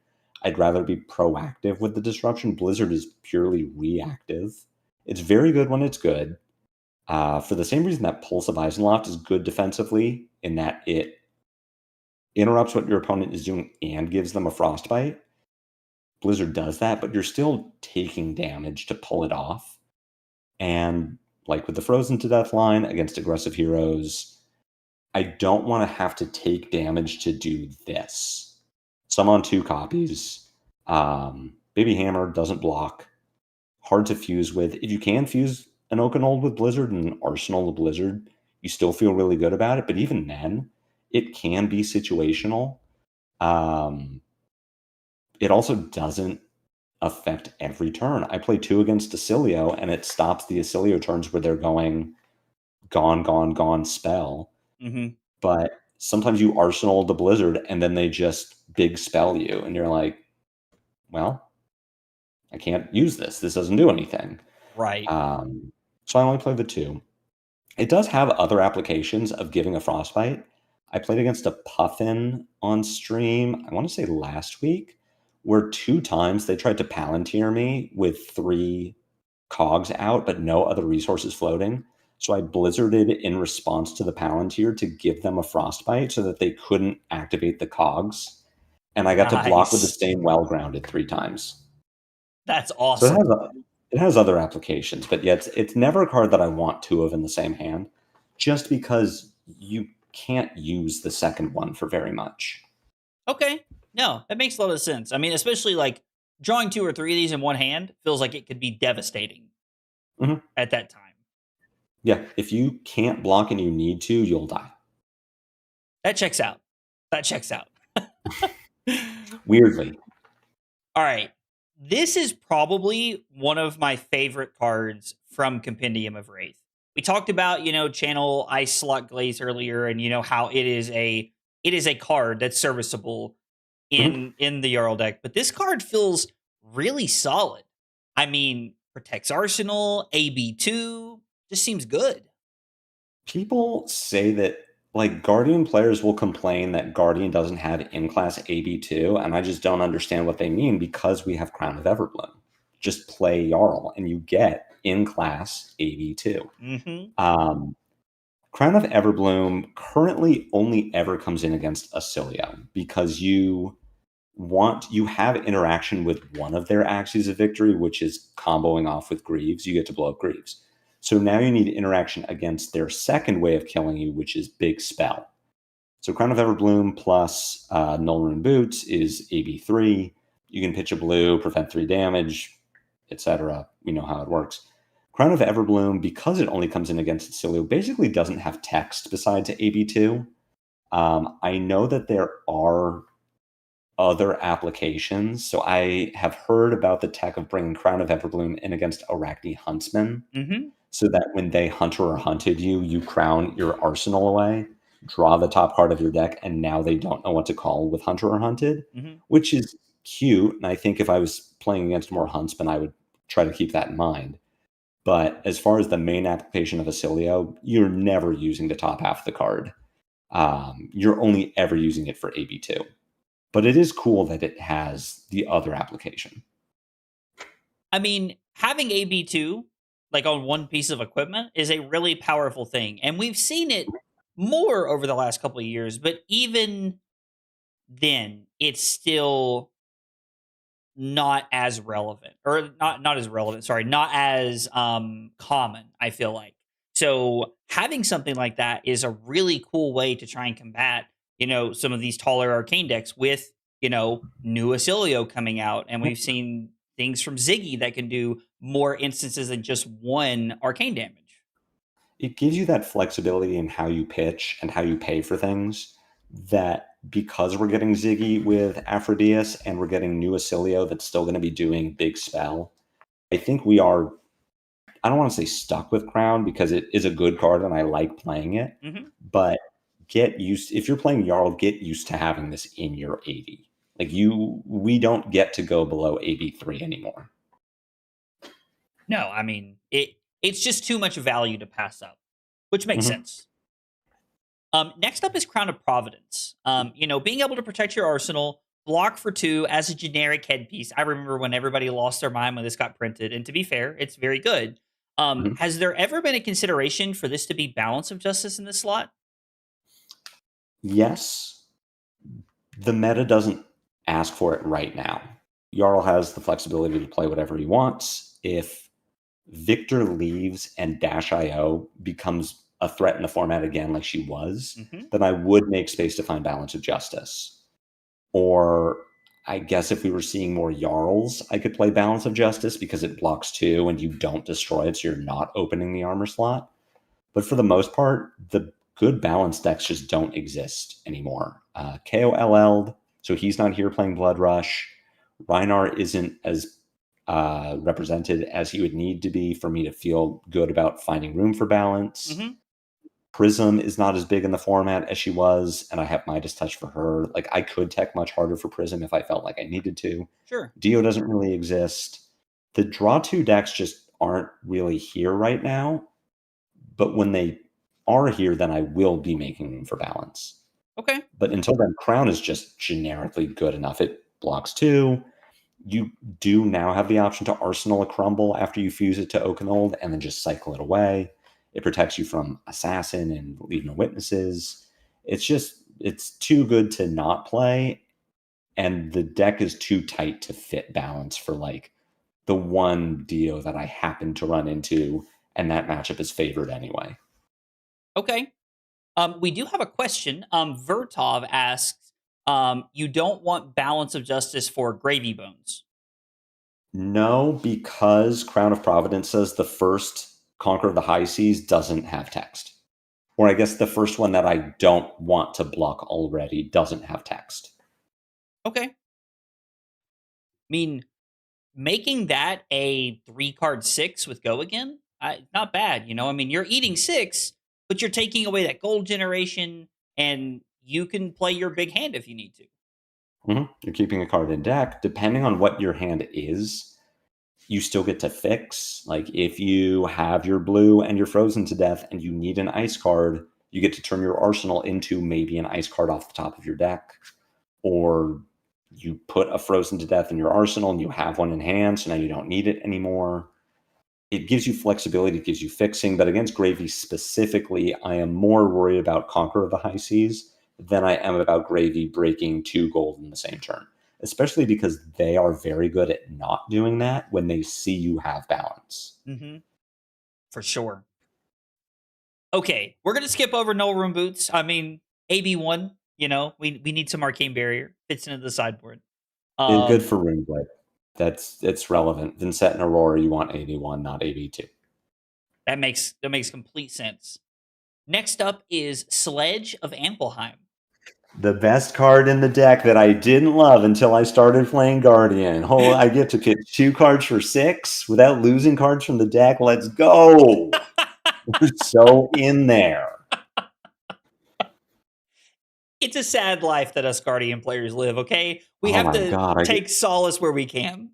I'd rather be proactive with the Disruption. Blizzard is purely reactive. It's very good when it's good. For the same reason that Pulse of Eisenloft is good defensively, in that it interrupts what your opponent is doing and gives them a Frostbite. Blizzard does that, but you're still taking damage to pull it off. And like with the Frozen to Death line against aggressive heroes, I don't want to have to take damage to do this. So I'm on 2 copies. Baby Hammer doesn't block. Hard to fuse with. If you can fuse an Oakenold with Blizzard and an Arsenal with Blizzard, you still feel really good about it. But even then, it can be situational. It also doesn't affect every turn. I play 2 against Acilio, and it stops the Acilio turns where they're going gone spell. Mm-hmm. But sometimes you arsenal the Blizzard, and then they just big spell you, and you're like, well, I can't use this. This doesn't do anything. Right. So I only play the 2. It does have other applications of giving a Frostbite. I played against a Puffin on stream, I want to say last week, where 2 times they tried to Palantir me with 3 cogs out, but no other resources floating. So I blizzarded in response to the Palantir to give them a frostbite so that they couldn't activate the cogs. And I got to block with the Nice. same well grounded 3 times. That's So awesome. it has other applications, but yeah, it's never a card that I want 2 of in the same hand, just because you can't use the second one for very much. Okay. No, that makes a lot of sense. I mean, especially like drawing 2 or 3 of these in one hand feels like it could be devastating Mhm. at that time. Yeah, if you can't block and you need to, you'll die. That checks out. That checks out. Weirdly. All right. This is probably one of my favorite cards from Compendium of Wraith. We talked about, channel Ice Slot Glaze earlier, and how it is a card that's serviceable Mhm. in the Jarl deck, but this card feels really solid. I mean, protects Arsenal, AB2, just seems good. People say that like Guardian players will complain that Guardian doesn't have in-class AB2, and I just don't understand what they mean because we have Crown of Everbloom. Just play Jarl and you get in-class AB2. Mm-hmm. Crown of Everbloom currently only ever comes in against Acilio because you have interaction with one of their axes of victory, which is comboing off with Greaves. You get to blow up Greaves. So now you need interaction against their second way of killing you, which is Big Spell. So Crown of Everbloom plus Null Rune Boots is AB3. You can pitch a blue, prevent 3 damage, etc. We know how it works. Crown of Everbloom, because it only comes in against Acilio, basically doesn't have text besides AB2. I know that there are other applications. So I have heard about the tech of bringing Crown of Everbloom in against Arachne Huntsmen, Mm-hmm. so that when they hunter or hunted you, you crown your arsenal away, draw the top card of your deck, and now they don't know what to call with hunter or hunted, Mm-hmm. which is cute. And I think if I was playing against more huntsmen, I would try to keep that in mind. But as far as the main application of Acilio, you're never using the top half of the card. You're only ever using it for AB2. But it is cool that it has the other application. I mean, having AB2 like on one piece of equipment is a really powerful thing. And we've seen it more over the last couple of years, but even then, it's still not as relevant, or not as relevant, sorry, not as common, I feel like. So having something like that is a really cool way to try and combat, some of these taller arcane decks with, new Acilio coming out, and we've seen things from Ziggy that can do more instances than just one arcane damage. It gives you that flexibility in how you pitch and how you pay for things, that because we're getting Ziggy with Aphrodisias and we're getting new Acilio that's still going to be doing Big Spell, I think we are, I don't want to say stuck with Crown because it is a good card and I like playing it, Hmm. but if you're playing Jarl, get used to having this in your 80. Like we don't get to go below AB3 anymore. No, I mean it's just too much value to pass up, which makes Mm-hmm. sense. Next up is Crown of Providence. Being able to protect your arsenal, block for 2 as a generic headpiece. I remember when everybody lost their mind when this got printed, and to be fair, it's very good. Mm-hmm. Has there ever been a consideration for this to be Balance of Justice in this slot? Yes, the meta doesn't ask for it right now. Jarl has the flexibility to play whatever he wants. If Victor leaves and Dash.io becomes a threat in the format again, like she was, Mm-hmm. then I would make space to find Balance of Justice. Or I guess if we were seeing more Jarls, I could play Balance of Justice because it blocks 2 and you don't destroy it, so you're not opening the armor slot. But for the most part, the good balance decks just don't exist anymore. KOLL'd, so he's not here playing Blood Rush. Rhinar isn't as represented as he would need to be for me to feel good about finding room for balance. Mm-hmm. Prism is not as big in the format as she was, and I have Midas Touch for her. Like, I could tech much harder for Prism if I felt like I needed to. Sure. Dio doesn't really exist. The draw 2 decks just aren't really here right now. But when they are here, then I will be making room for balance. Okay. But until then, Crown is just generically good enough. It blocks 2. You do now have the option to Arsenal a Crumble after you fuse it to Oakenold and then just cycle it away. It protects you from Assassin and Leave No Witnesses. It's too good to not play, and the deck is too tight to fit balance for like the one Dio that I happen to run into, and that matchup is favored anyway. Okay. We do have a question. Vertov asks, you don't want Balance of Justice for Gravy Bones. No, because Crown of Providence says the first Conquer of the High Seas doesn't have text. Or I guess the first one that I don't want to block already doesn't have text. Okay. I mean, making that a 3-card 6 with Go Again, not bad. I mean, you're eating 6, but you're taking away that gold generation, and you can play your big hand if you need to. You're keeping a card in deck. Depending on what your hand is, you still get to fix. Like if you have your blue and you're frozen to death and you need an ice card, you get to turn your arsenal into maybe an ice card off the top of your deck. Or you put a frozen to death in your arsenal and you have one in hand, so now you don't need it anymore. It gives you flexibility, it gives you fixing, but against Gravy specifically, I am more worried about Conqueror of the High Seas than I am about Gravy breaking 2 gold in the same turn, especially because they are very good at not doing that when they see you have balance. Mm-hmm. For sure. Okay, we're going to skip over No Room Boots. I mean, AB1, we need some Arcane Barrier. Fits into the sideboard. It's good for Runeblade. It's relevant. Vincent and Aurora, you want AB1, not AB2. That makes complete sense. Next up is Sledge of Ampelheim. The best card in the deck that I didn't love until I started playing Guardian. I get to pick 2 cards for 6 without losing cards from the deck. Let's go. We're so in there. It's a sad life that us Guardian players live, okay? We have to take solace where we can.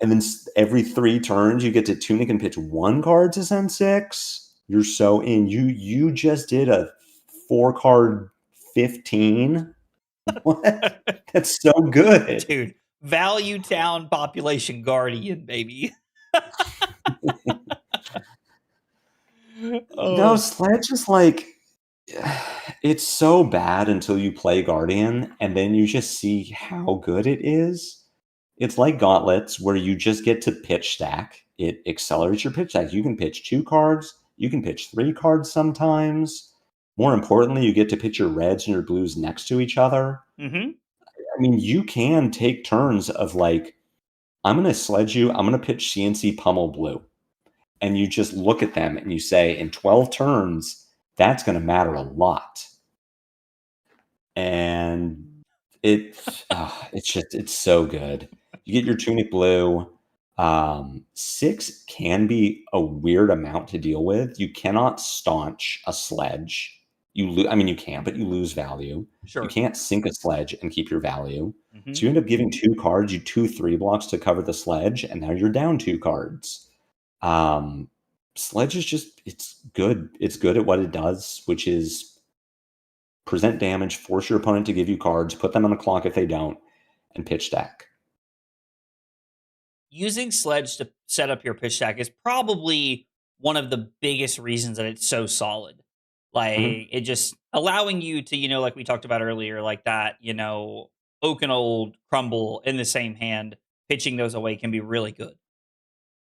And then every 3 turns, you get to Tunic and pitch 1 card to send 6. You're so in. You just did a 4-card 15. What? That's so good. Dude, Value Town Population Guardian, baby. No, Sledge is like, it's so bad until you play Guardian, and then you just see how good it is. It's like Gauntlets, where you just get to pitch stack. It accelerates your pitch stack. You can pitch 2 cards. You can pitch 3 cards sometimes. More importantly, you get to pitch your reds and your blues next to each other. Mm-hmm. I mean, you can take turns of like, I'm going to sledge you. I'm going to pitch CNC Pummel Blue. And you just look at them and you say, in 12 turns, that's going to matter a lot. And it's so good. You get your Tunic Blue. 6 can be a weird amount to deal with. You cannot staunch a Sledge. You can, but you lose value. Sure. You can't sink a Sledge and keep your value. Mm-hmm. So you end up giving 2 cards, you 2/3 blocks to cover the Sledge, and now you're down 2 cards. Sledge is just, it's good. It's good at what it does, which is present damage, force your opponent to give you cards, put them on the clock if they don't, and pitch stack. Using Sledge to set up your pitch stack is probably one of the biggest reasons that it's so solid. Like, it just allowing you to, like we talked about earlier, like that, Oakenold Crumble in the same hand, pitching those away can be really good.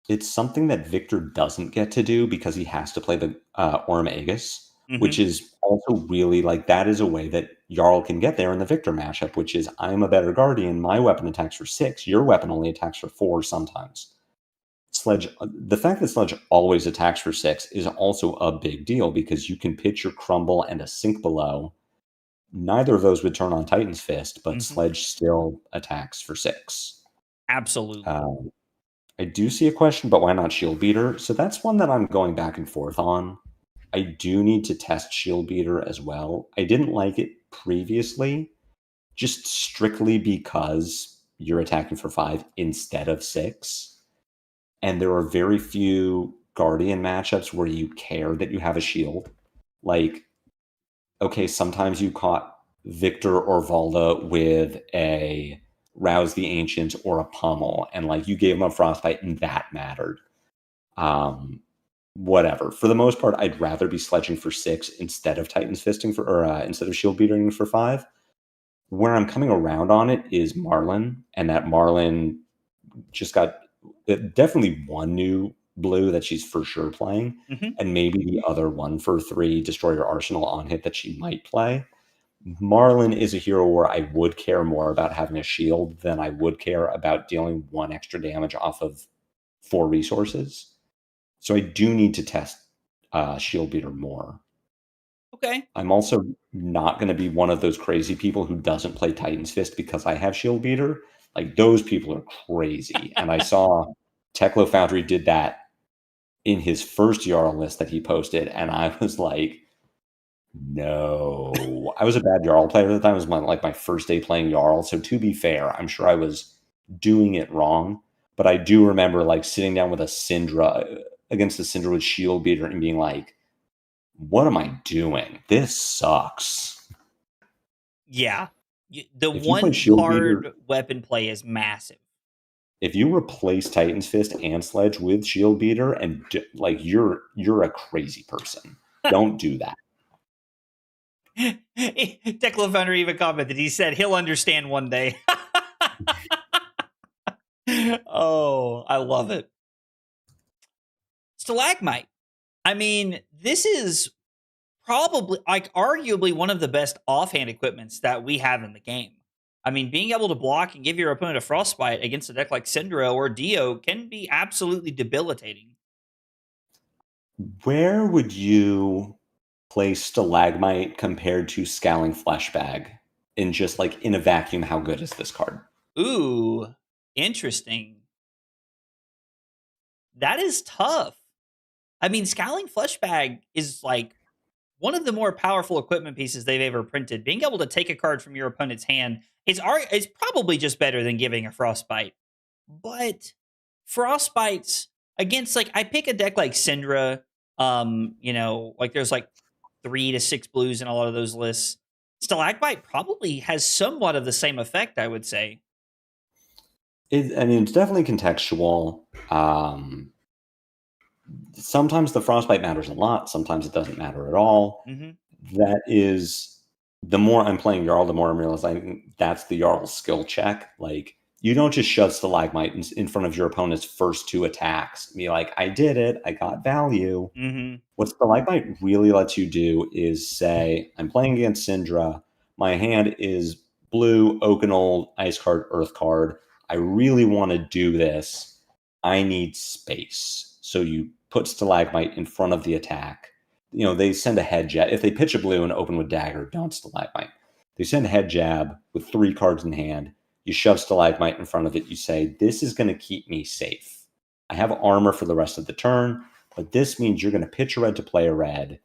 It's something that Victor doesn't get to do because he has to play the Orm Aegis, which is also really like, that is a way that Jarl can get there in the Victor matchup, which is, I'm a better Guardian, my weapon attacks for 6, your weapon only attacks for 4 sometimes. Sledge, the fact that Sledge always attacks for 6 is also a big deal because you can pitch your Crumble and a Sink Below. Neither of those would turn on Titan's Fist, but Sledge still attacks for 6. Absolutely. I do see a question, but why not Shield Beater? So that's one that I'm going back and forth on. I do need to test Shield Beater as well. I didn't like it previously, just strictly because you're attacking for 5 instead of 6. And there are very few Guardian matchups where you care that you have a shield. Like, okay, sometimes you caught Victor or Valda with a Rouse the Ancient or a Pummel, and like you gave them a Frostbite and that mattered. whatever. For the most part, I'd rather be sledging for 6 instead of Titan's Fisting instead of Shield Beatering for 5. Where I'm coming around on it is Marlin, and that Marlin just got definitely one new blue that she's for sure playing, and maybe the other 1 for 3 Destroy Your Arsenal on hit that she might play. Marlin is a hero where I would care more about having a shield than I would care about dealing 1 extra damage off of 4 resources. So I do need to test Shield Beater more. Okay. I'm also not going to be one of those crazy people who doesn't play Titan's Fist because I have Shield Beater. Like, those people are crazy. And I saw Teklo Foundry did that in his first Jarl list that he posted, and I was like, no. I was a bad Jarl player at the time. It was my first day playing Jarl. So to be fair, I'm sure I was doing it wrong. But I do remember like sitting down with a Syndra against a Syndra with Shield Beater and being like, what am I doing? This sucks. Yeah. The If you play one Shield card Beater, weapon play is massive. if you replace Titan's Fist and Sledge with Shield Beater, and like you're a crazy person. Don't do that. Teklo Foundry even commented. He said he'll understand one day. Oh, I love it. Stalagmite. I mean, this is probably, like, arguably one of the best offhand equipments that we have in the game. I mean, being able to block and give your opponent a Frostbite against a deck like Syndra or Dio can be absolutely debilitating. Where would you place Stalagmite compared to Scowling Fleshbag in just like in a vacuum? How good is this card? Ooh, interesting. That is tough. I mean, Scowling Fleshbag is like one of the more powerful equipment pieces they've ever printed. Being able to take a card from your opponent's hand is probably just better than giving a Frostbite. But Frostbites against, like, I pick a deck like Syndra, like there's like 3 to 6 blues in a lot of those lists. Stalagmite probably has somewhat of the same effect, I would say. It's definitely contextual. Sometimes the Frostbite matters a lot. Sometimes it doesn't matter at all. That is, the more I'm playing Jarl, the more I'm realizing that's the Jarl skill check. Like, you don't just shove Stalagmite in front of your opponent's first 2 attacks and be like, I did it, I got value. What Stalagmite really lets you do is say, I'm playing against Syndra, my hand is blue, Oakenol, Ice card, Earth card. I really want to do this. I need space. So you put Stalagmite in front of the attack. You know, they send a head jab. If they pitch a blue and open with dagger, don't Stalagmite. They send a head jab with 3 cards in hand. You shove Stalagmite in front of it. You say, this is going to keep me safe. I have armor for the rest of the turn, but this means you're going to pitch a red to play a red.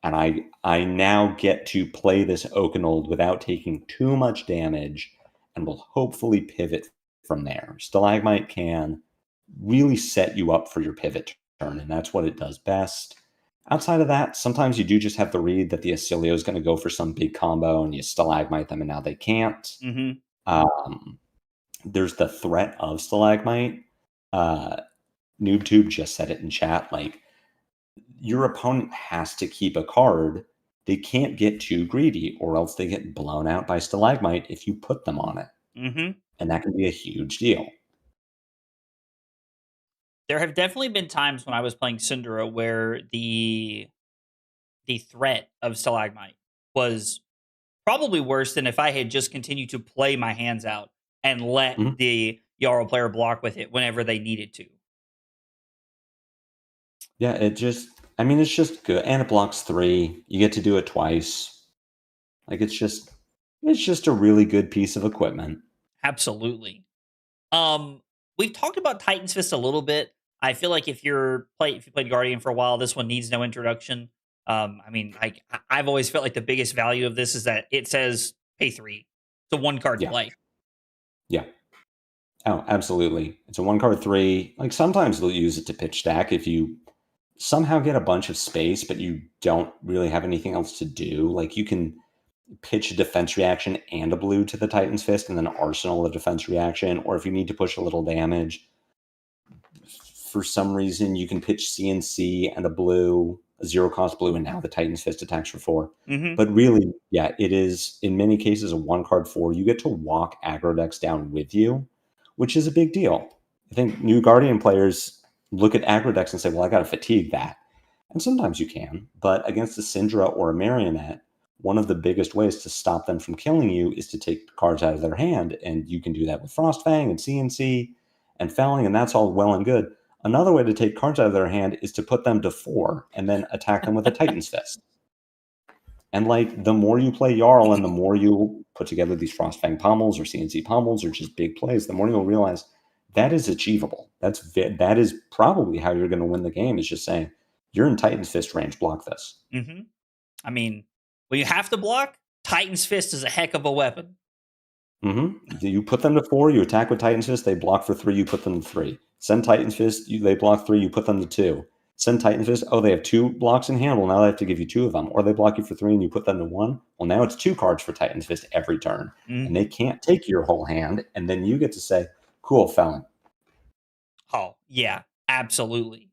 And I now get to play this Oakenol without taking too much damage and will hopefully pivot from there. Stalagmite can really set you up for your pivot turn, and that's what it does best. Outside of that, sometimes you do just have to read that the Acilio is going to go for some big combo and you Stalagmite them and now they can't. There's the threat of Stalagmite. NoobTube just said it in chat, like, your opponent has to keep a card. They can't get too greedy or else they get blown out by Stalagmite if you put them on it. And that can be a huge deal. There have definitely been times when I was playing Syndra where the threat of Stalagmite was probably worse than if I had just continued to play my hands out and let the Jarl player block with it whenever they needed to. Yeah, it's just good. And it blocks 3. You get to do it twice. Like, it's just a really good piece of equipment. Absolutely. We've talked about Titan's Fist a little bit. I feel like if you played Guardian for a while, this one needs no introduction. I mean, I've always felt like the biggest value of this is that it says pay 3. It's a 1 card play. Yeah. Oh, absolutely. It's a 1 card 3. Like, sometimes they'll use it to pitch stack if you somehow get a bunch of space, but you don't really have anything else to do. Like, you can pitch a defense reaction and a blue to the Titan's Fist and then arsenal a defense reaction. Or if you need to push a little damage, for some reason you can pitch CNC and a blue, a 0-cost blue, and now the Titan's Fist attacks for 4. Mm-hmm. But really, yeah, it is in many cases a 1-card 4. You get to walk aggro decks down with you, which is a big deal. I think new Guardian players look at aggro decks and say, well, I got to fatigue that. And sometimes you can, but against a Syndra or a Marionette, one of the biggest ways to stop them from killing you is to take cards out of their hand, and you can do that with Frostfang and CNC and Felling, and that's all well and good. Another way to take cards out of their hand is to put them to 4 and then attack them with a Titan's Fist. And like the more you play Jarl and the more you put together these Frostfang pommels or CNC pommels or just big plays, the more you'll realize that is achievable. That is probably how you're going to win the game, is just saying, you're in Titan's Fist range, block this. Mm-hmm. I mean, when you have to block, Titan's Fist is a heck of a weapon. Mm-hmm. You put them to 4, you attack with Titan's Fist, they block for 3, you put them to 3. Send Titan's Fist, they block 3, you put them to 2. Send Titan's Fist, oh, they have 2 blocks in hand, well, now they have to give you 2 of them. Or they block you for 3 and you put them to 1. Well, now it's 2 cards for Titan's Fist every turn. Mm-hmm. And they can't take your whole hand, and then you get to say, cool, Felon. Oh, yeah, absolutely.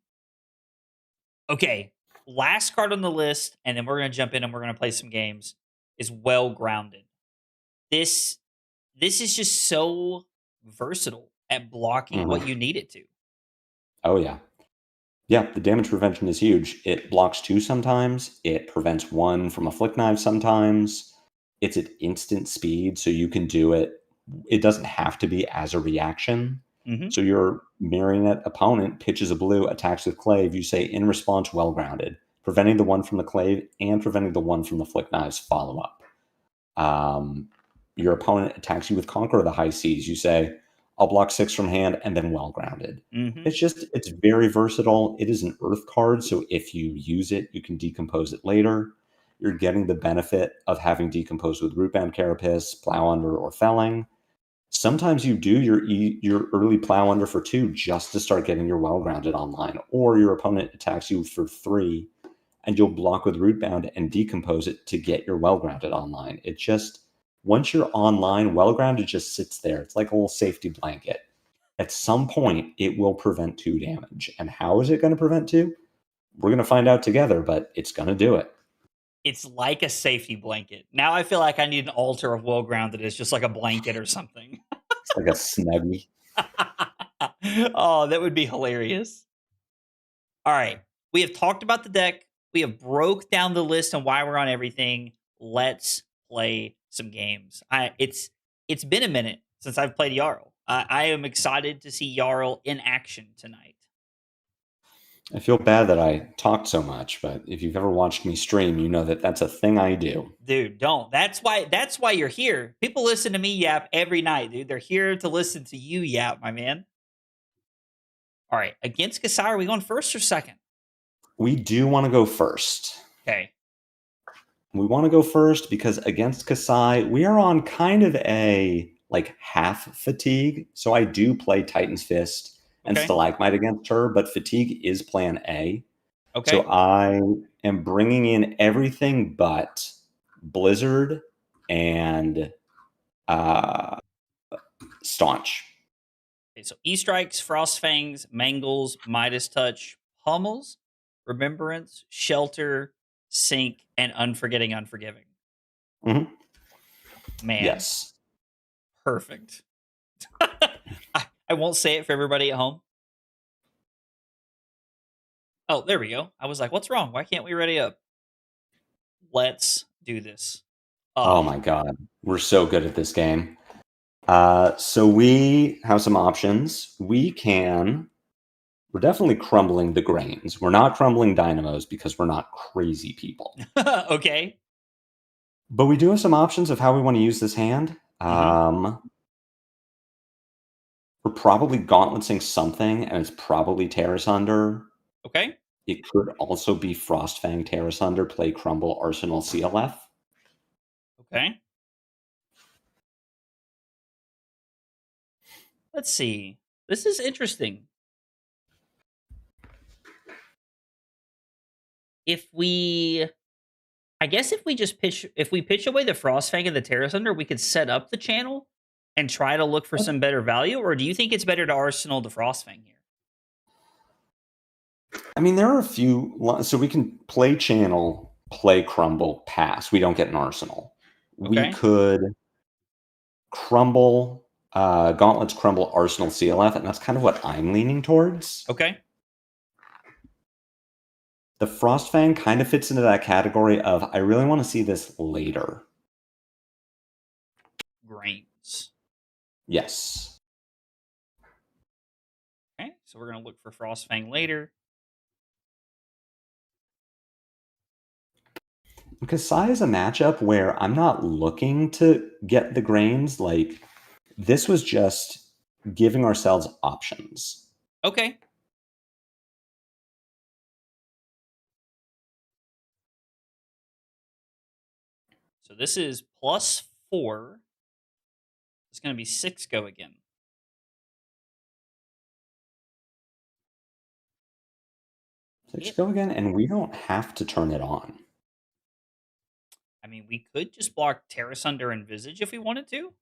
Okay, last card on the list, and then we're going to jump in and we're going to play some games, is Well Grounded. This is just so versatile at blocking what you need it to. Oh, yeah. Yeah, the damage prevention is huge. It blocks 2 sometimes. It prevents 1 from a Flick Knife sometimes. It's at instant speed, so you can do it. It doesn't have to be as a reaction. Mm-hmm. So your Marionette opponent pitches a blue, attacks with Clave. You say, in response, Well Grounded, preventing the 1 from the Clave and preventing the 1 from the Flick Knives follow up. Your opponent attacks you with Conquer the High Seas. You say, I'll block 6 from hand and then Well Grounded. Mm-hmm. It's very versatile. It is an Earth card, so if you use it, you can decompose it later. You're getting the benefit of having decomposed with Rootbound Carapace, Plow Under, or Felling. Sometimes you do your early Plow Under for 2 just to start getting your Well Grounded online, or your opponent attacks you for 3 and you'll block with Rootbound and decompose it to get your Well Grounded online. It just, once you're online, Well Grounded just sits there. It's like a little safety blanket. At some point, it will prevent 2 damage. And how is it going to prevent 2? We're going to find out together, but it's going to do it. It's like a safety blanket. Now I feel like I need an altar of Well Grounded. It's just like a blanket or something. It's like a Snuggie. Oh, that would be hilarious. All right. We have talked about the deck. We have broke down the list and why we're on everything. Let's play some games. It's been a minute since I've played Jarl. I am excited to see Jarl in action tonight. I feel bad that I talked so much, but if you've ever watched me stream, you know that that's a thing I do. Dude, don't. That's why you're here. People listen to me yap every night, dude. They're here to listen to you yap, my man. All right, against Kassai, are we going first or second? We do want to go first. Okay. We want to go first because against Kassai, we are on kind of a half fatigue. So I do play Titan's Fist and Stalagmite against her, but fatigue is plan A. Okay. So I am bringing in everything but Blizzard and Staunch. Okay, so E-Strikes, Frostfangs, Mangles, Midas Touch, Pummels, Remembrance, Shelter, Sink, and Unforgetting Unforgiving. Mm-hmm. Man. Yes. Perfect. I won't say it for everybody at home. Oh, there we go. I was like, what's wrong? Why can't we ready up? Let's do this. Oh my God. We're so good at this game. So we have some options. We're definitely crumbling the grains. We're not crumbling dynamos because we're not crazy people. Okay. But we do have some options of how we want to use this hand. We're probably gauntletsing something, and it's probably Terrace Under. Okay. It could also be Frostfang, Terrace Under, play Crumble, Arsenal, CLF. Okay. Let's see. This is interesting. If we pitch away the Frostfang and the Terrace Under, we could set up the channel and try to look for some better value, or do you think it's better to Arsenal the Frostfang here? I mean, there are a few. So we can play channel, play crumble, pass. We don't get an arsenal. We Okay. could crumble, gauntlets, crumble, arsenal, CLF, and that's kind of what I'm leaning towards. Okay. The Frostfang kind of fits into that category of I really want to see this later. Grains. Yes. Okay, so we're going to look for Frostfang later. Kassai is a matchup where I'm not looking to get the grains. Like, this was just giving ourselves options. Okay. So this is +4. It's going to be 6 go again. Let's go again, and we don't have to turn it on. I mean, we could just block Terra Sunder and Visage if we wanted to.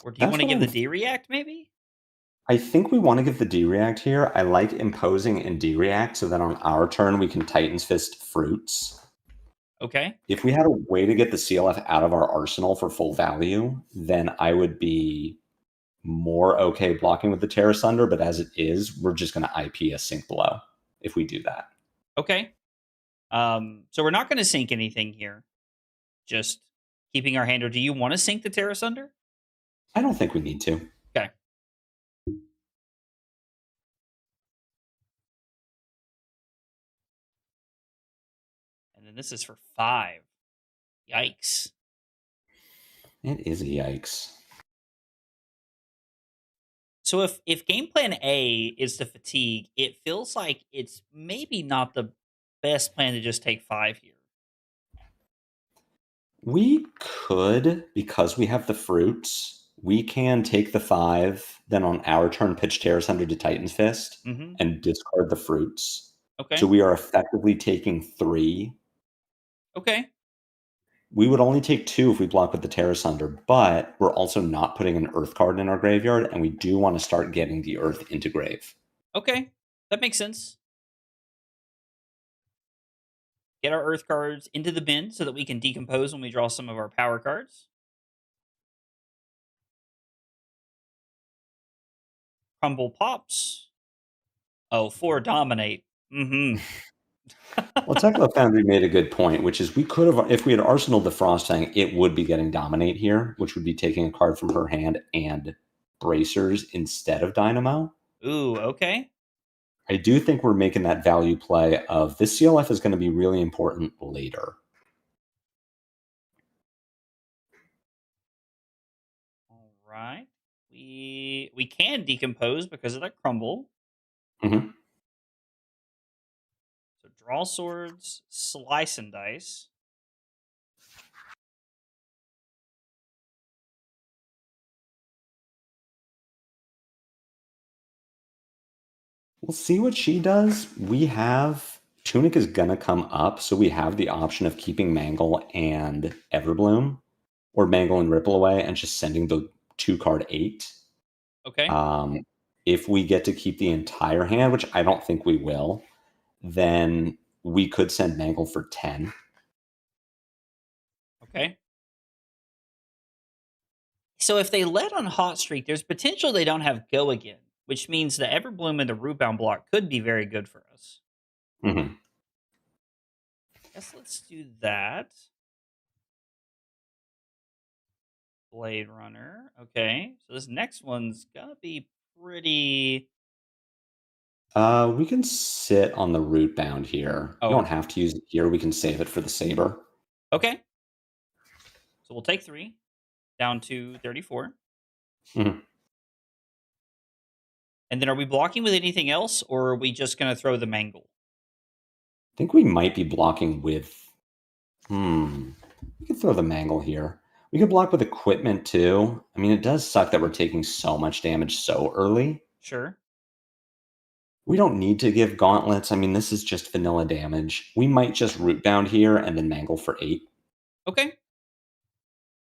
Or do you want to give the D-React, maybe? I think we want to give the D-React here. I like imposing and D-React so that on our turn we can Titan's Fist fruits. Okay. If we had a way to get the CLF out of our arsenal for full value, then I would be more okay blocking with the Terra Sunder, but as it is, we're just going to IP a Sink Below if we do that. Okay. So we're not going to sink anything here. Just keeping our hand. Or do you want to sink the Terra Sunder? I don't think we need to. Okay. And then this is for 5. Yikes. It is a yikes. So if game plan A is to fatigue, it feels like it's maybe not the best plan to just take 5 here. We could, because we have the fruits, we can take the 5, then on our turn pitch Terra Sunder to Titan's Fist and discard the fruits. Okay. So we are effectively taking 3. Okay. We would only take 2 if we block with the Terra Sunder, but we're also not putting an Earth card in our graveyard, and we do want to start getting the Earth into grave. Okay. That makes sense. Get our Earth cards into the bin so that we can decompose when we draw some of our power cards. Crumble pops. Oh, 4 dominate. Mm-hmm. Well, Tekla Foundry made a good point, which is we could have, if we had Arsenal the Frostfang, it would be getting Dominate here, which would be taking a card from her hand and Bracers instead of Dynamo. Ooh, okay. I do think we're making that value play of this CLF is going to be really important later. All right. We can decompose because of that crumble. Mm-hmm. So draw swords, slice and dice. We'll see what she does. We have Tunic is going to come up, so we have the option of keeping Mangle and Everbloom, or Mangle and Ripple away, and just sending the 2-card 8. Okay. If we get to keep the entire hand, which I don't think we will, then we could send Mangle for 10. Okay. So if they let on Hot Streak, there's potential they don't have Go again, which means the Everbloom and the Rootbound block could be very good for us. Mm-hmm. Guess let's do that. Blade Runner. Okay. So this next one's gonna be pretty. We can sit on the Rootbound here. Oh. We don't have to use it here. We can save it for the Saber. Okay. So we'll take 3 down to 34. Mm-hmm. And then are we blocking with anything else, or are we just going to throw the Mangle? I think we might be blocking with... We could throw the Mangle here. We could block with equipment too. I mean, it does suck that we're taking so much damage so early. Sure. We don't need to give gauntlets. I mean, this is just vanilla damage. We might just Rootbound here and then Mangle for 8. Okay.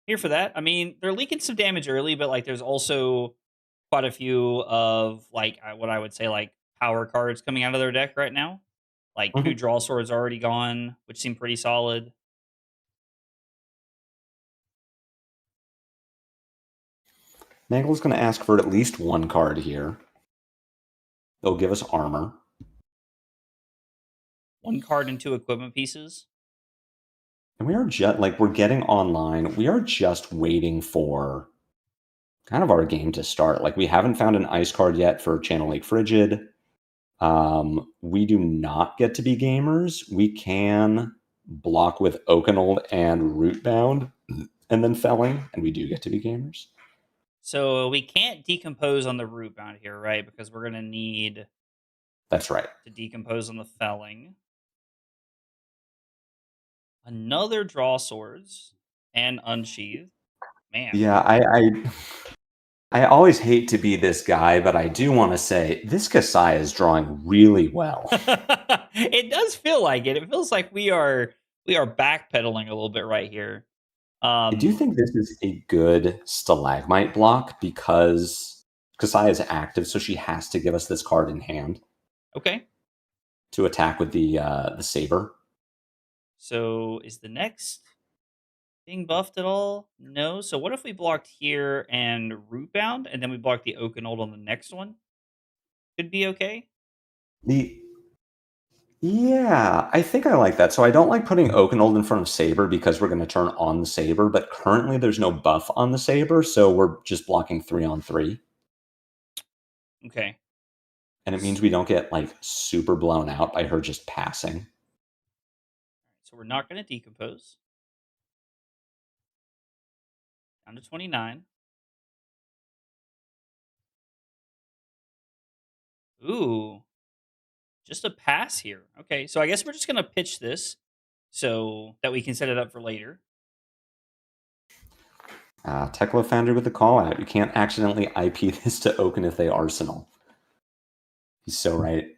Here for that. I mean, they're leaking some damage early, but like there's also quite a few of like what I would say like power cards coming out of their deck right now. Like 2 draw swords already gone, which seem pretty solid. Nagle's going to ask for at least 1 card here. They'll give us armor. 1 card and 2 equipment pieces. And we are just, like, we're getting online. We are just waiting for kind of our game to start. Like, we haven't found an ice card yet for Channel Lake Frigid. We do not get to be gamers. We can block with Oakenold and Rootbound and then Felling, and we do get to be gamers. So we can't decompose on the Rootbound here, right? Because we're going to need... That's right. ...to decompose on the Felling. Another draw swords and unsheathed. Man. Yeah, I always hate to be this guy, but I do want to say this Kassai is drawing really well. It does feel like it. It feels like we are backpedaling a little bit right here. I do think this is a good stalagmite block because Kassai is active, so she has to give us this card in hand. Okay. To attack with the saber. So is the next being buffed at all? No. So what if we blocked here and Rootbound, and then we blocked the Oakenold on the next one? Could be okay. Yeah, I think I like that. So I don't like putting Oakenold in front of Saber because we're going to turn on the Saber, but currently there's no buff on the Saber, so we're just blocking 3-on-3. Okay. And it means we don't get, like, super blown out by her just passing. So we're not going to decompose. Down to 29. Ooh. Just a pass here. Okay, so I guess we're just going to pitch this so that we can set it up for later. Teklo Foundry with the call out. You can't accidentally IP this to Oaken if they Arsenal. He's so right.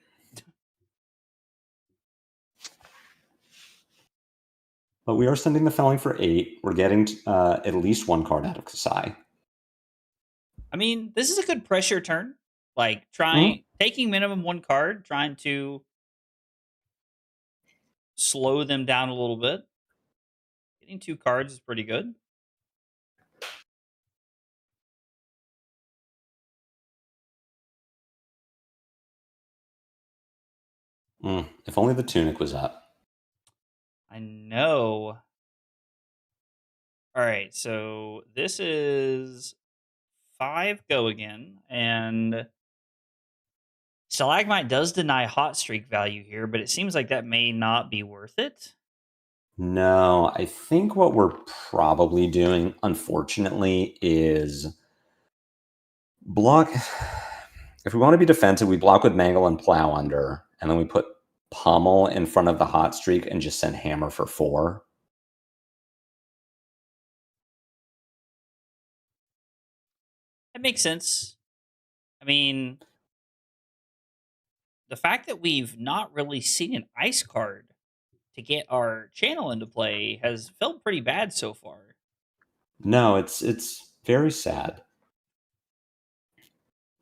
But we are sending the Felling for 8. We're getting at least 1 card out of Kassai. I mean, this is a good pressure turn. Like, taking minimum 1 card, trying to slow them down a little bit. Getting 2 cards is pretty good. If only the Tunic was up. I know. All right, so this is 5 go again, and Stalagmite does deny hot streak value here, but it seems like that may not be worth it. No, I think what we're probably doing, unfortunately, is block. If we want to be defensive, we block with Mangle and Plow under, and then we put Pummel in front of the hot streak and just send Hammer for 4. That makes sense. I mean, the fact that we've not really seen an ice card to get our channel into play has felt pretty bad so far. No, it's very sad.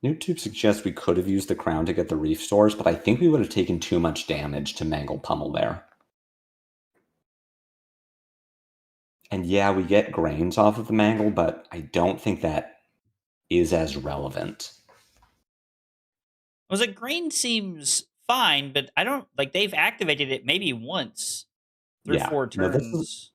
NoobTube suggests we could have used the crown to get the Reef Stores, but I think we would have taken too much damage to Mangle Pummel there. And yeah, we get grains off of the Mangle, but I don't think that is as relevant. Was it grain seems fine, but I don't like they've activated it maybe once through 4 turns.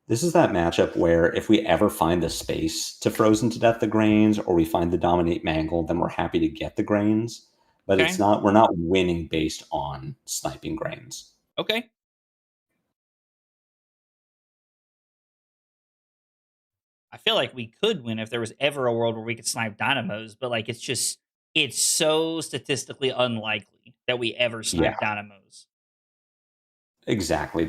This is that matchup where if we ever find the space to Frozen to Death the Grains, or we find the Dominate Mangle, then we're happy to get the Grains. But Okay. we're not winning based on sniping Grains. Okay. I feel like we could win if there was ever a world where we could snipe Dynamos, but like it's so statistically unlikely that we ever snipe Dynamos. Exactly.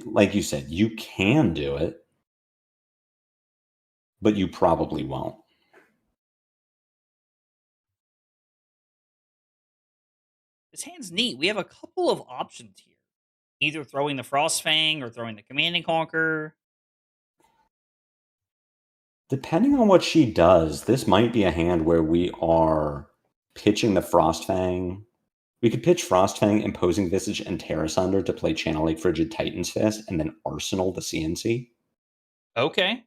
Like you said, you can do it, but you probably won't. This hand's neat. We have a couple of options here. Either throwing the Frostfang or throwing the Command and Conquer. Depending on what she does, this might be a hand where we are pitching the Frostfang. We could pitch Frostfang, Imposing Visage, and Terra Sunder to play Channel Lake Frigid Titan's Fist, and then Arsenal the CNC. Okay.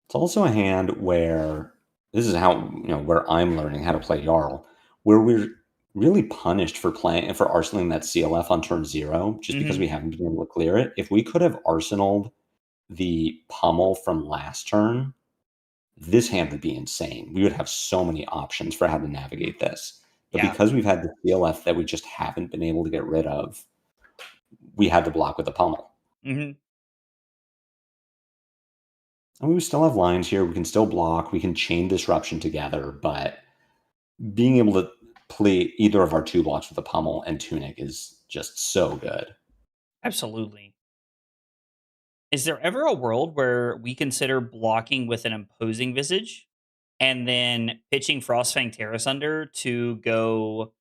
It's also a hand where this is how where I'm learning how to play Jarl, where we're really punished for arsenaling that CLF on turn 0 just because we haven't been able to clear it. If we could have arsenaled the pummel from last turn, this hand would be insane. We would have so many options for how to navigate this. But because we've had the CLF that we just haven't been able to get rid of, we had to block with the pummel. Mm-hmm. And we still have lines here. We can still block. We can chain disruption together. But being able to play either of our 2 blocks with the pummel and Tunic is just so good. Absolutely. Is there ever a world where we consider blocking with an Imposing Visage and then pitching Frostfang Terra Sunder to go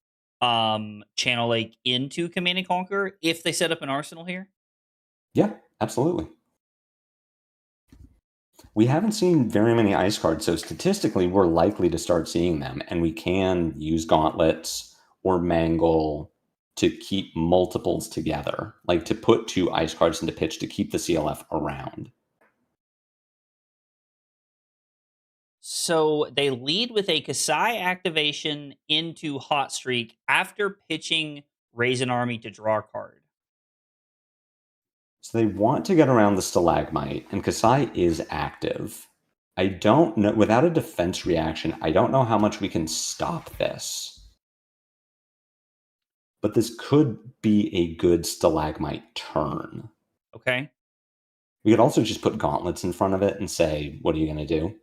Channel Lake into Command and Conquer if they set up an arsenal here? Yeah, absolutely. We haven't seen very many ice cards, so statistically, we're likely to start seeing them, and we can use gauntlets or mangle to keep multiples together, like to put 2 ice cards into pitch to keep the CLF around. So they lead with a Kassai activation into Hot Streak after pitching Raise an Army to draw a card. So they want to get around the Stalagmite, and Kassai is active. I don't know, without a defense reaction, I don't know how much we can stop this. But this could be a good Stalagmite turn. Okay. We could also just put gauntlets in front of it and say, what are you going to do?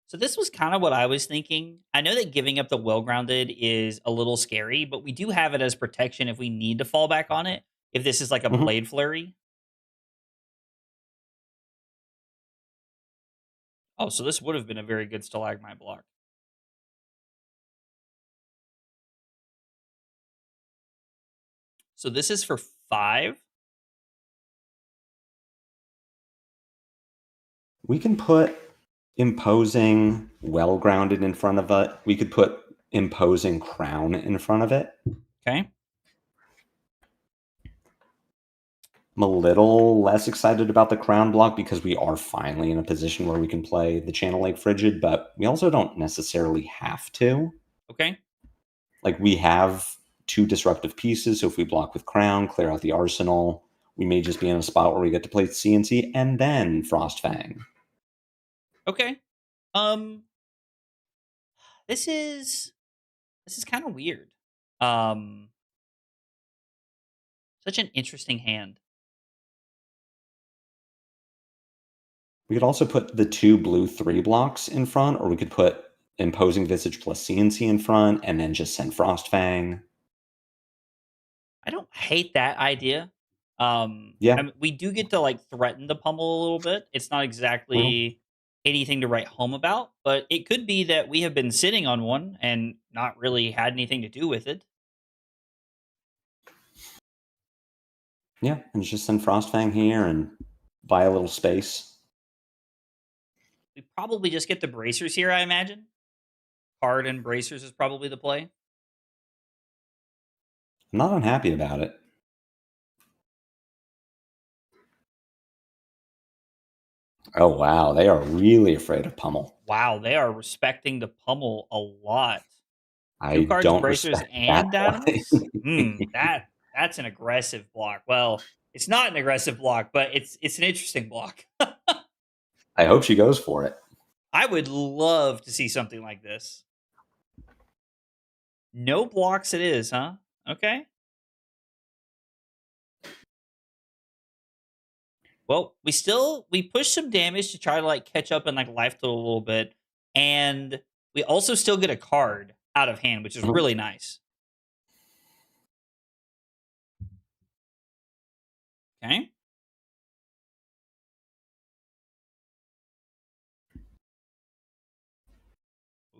So this was kind of what I was thinking. I know that giving up the well-grounded is a little scary, but we do have it as protection if we need to fall back on it. If this is like a Blade Flurry. Oh, so this would have been a very good Stalagmite block. So this is for 5. We can put Imposing well-grounded in front of it. We could put Imposing Crown in front of it. Okay. I'm a little less excited about the Crown block because we are finally in a position where we can play the Channel Lake Frigid, but we also don't necessarily have to. Okay. Like, we have 2 disruptive pieces, so if we block with Crown, clear out the arsenal, we may just be in a spot where we get to play CNC and then Frostfang. Okay. This is kind of weird. Such an interesting hand. We could also put the 2 blue 3 blocks in front, or we could put Imposing Visage plus CNC in front and then just send Frostfang. I don't hate that idea. Yeah. I mean, we do get to like threaten the pummel a little bit. It's not exactly anything to write home about, but it could be that we have been sitting on one and not really had anything to do with it. Yeah, and just send Frostfang here and buy a little space. We probably just get the bracers here, I imagine. Card and bracers is probably the play. I'm not unhappy about it. Oh, wow. They are really afraid of pummel. Wow, they are respecting the pummel a lot. 2 I cards, don't bracers, respect and that. Dynamos. That's an aggressive block. Well, it's not an aggressive block, but it's an interesting block. I hope she goes for it. I would love to see something like this. No blocks it is, huh? Okay. Well, we push some damage to try to like catch up and like life total a little bit, and we also still get a card out of hand, which is really nice. Okay.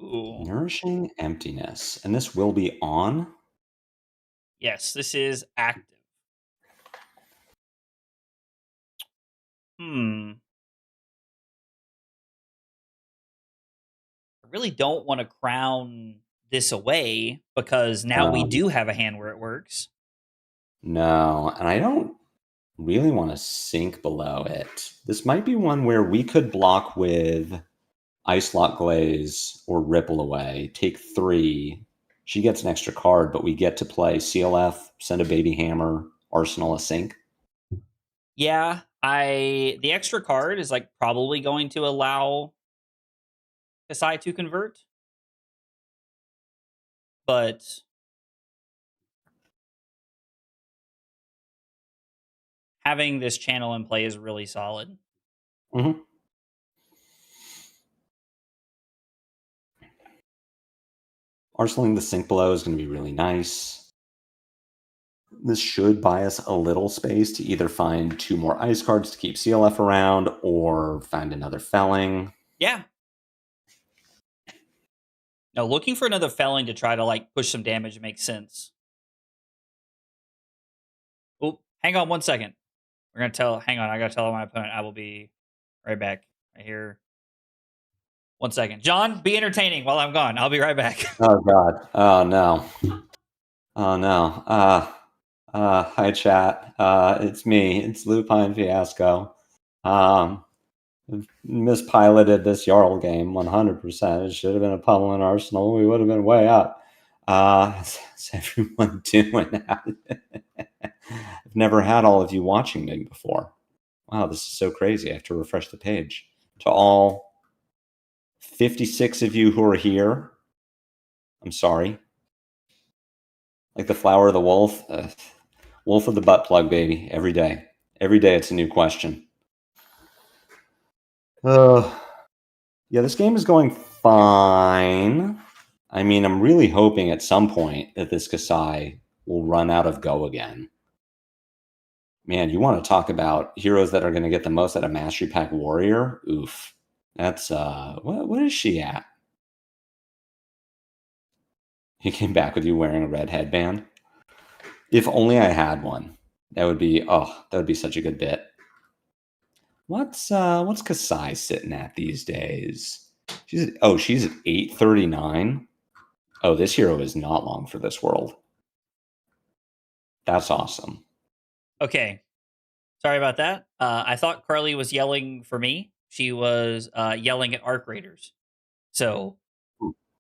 Ooh. Nourishing Emptiness. And this will be on? Yes, this is active. I really don't want to crown this away because now we do have a hand where it works. No, and I don't really want to sink below it. This might be one where we could block with Ice Lock Glaze or Ripple Away, take 3. She gets an extra card, but we get to play CLF, send a Baby Hammer, Arsenal a Sink. Yeah, the extra card is like probably going to allow Kassai to convert, but having this channel in play is really solid. Mm-hmm. Arsenaling the Sink below is going to be really nice. This should buy us a little space to either find 2 more ice cards to keep CLF around or find another felling. Yeah. No, looking for another felling to try to like push some damage makes sense. Oh, hang on 1 second. We're gonna tell. Hang on, I gotta tell my opponent I will be right back. Right here. 1 second, John. Be entertaining while I'm gone. I'll be right back. Oh God. Oh no. Oh no. Hi chat. It's me. It's Lupine Fiasco. Mispiloted this Jarl game 100%. It should have been a pummel in Arsenal. We would have been way up. How's everyone doing? I've never had all of you watching me before. Wow, this is so crazy. I have to refresh the page. To all 56 of you who are here, I'm sorry. Like the flower of the wolf, wolf of the butt plug, baby. Every day. Every day it's a new question. Yeah, this game is going fine. I mean, I'm really hoping at some point that this Kassai will run out of go again. Man, you want to talk about heroes that are going to get the most out of Mastery Pack Warrior? Oof. That's, what is she at? He came back with you wearing a red headband? If only I had one. That would be such a good bit. What's Kassai sitting at these days? She's at 839. Oh, this hero is not long for this world. That's awesome. Okay. Sorry about that. I thought Carly was yelling for me. She was yelling at Arc Raiders. So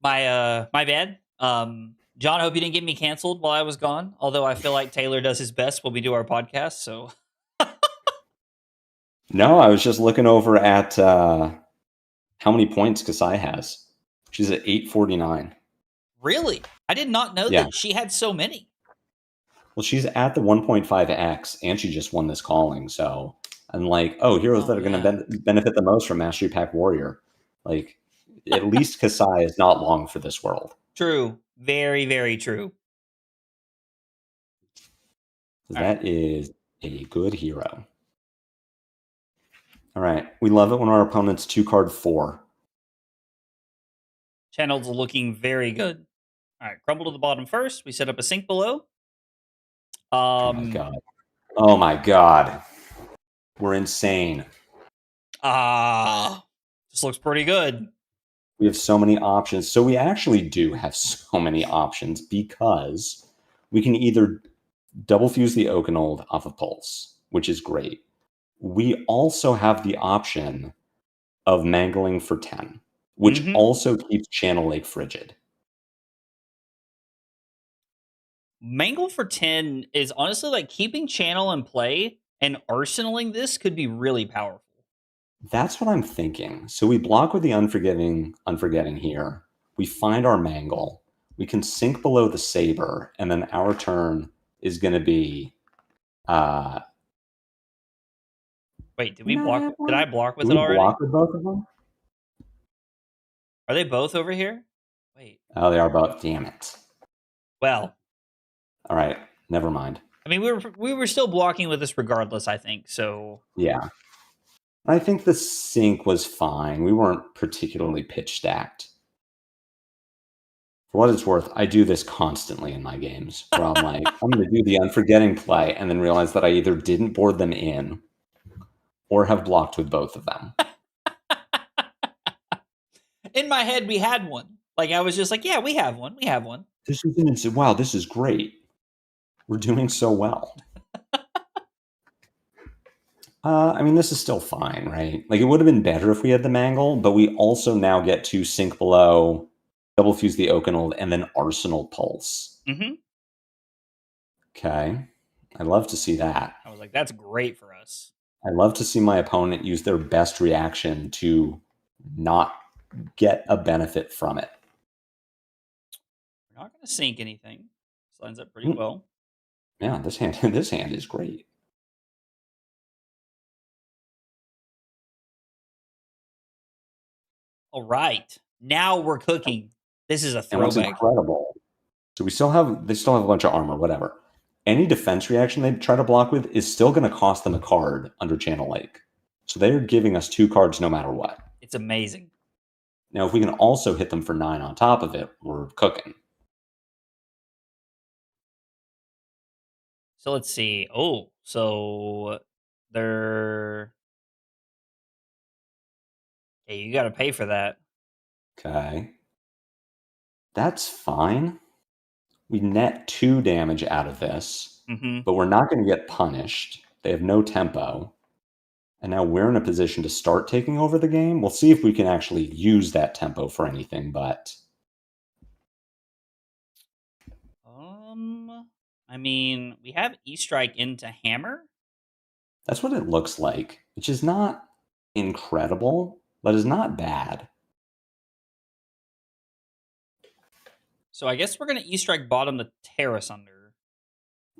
my bad. John, I hope you didn't get me canceled while I was gone. Although I feel like Taylor does his best when we do our podcast. So no, I was just looking over at how many points Kassai has. She's at 849. Really? I did not know that she had so many. Well, she's at the 1.5x, and she just won this calling. So I'm like, heroes that are going to benefit the most from Mastery Pack Warrior. Like, at least Kassai is not long for this world. True. Very, very true. That is a good hero. All right. We love it when our opponent's 2-card 4. Channels looking very good. All right. Crumble to the bottom first. We set up a sink below. Oh my God. Oh my God. We're insane. This looks pretty good. We have so many options. So we actually do have so many options because we can either double fuse the Oakenold off of Pulse, which is great. We also have the option of Mangling for 10, which also keeps Channel Lake frigid. Mangle for 10 is honestly like keeping Channel in play and arsenaling this could be really powerful. That's what I'm thinking. So we block with the Unforgetting here. We find our Mangle. We can sink below the Saber, and then our turn is going to be... Wait, did we block? Did I block with it already? Block with both of them? Are they both over here? Wait. Oh, they are both. Damn it. Well. All right. Never mind. I mean, we were still blocking with this regardless, I think. So yeah. I think the sink was fine. We weren't particularly pitch stacked. For what it's worth, I do this constantly in my games where I'm like, I'm going to do the Unforgetting play and then realize that I either didn't board them in or have blocked with both of them. In my head, we had one. Like I was just like, yeah, we have one. We have one. This is wow, this is great. We're doing so well. I mean, this is still fine, right? Like, it would have been better if we had the Mangle, but we also now get to Sink Below, Double Fuse the Oakenhold, and then Arsenal Pulse. Mm-hmm. Okay. I'd love to see that. I was like, that's great for us. I'd love to see my opponent use their best reaction to not get a benefit from it. We're not going to sink anything. This lines up pretty well. Yeah, this hand is great. All right. Now we're cooking. This is a And what's throwback. incredible, so they still have a bunch of armor, whatever. Any defense reaction they try to block with is still going to cost them a card under Channel Lake. So they're giving us 2 cards no matter what. It's amazing. Now, if we can also hit them for 9 on top of it, we're cooking. So let's see. Oh, so they're... Hey, you got to pay for that. Okay. That's fine. We net 2 damage out of this, but we're not going to get punished. They have no tempo. And now we're in a position to start taking over the game. We'll see if we can actually use that tempo for anything, but... I mean, we have E-Strike into Hammer. That's what it looks like, which is not incredible, but is not bad. So I guess we're going to E-Strike bottom the Terrace under.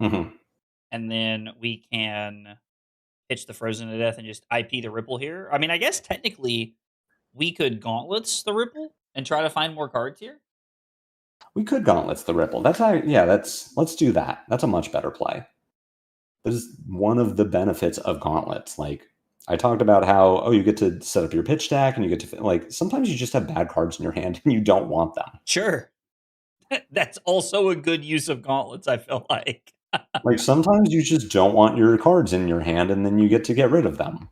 Mm-hmm. And then we can pitch the Frozen to Death and just IP the Ripple here. I mean, I guess technically we could Gauntlets the Ripple and try to find more cards here. We could Gauntlets the Ripple. Let's do that. That's a much better play. That is one of the benefits of Gauntlets. Like, I talked about how, you get to set up your pitch stack and you get to, like, sometimes you just have bad cards in your hand and you don't want them. Sure. That's also a good use of Gauntlets, I feel like. Like, sometimes you just don't want your cards in your hand and then you get to get rid of them.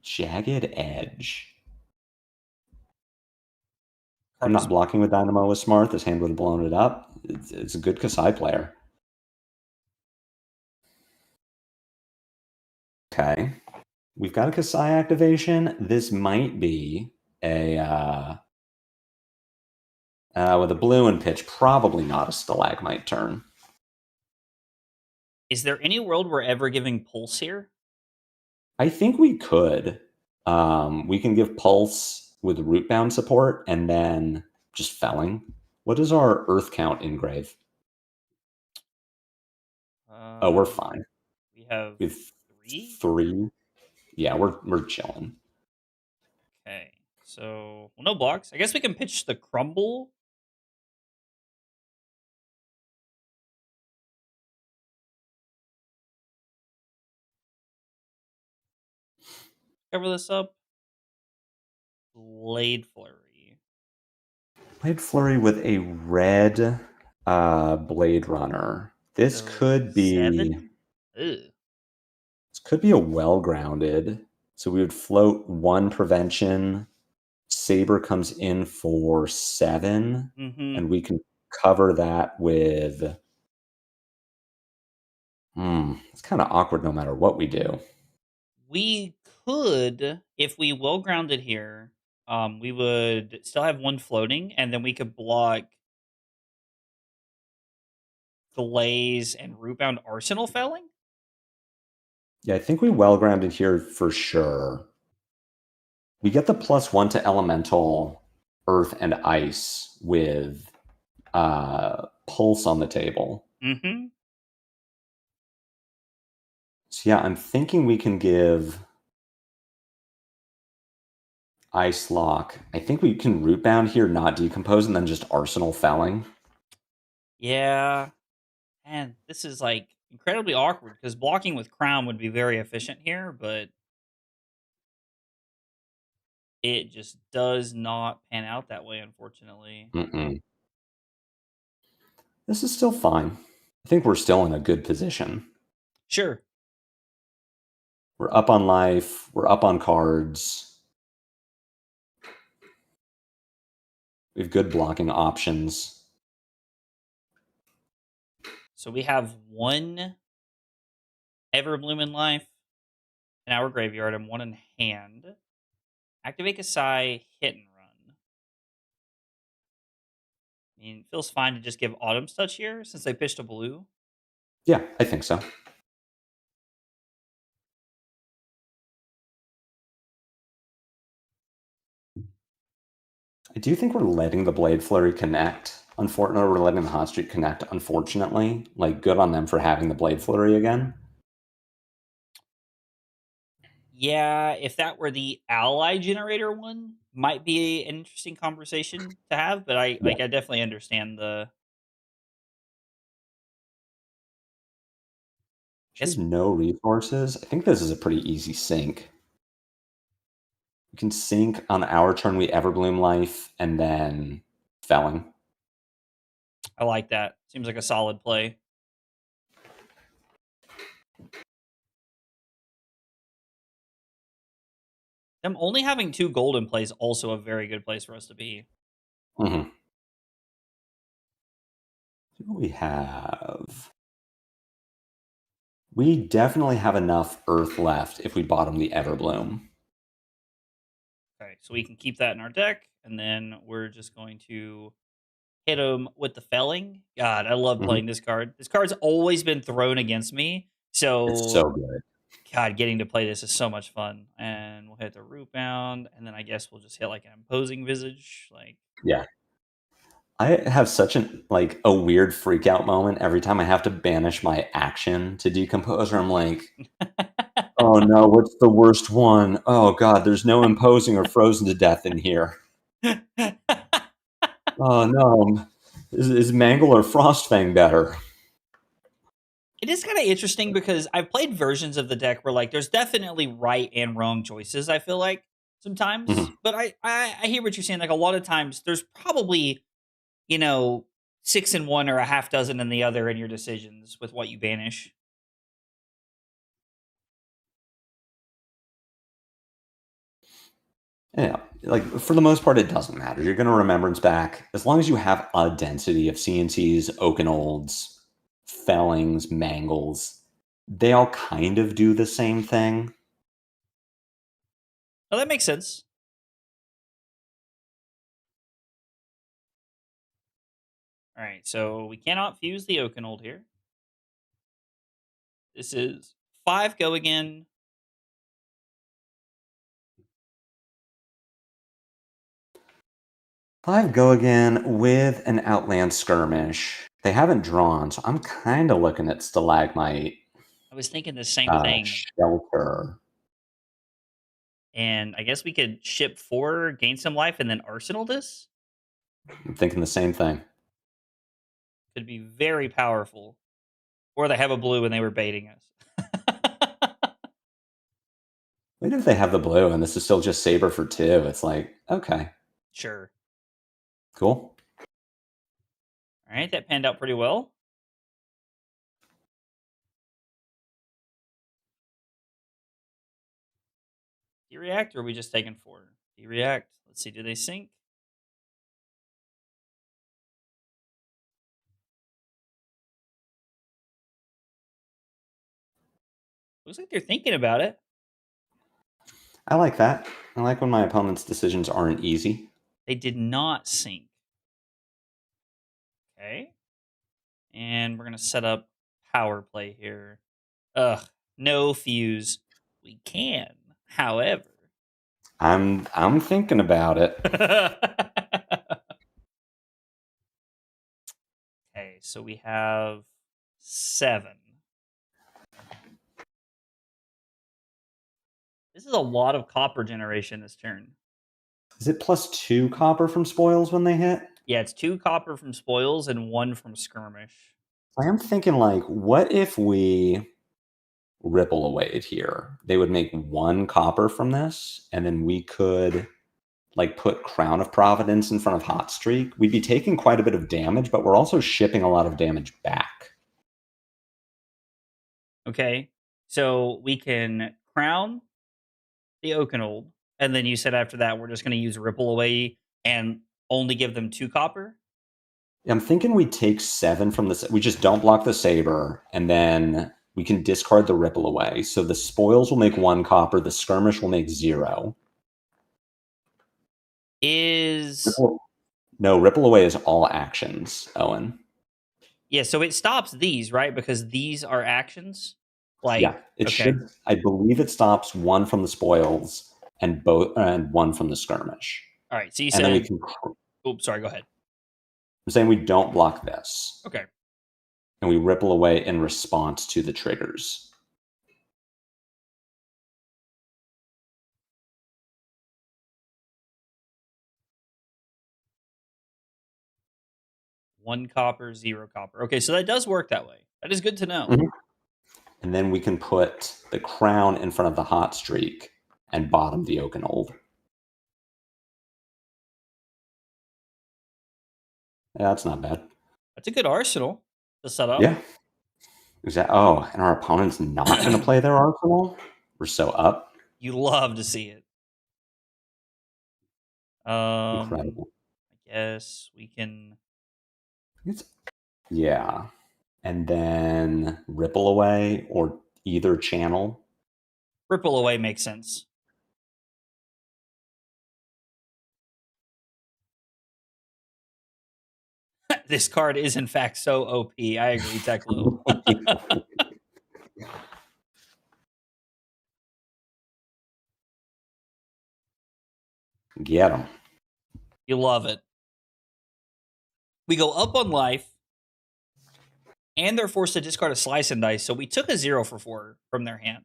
Jagged Edge. I'm not blocking with Dynamo was smart. This hand would have blown it up. It's a good Kassai player. Okay. We've got a Kassai activation. This might be a... with a blue and pitch, probably not a Stalagmite turn. Is there any world we're ever giving Pulse here? I think we could. We can give Pulse with Rootbound support and then just Felling. What is our Earth count in Grave? We're fine. We have 3? 3. Yeah, we're chilling. Okay. So, no blocks. I guess we can pitch the Crumble. Cover this up. Blade Flurry. Blade Flurry with a red Blade Runner. This could be 7? This could be a well-grounded. So we would float 1 prevention. Saber comes in for 7. And we can cover that with... it's kind of awkward no matter what we do. We could, if we well grounded here, we would still have 1 floating, and then we could block Glaze and Rootbound Arsenal Felling. Yeah, I think we well grounded here for sure. We get the +1 to Elemental, Earth, and Ice with Pulse on the table. So yeah, I'm thinking we can give Ice Lock. I think we can Rootbound here, not Decompose, and then just Arsenal Felling. Yeah. And this is like incredibly awkward because blocking with Crown would be very efficient here, but it just does not pan out that way, unfortunately. This is still fine. I think we're still in a good position. Sure. We're up on life. We're up on cards. We have good blocking options. So we have one Everbloom in life in our graveyard and one in hand. Activate Kassai, hit and run. I mean, it feels fine to just give Autumn's Touch here since they pitched a blue. Yeah, I think so. I do think we're letting the Blade Flurry connect. Unfortunately, we're letting the Hot Streak connect, unfortunately. Like, good on them for having the Blade Flurry again. Yeah, if that were the ally generator one, might be an interesting conversation to have, but I definitely understand the... She has no resources. I think this is a pretty easy sink. We can sink on our turn, we Everbloom Life, and then Felling. I like that. Seems like a solid play. Them only having 2 gold in play is also a very good place for us to be. Mm-hmm. What do we have? We definitely have enough Earth left if we bottom the Everbloom. Okay, so we can keep that in our deck, and then we're just going to hit him with the Felling. God, I love playing this card. This card's always been thrown against me, so... It's so good. God, getting to play this is so much fun. And we'll hit the Root Bound, and then I guess we'll just hit like an Imposing Visage. Like, yeah. I have such a weird freak out moment every time I have to banish my action to decompose, or I'm like, oh no, what's the worst one? Oh god, there's no imposing or frozen to death in here. Oh no, is Mangle or Frostfang better? it is kind of interesting because I've played versions of the deck where like there's definitely right and wrong choices, I feel like sometimes. But I hear what you're saying. Like a lot of times there's probably, 6 in one or a half dozen in the other in your decisions with what you banish. Yeah, like for the most part, it doesn't matter. You're going to Remembrance back as long as you have a density of CNCs, Oakenolds, Fellings, Mangles. They all kind of do the same thing. Oh, that makes sense. All right, so we cannot fuse the Oakenold here. This is 5 go again. Five go again with an Outland Skirmish. They haven't drawn, so I'm kind of looking at Stalagmite. I was thinking the same thing. Shelter. And I guess we could ship 4, gain some life, and then Arsenal this? I'm thinking the same thing. Could be very powerful. Or they have a blue and they were baiting us. What if they have the blue and this is still just Saber for 2? It's like, okay. Sure. Cool. All right, that panned out pretty well. Do you react, or are we just taking 4? Do you react? Let's see, do they sync? Looks like they're thinking about it. I like that. I like when my opponent's decisions aren't easy. They did not sync. Okay. And we're going to set up power play here. Ugh, no fuse. We can, however. I'm thinking about it. Okay, so we have 7. This is a lot of copper generation this turn. Is it +2 copper from spoils when they hit? Yeah, it's 2 copper from spoils and 1 from skirmish. I am thinking, like, what if we ripple away it here? They would make 1 copper from this, and then we could like put Crown of Providence in front of Hot Streak. We'd be taking quite a bit of damage, but we're also shipping a lot of damage back. Okay, so we can crown the Oakenold, and then you said after that we're just going to use Ripple Away and only give them 2 copper? I'm thinking we take 7 from this. We just don't block the saber, and then we can discard the ripple away. So the spoils will make 1 copper. The skirmish will make 0. No, ripple away is all actions, Owen. Yeah, so it stops these, right? Because these are actions? Like, Yeah, it okay. should. I believe it stops 1 from the spoils and 1 from the skirmish. All right, so you And then we said... can. Oops, sorry, go ahead. I'm saying we don't block this. Okay. And we ripple away in response to the triggers. One copper, 0 copper. Okay, so that does work that way. That is good to know. Mm-hmm. And then we can put the crown in front of the hot streak and bottom the Oakenold. Yeah, that's not bad. That's a good arsenal to set up. Yeah. Exactly. Oh, and our opponent's not going to play their arsenal? We're so up. You love to see it. Incredible. I guess we can... Yeah. And then ripple away or either channel. Ripple away makes sense. This card is in fact so OP. I agree, Teklo. Get them. You love it. We go up on life, and they're forced to discard a slice and dice, so we took a 0 for 4 from their hand.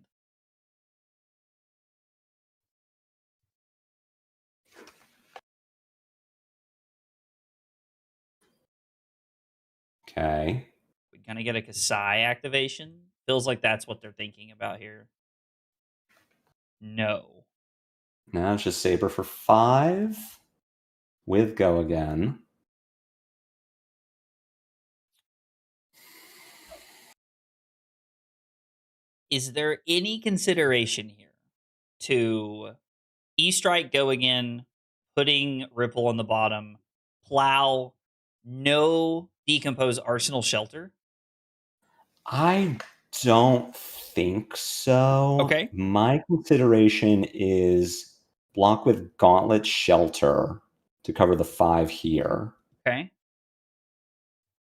Okay. We're going to get a Kassai activation. Feels like that's what they're thinking about here. No. Now it's just Saber for 5 with Go again. Is there any consideration here to E-Strike, Go again, putting Ripple on the bottom, Plow, no Decompose Arsenal Shelter? I don't think so. Okay. My consideration is block with Gauntlet Shelter to cover the 5 here. Okay.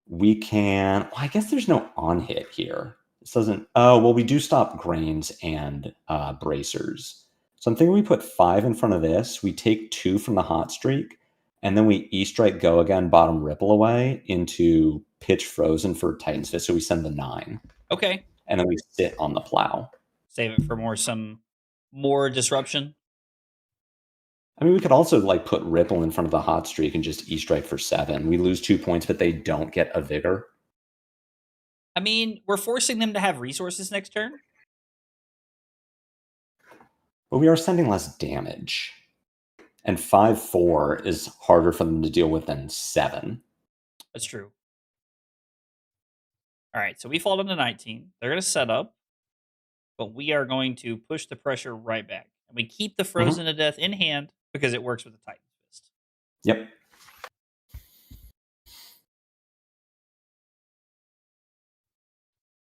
We can. Well, I guess there's no on hit here. This doesn't. Oh, well, we do stop grains and bracers. So I'm thinking we put 5 in front of this. We take 2 from the hot streak, and then we E-Strike Go again, bottom ripple away into Pitch Frozen for Titan's Fist. So we send the 9. Okay. And then we sit on the plow. Save it for more disruption. I mean, we could also like put Ripple in front of the hot streak and just E-Strike for 7. We lose 2 points, but they don't get a vigor. I mean, we're forcing them to have resources next turn. But we are sending less damage. And 5/4 is harder for them to deal with than 7. That's true. All right, so we fall down to 19. They're going to set up, but we are going to push the pressure right back. And we keep the Frozen to Death in hand because it works with the Titan's Fist. Yep.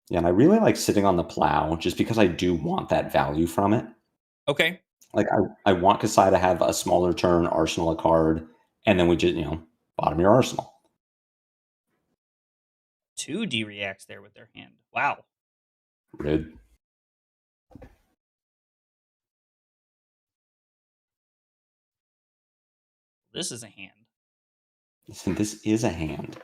Yeah, and I really like sitting on the plow just because I do want that value from it. Okay. Like, I want Kassai to have a smaller turn, arsenal a card, and then we just, bottom your arsenal. 2 D-reacts there with their hand. Wow. Rude. This is a hand. Listen, this is a hand.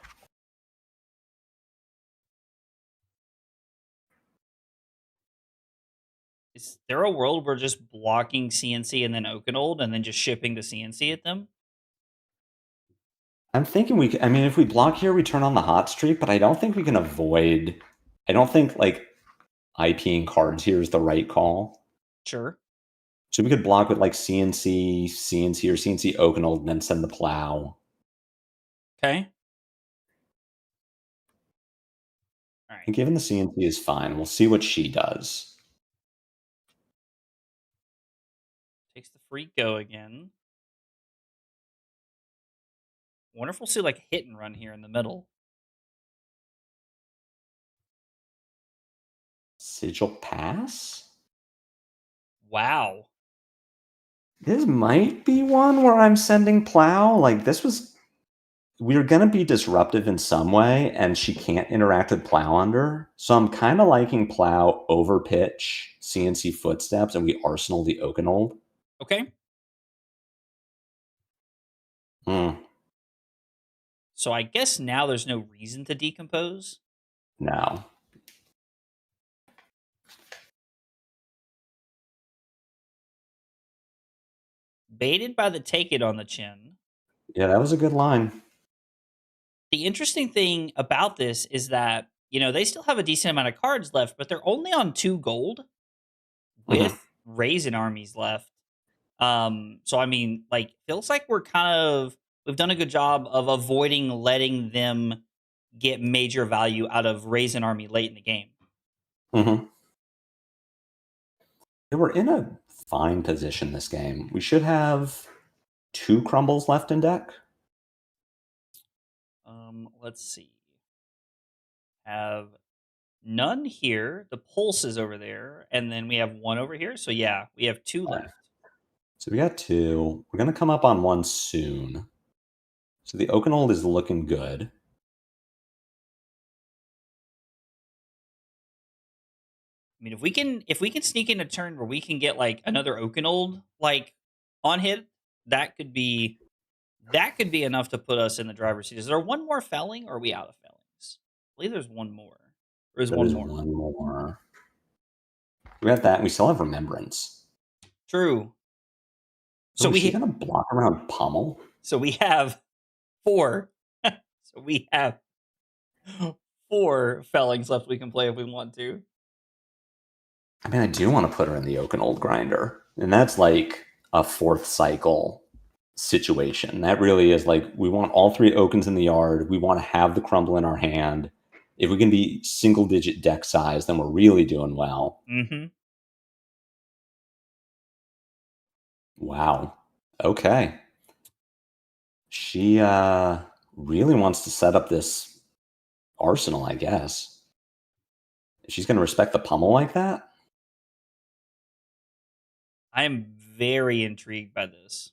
Is there a world where just blocking CNC and then Oakenold and then just shipping the CNC at them? I'm thinking if we block here, we turn on the hot streak, but I don't think we can avoid. I don't think like IPing cards here is the right call. Sure. So we could block with like CNC, or CNC Oakenold, and then send the plow. Okay. All right. And given the CNC is fine, we'll see what she does. Takes the free Go again. Wonder if we'll see like a hit and run here in the middle. Sigil Pass? Wow. This might be one where I'm sending Plow. Like, we're going to be disruptive in some way, and she can't interact with Plow under. So I'm kind of liking Plow over pitch, CNC Footsteps, and we Arsenal the Oakenold. Okay. So I guess now there's no reason to decompose. No. Baited by the take it on the chin. Yeah, that was a good line. The interesting thing about this is that, they still have a decent amount of cards left, but they're only on 2 gold with Raisin armies left. So I mean, like, feels like we've done a good job of avoiding letting them get major value out of Raisin army late in the game. They were in a fine position this game. We should have 2 crumbles left in deck. Let's see. Have none here. The pulse is over there, and then we have 1 over here. So yeah, we have 2 left. So we got 2. We're gonna come up on 1 soon. So the Oakenold is looking good. I mean, if we can sneak in a turn where we can get like another Oakenold like on hit, that could be enough to put us in the driver's seat. Is there 1 more felling, or are we out of fellings? I believe there's 1 more. There's one more. We got that. And we still have Remembrance. True. So is she gonna block around Pummel? So we have 4. So we have 4 fellings left we can play if we want to. I mean, I do want to put her in the Oakenold grinder, and that's like a 4th cycle situation. That really is like, we want all 3 Okens in the yard. We want to have the crumble in our hand. If we can be single-digit deck size, then we're really doing well. Wow. Okay. She really wants to set up this arsenal, I guess. She's going to respect the Pummel like that? I am very intrigued by this.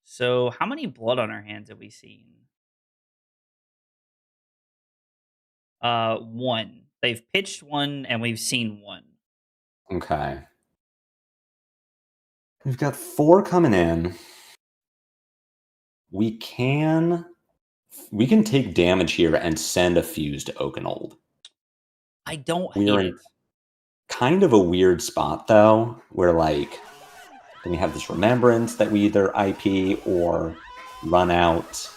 So how many blood on our hands have we seen? 1. They've pitched 1, and we've seen 1. Okay. We've got 4 coming in. We can take damage here and send a fuse to Oakenold. I don't hate it. Kind of a weird spot, though, where, like, then we have this Remembrance that we either IP or run out.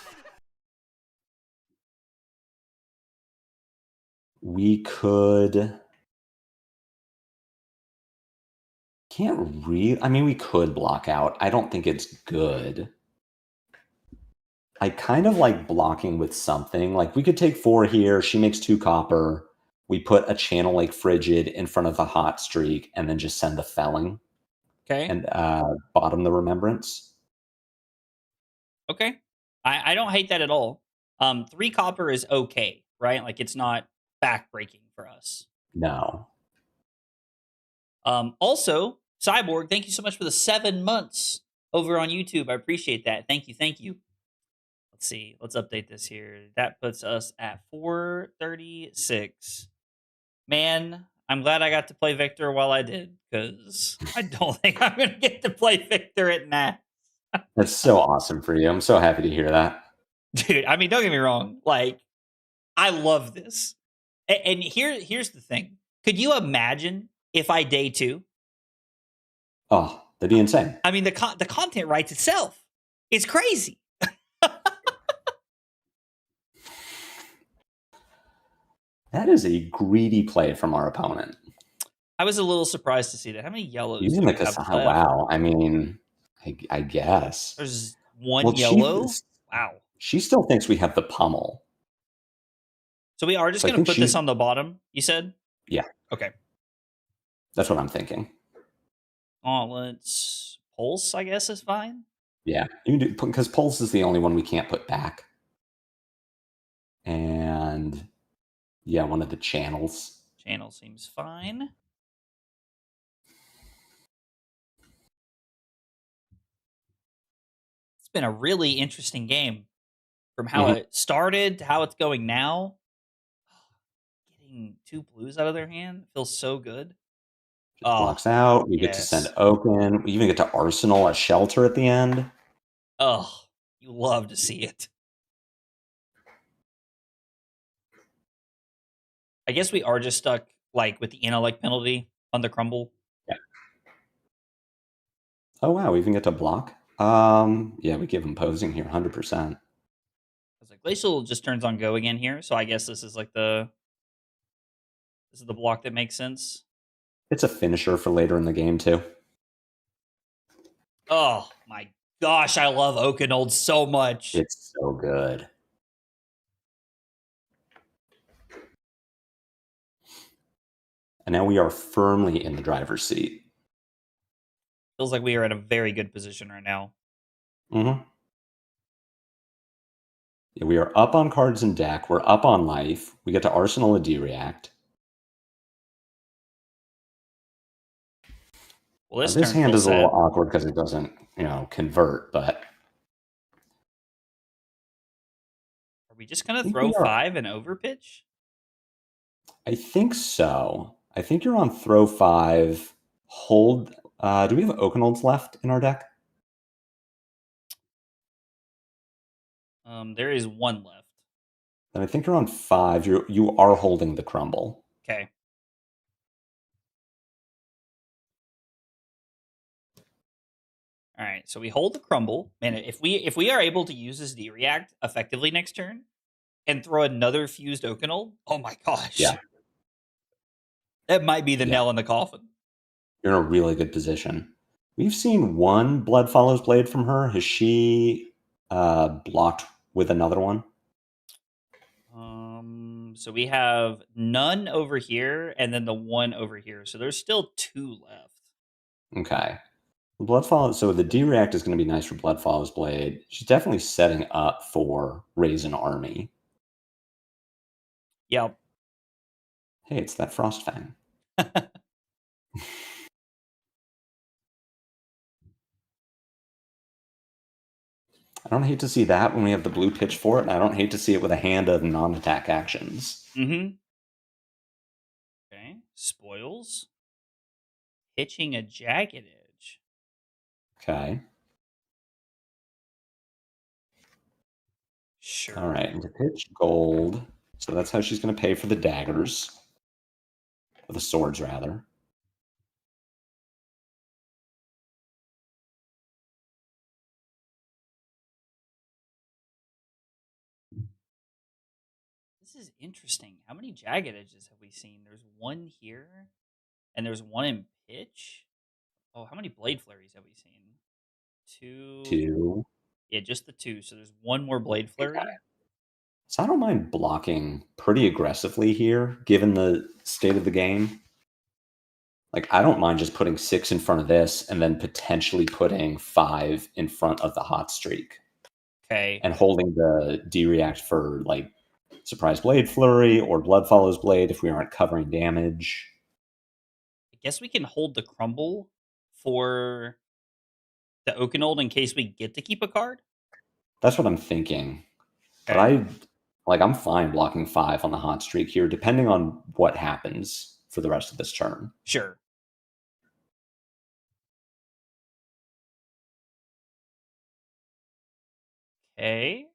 We could... I mean, we could block out. I don't think it's good. I kind of like blocking with something. Like, we could take 4 here. She makes 2 copper. We put a Channel Lake Frigid in front of the Hot Streak and then just send the felling. Okay. And bottom the Remembrance. Okay. I don't hate that at all. 3 copper is okay, right? Like, it's not backbreaking for us. No. Also, Cyborg, thank you so much for the 7 months over on YouTube. I appreciate that. Thank you. Let's see. Let's update this here. That puts us at 436. Man, I'm glad I got to play Victor while I did, because I don't think I'm going to get to play Victor at NAS. That's so awesome for you. I'm so happy to hear that. Dude, I mean, don't get me wrong. Like, I love this. And here's the thing. Could you imagine if I day 2? Oh, that'd be insane. I mean, the content writes itself. It's crazy. That is a greedy play from our opponent. I was a little surprised to see that. How many yellows? Using the Kassai, wow. I mean, I guess. There's 1 yellow? Wow. She still thinks we have the Pummel. So we are just going to put this on the bottom, you said? Yeah. Okay. That's what I'm thinking. Gauntlets. Pulse, I guess, is fine. Yeah, you can do because Pulse is the only one we can't put back. And yeah, one of the channels. Channel seems fine. It's been a really interesting game from how Mhm. it started to how it's going now. Getting 2 blues out of their hand feels so good. Just Oh, blocks out. We get to send yes. Oaken. We even get to Arsenal a shelter at the end. Oh, you love to see it. I guess we are just stuck like with the intellect penalty on the crumble. Yeah. Oh wow, we even get to block. Yeah, we give him posing here, 100%. It's like glacial just turns on go again here, so I guess this is like the block that makes sense. It's a finisher for later in the game too. Oh my gosh, I love Okanold so much. It's so good. And now we are firmly in the driver's seat. Feels like we are in a very good position right now. Mm-hmm. Yeah, we are up on cards and deck. We're up on life. We get to Arsenal a D-React. Well, Now, this this turn hand feels is a little sad. awkward because it doesn't, convert, but Are we just I gonna think throw we are. 5 and overpitch? I think so. I think you're on throw 5. Hold. Do we have Oakenolds left in our deck? There is 1 left. Then I think you're on 5. You are holding the crumble. Okay. All right, so we hold the crumble, and if we are able to use this D react effectively next turn and throw another fused Okanold, oh my gosh, Yeah, that might be the yeah. nail in the coffin. You're in a really good position. We've seen one Blood Follows Blade from her. Has she blocked with another one? So we have none over here, and then the 1 over here. So there's still 2 left. Okay. Blood Follows. So the D react is going to be nice for Blood Follows Blade. She's definitely setting up for Raise an Army. Yep. Hey, it's that Frostfang. I don't hate to see that when we have the blue pitch for it, and I don't hate to see it with a hand of non-attack actions. Mm-hmm. Okay. Spoils. Pitching a jagged edge. Okay. Sure. All right. And to pitch gold. So that's how she's going to pay for the daggers. Or the swords, rather. This is interesting. How many jagged edges have we seen? There's 1 here, and there's 1 in pitch. Oh, how many blade flurries have we seen? 2. 2. Yeah, just the 2. So there's 1 more blade Okay. flurry. So I don't mind blocking pretty aggressively here, given the state of the game. Like, I don't mind just putting 6 in front of this and then potentially putting 5 in front of the hot streak Okay. and holding the D react for like Surprise Blade Flurry or Blood Follows Blade if we aren't covering damage. I guess we can hold the crumble for the Okanold in case we get to keep a card. That's what I'm thinking. But Okay. I'm fine blocking 5 on the hot streak here, depending on what happens for the rest of this turn. Sure. Okay.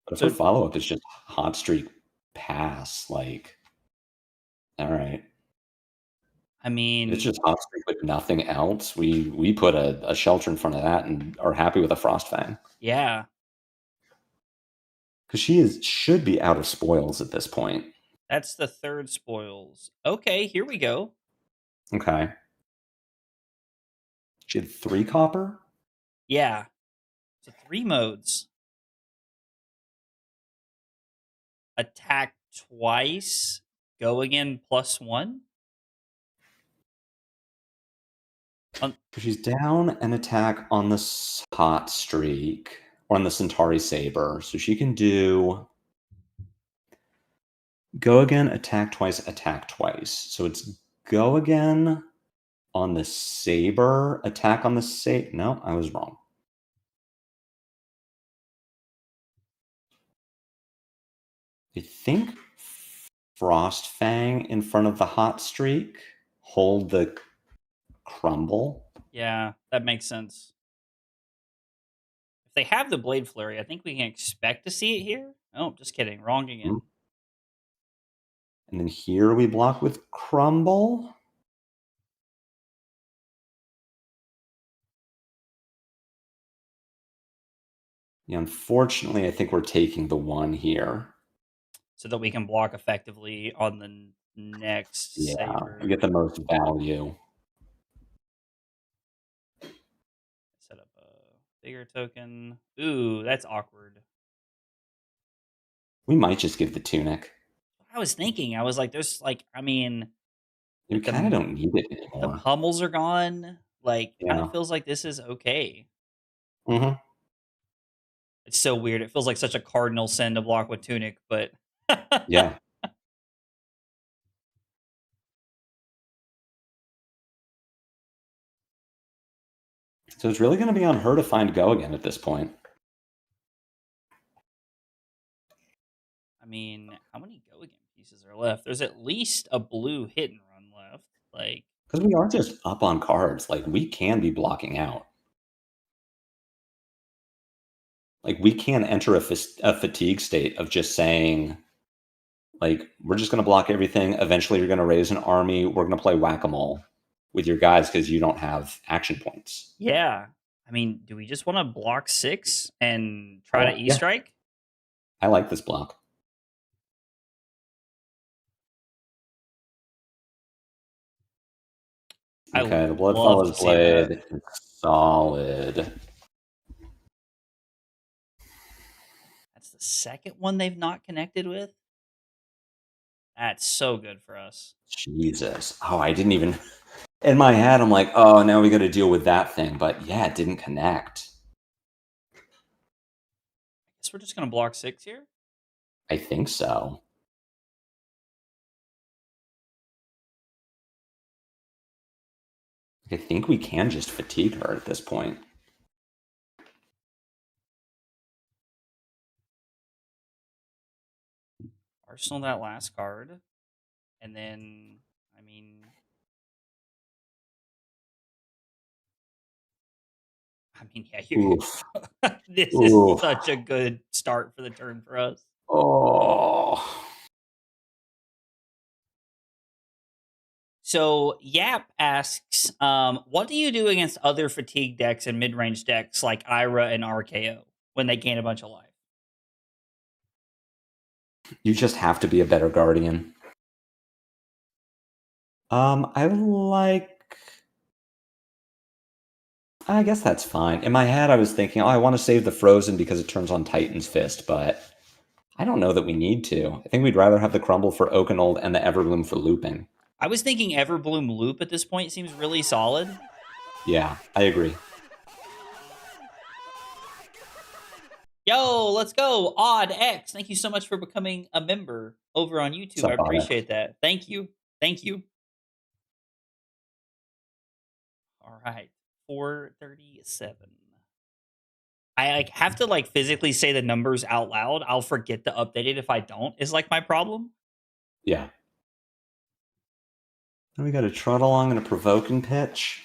But if her So follow up is just hot streak pass, like, all right. I If it's mean, just hot streak with nothing else, we put a shelter in front of that and are happy with a Frostfang. yeah, Because should be out of spoils at this point. that's the 3rd spoils. Okay, here we go. Okay. She had 3 copper? Yeah. So 3 modes. Attack twice go again +1? She's down an attack on the hot streak, or on the Centauri Saber. So she can do go again, attack twice, attack twice. So it's go again on the Saber, attack on the Saber. No, I was wrong. I think Frostfang in front of the hot streak, hold the crumble. Yeah, that makes sense. If they have the Blade Flurry, I think we can expect to see it here. Oh, just kidding. Wrong again. Mm-hmm. And then here we block with crumble. Yeah, unfortunately, I think we're taking the 1 here. So that we can block effectively on the next Saber. We get the most value. Set up a bigger token. Ooh, that's awkward. We might just give the tunic. I was thinking, I was like, there's like, I mean, We kind of don't need it anymore. the pummels are gone. Like, kind of feels like this is okay. Mm-hmm. It's so weird. It feels like such a cardinal sin to block with tunic, but yeah. So it's really going to be on her to find go again at this point. I mean, how many go again pieces are left? There's at least a blue hit and run left. Like, because we are just up on cards. Like, we can be blocking out. Like, we can enter a fatigue state of just saying, like, we're just going to block everything. Eventually, you're going to raise an army. We're going to play whack-a-mole with your guys because you don't have action points. Yeah. I mean, do we just want to block 6 and try to E-strike? I like this block. Okay, the Bloodfaller's Blade is solid. That's the second one they've not connected with. That's so good for us. Jesus. Oh, I didn't even... In my head, I'm like, oh, now we got to deal with that thing. But yeah, it didn't connect. I guess we're just going to block 6 here? I think so. I think we can just fatigue her at this point. Arsenal that last card. And then, I mean... yeah, this is such a good start for the turn for us. Oh. So Yap asks, what do you do against other fatigue decks and mid-range decks like Ira and RKO when they gain a bunch of life? You just have to be a better Guardian. I guess that's fine. In my head, I was thinking, oh, I want to save the Frozen because it turns on Titan's Fist, but I don't know that we need to. I think we'd rather have the Crumble for Oakenold and the Everbloom for looping. I was thinking Everbloom loop at this point seems really solid. Yeah, I agree. Yo, let's go. Odd X. Thank you so much for becoming a member over on YouTube. I appreciate that. Thank you. Thank you. All right. 437. I have to physically say the numbers out loud. I'll forget to update it if I don't, is my problem. Yeah. Then we got a trot along and a provoking pitch.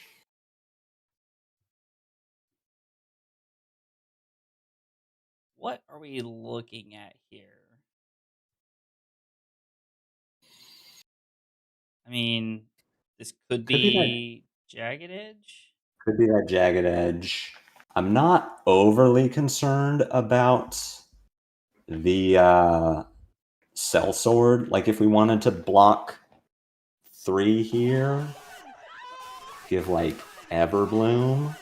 What are we looking at here? I mean, this could be Jagged Edge. Could be that Jagged Edge. I'm not overly concerned about the Sellsword. Like, if we wanted to block 3 here, give Everbloom.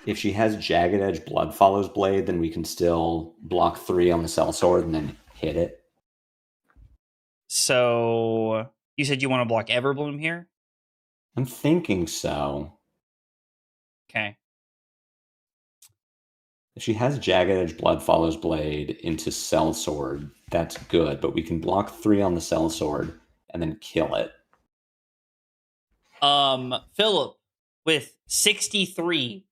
If she has Jagged Edge Bloodfaller's Blade, then we can still block 3 on the Sellsword and then hit it. So you said you want to block Everbloom here? I'm thinking so. Okay. If she has Jagged Edge Blood Follows Blade into Sellsword, that's good, but we can block 3 on the Sellsword and then kill it. Philip with 63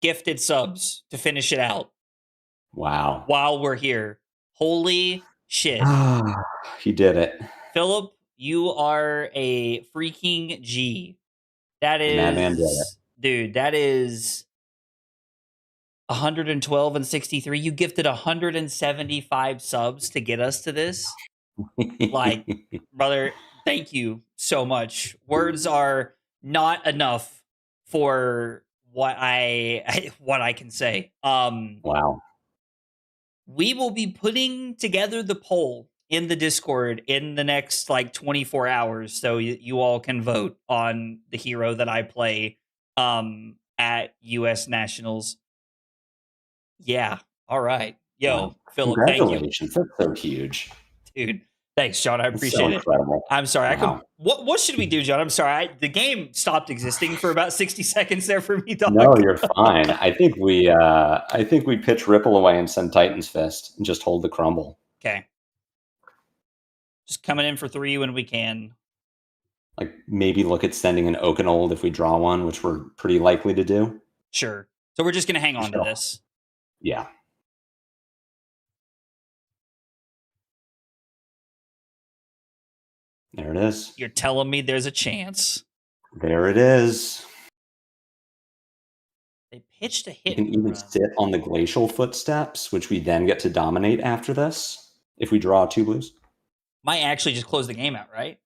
gifted subs to finish it out. Wow. While we're here. Holy shit. He did it. Philip, you are a freaking G. That The madman did it. is, dude, that is 112 and 63. You gifted 175 subs to get us to this. Like, brother, thank you so much. Words are not enough for what I can say. Wow. We will be putting together the poll in the Discord in the next like 24 hours, so you all can vote on the hero that I play at US Nationals. Yeah. All right. Yo, Wow. Philip, thank you. Congratulations. That's so huge. Dude, thanks, John. I That's so appreciate it. incredible. I'm sorry. Wow. What should we do, John? I'm sorry. The game stopped existing for about 60 seconds there for me, dog. No, you're fine. I think we pitch Ripple away and send Titan's Fist and just hold the crumble. Okay. Just coming in for 3 when we can. Like maybe look at sending an Oakenold if we draw one, which we're pretty likely to do. Sure. So we're just gonna hang on to this. Yeah. There it is. You're telling me there's a chance. There it is. They pitched a hit. You can even sit on the Glacial Footsteps, which we then get to dominate after this if we draw 2 blues. Might actually just close the game out, right?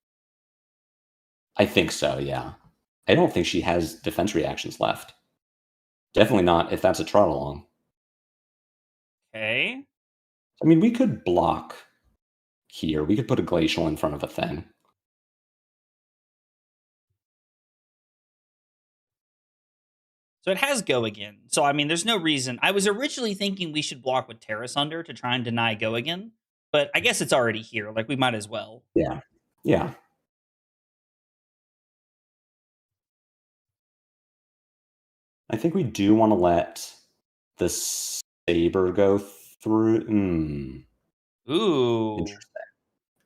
I think so, yeah. I don't think she has defense reactions left. Definitely not if that's a trot along. Okay. I mean, we could block here. We could put a Glacial in front of a thing. So it has go again. So, I mean, there's no reason. I was originally thinking we should block with Terrace Under to try and deny go again. But I guess it's already here. Like, we might as well. Yeah. Yeah. I think we do want to let the Saber go through. Ooh. Interesting.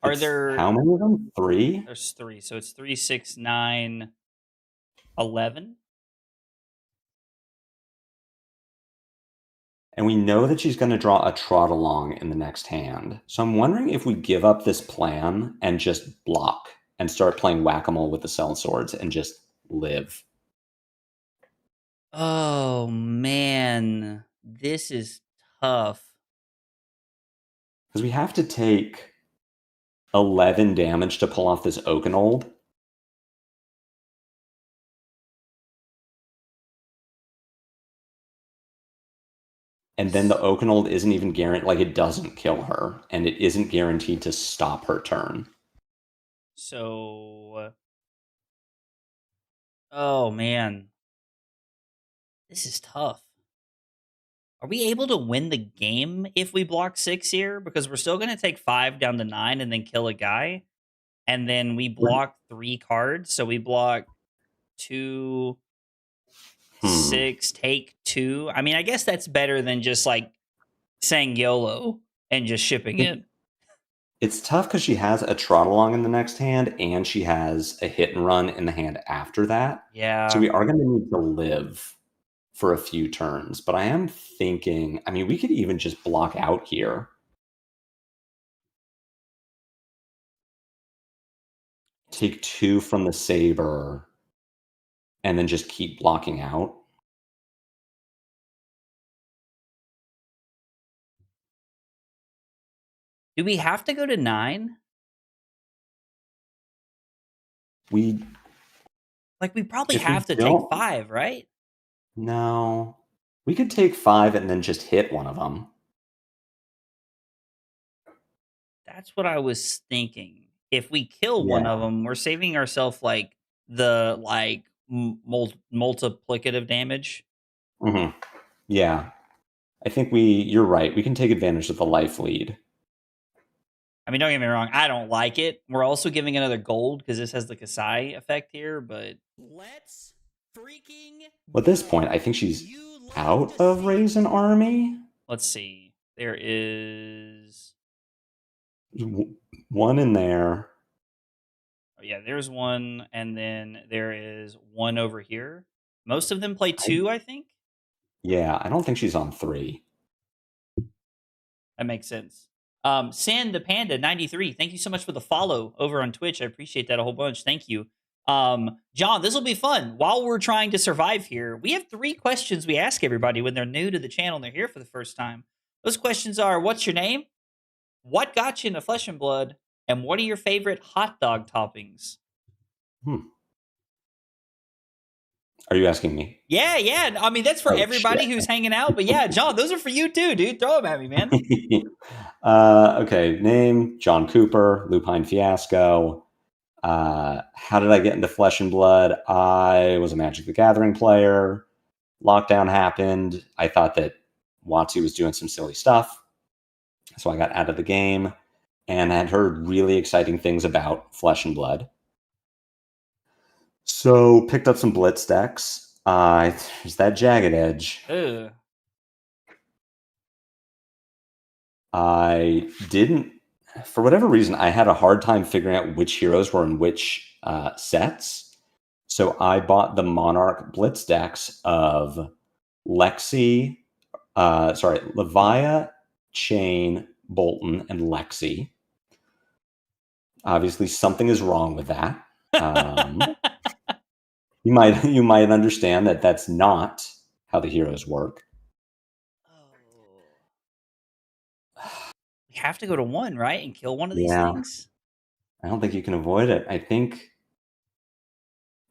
Are there... How many of them? 3? There's 3. So it's 3, 6, 9, 11. And we know that she's going to draw a trot along in the next hand. So I'm wondering if we give up this plan and just block and start playing whack-a-mole with the Sellswords and just live. Oh, man. This is tough. Because we have to take 11 damage to pull off this Oakenold. And then the Oakenold isn't even guaranteed, like it doesn't kill her, and it isn't guaranteed to stop her turn. So, oh man, this is tough. Are we able to win the game if we block 6 here? Because we're still going to take 5 down to 9 and then kill a guy. And then we block 3 cards. So we block 2, 6, take 2. I mean, I guess that's better than just like saying YOLO and just shipping it. It's tough because she has a trot along in the next hand and she has a hit and run in the hand after that. Yeah. So we are going to need to live for a few turns. But I am thinking, I mean, we could even just block out here. Take 2 from the Saber and then just keep blocking out. Do we have to go to 9? We probably have to take 5, right? No. We could take 5 and then just hit one of them. That's what I was thinking. If we kill one of them, we're saving ourselves like the multiplicative damage. Mm-hmm. Yeah. I think you're right. We can take advantage of the life lead. I mean, don't get me wrong, I don't like it. We're also giving another gold because this has the Kassai effect here, but let's freaking Well, at this point, I think she's out of Raise an Army. Let's see. There is one in there. Oh, yeah, there's one, and then there is one over here. Most of them play 2, I think. Yeah, I don't think she's on 3. That makes sense. Sand the Panda 93. Thank you so much for the follow over on Twitch. I appreciate that a whole bunch. Thank you. John, this will be fun. While we're trying to survive here, we have 3 questions we ask everybody when they're new to the channel and they're here for the first time. Those questions are: what's your name? What got you into Flesh and Blood? And what are your favorite hot dog toppings? Are you asking me? Yeah. I mean, that's for everybody who's hanging out. But yeah, John, those are for you too, dude. Throw them at me, man. Okay, name, John Cooper, Lupine Fiasco. How did I get into Flesh and Blood? I was a Magic the Gathering player. Lockdown happened. I thought that WotC was doing some silly stuff. So I got out of the game and had heard really exciting things about Flesh and Blood. So picked up some Blitz decks. There's that Jagged Edge. Ugh. I didn't, for whatever reason, I had a hard time figuring out which heroes were in which sets. So I bought the Monarch Blitz decks of Levia, Chain, Bolton, and Lexi. Obviously, something is wrong with that. You might understand that that's not how the heroes work. We have to go to 1, right? And kill one of these things? I don't think you can avoid it. I think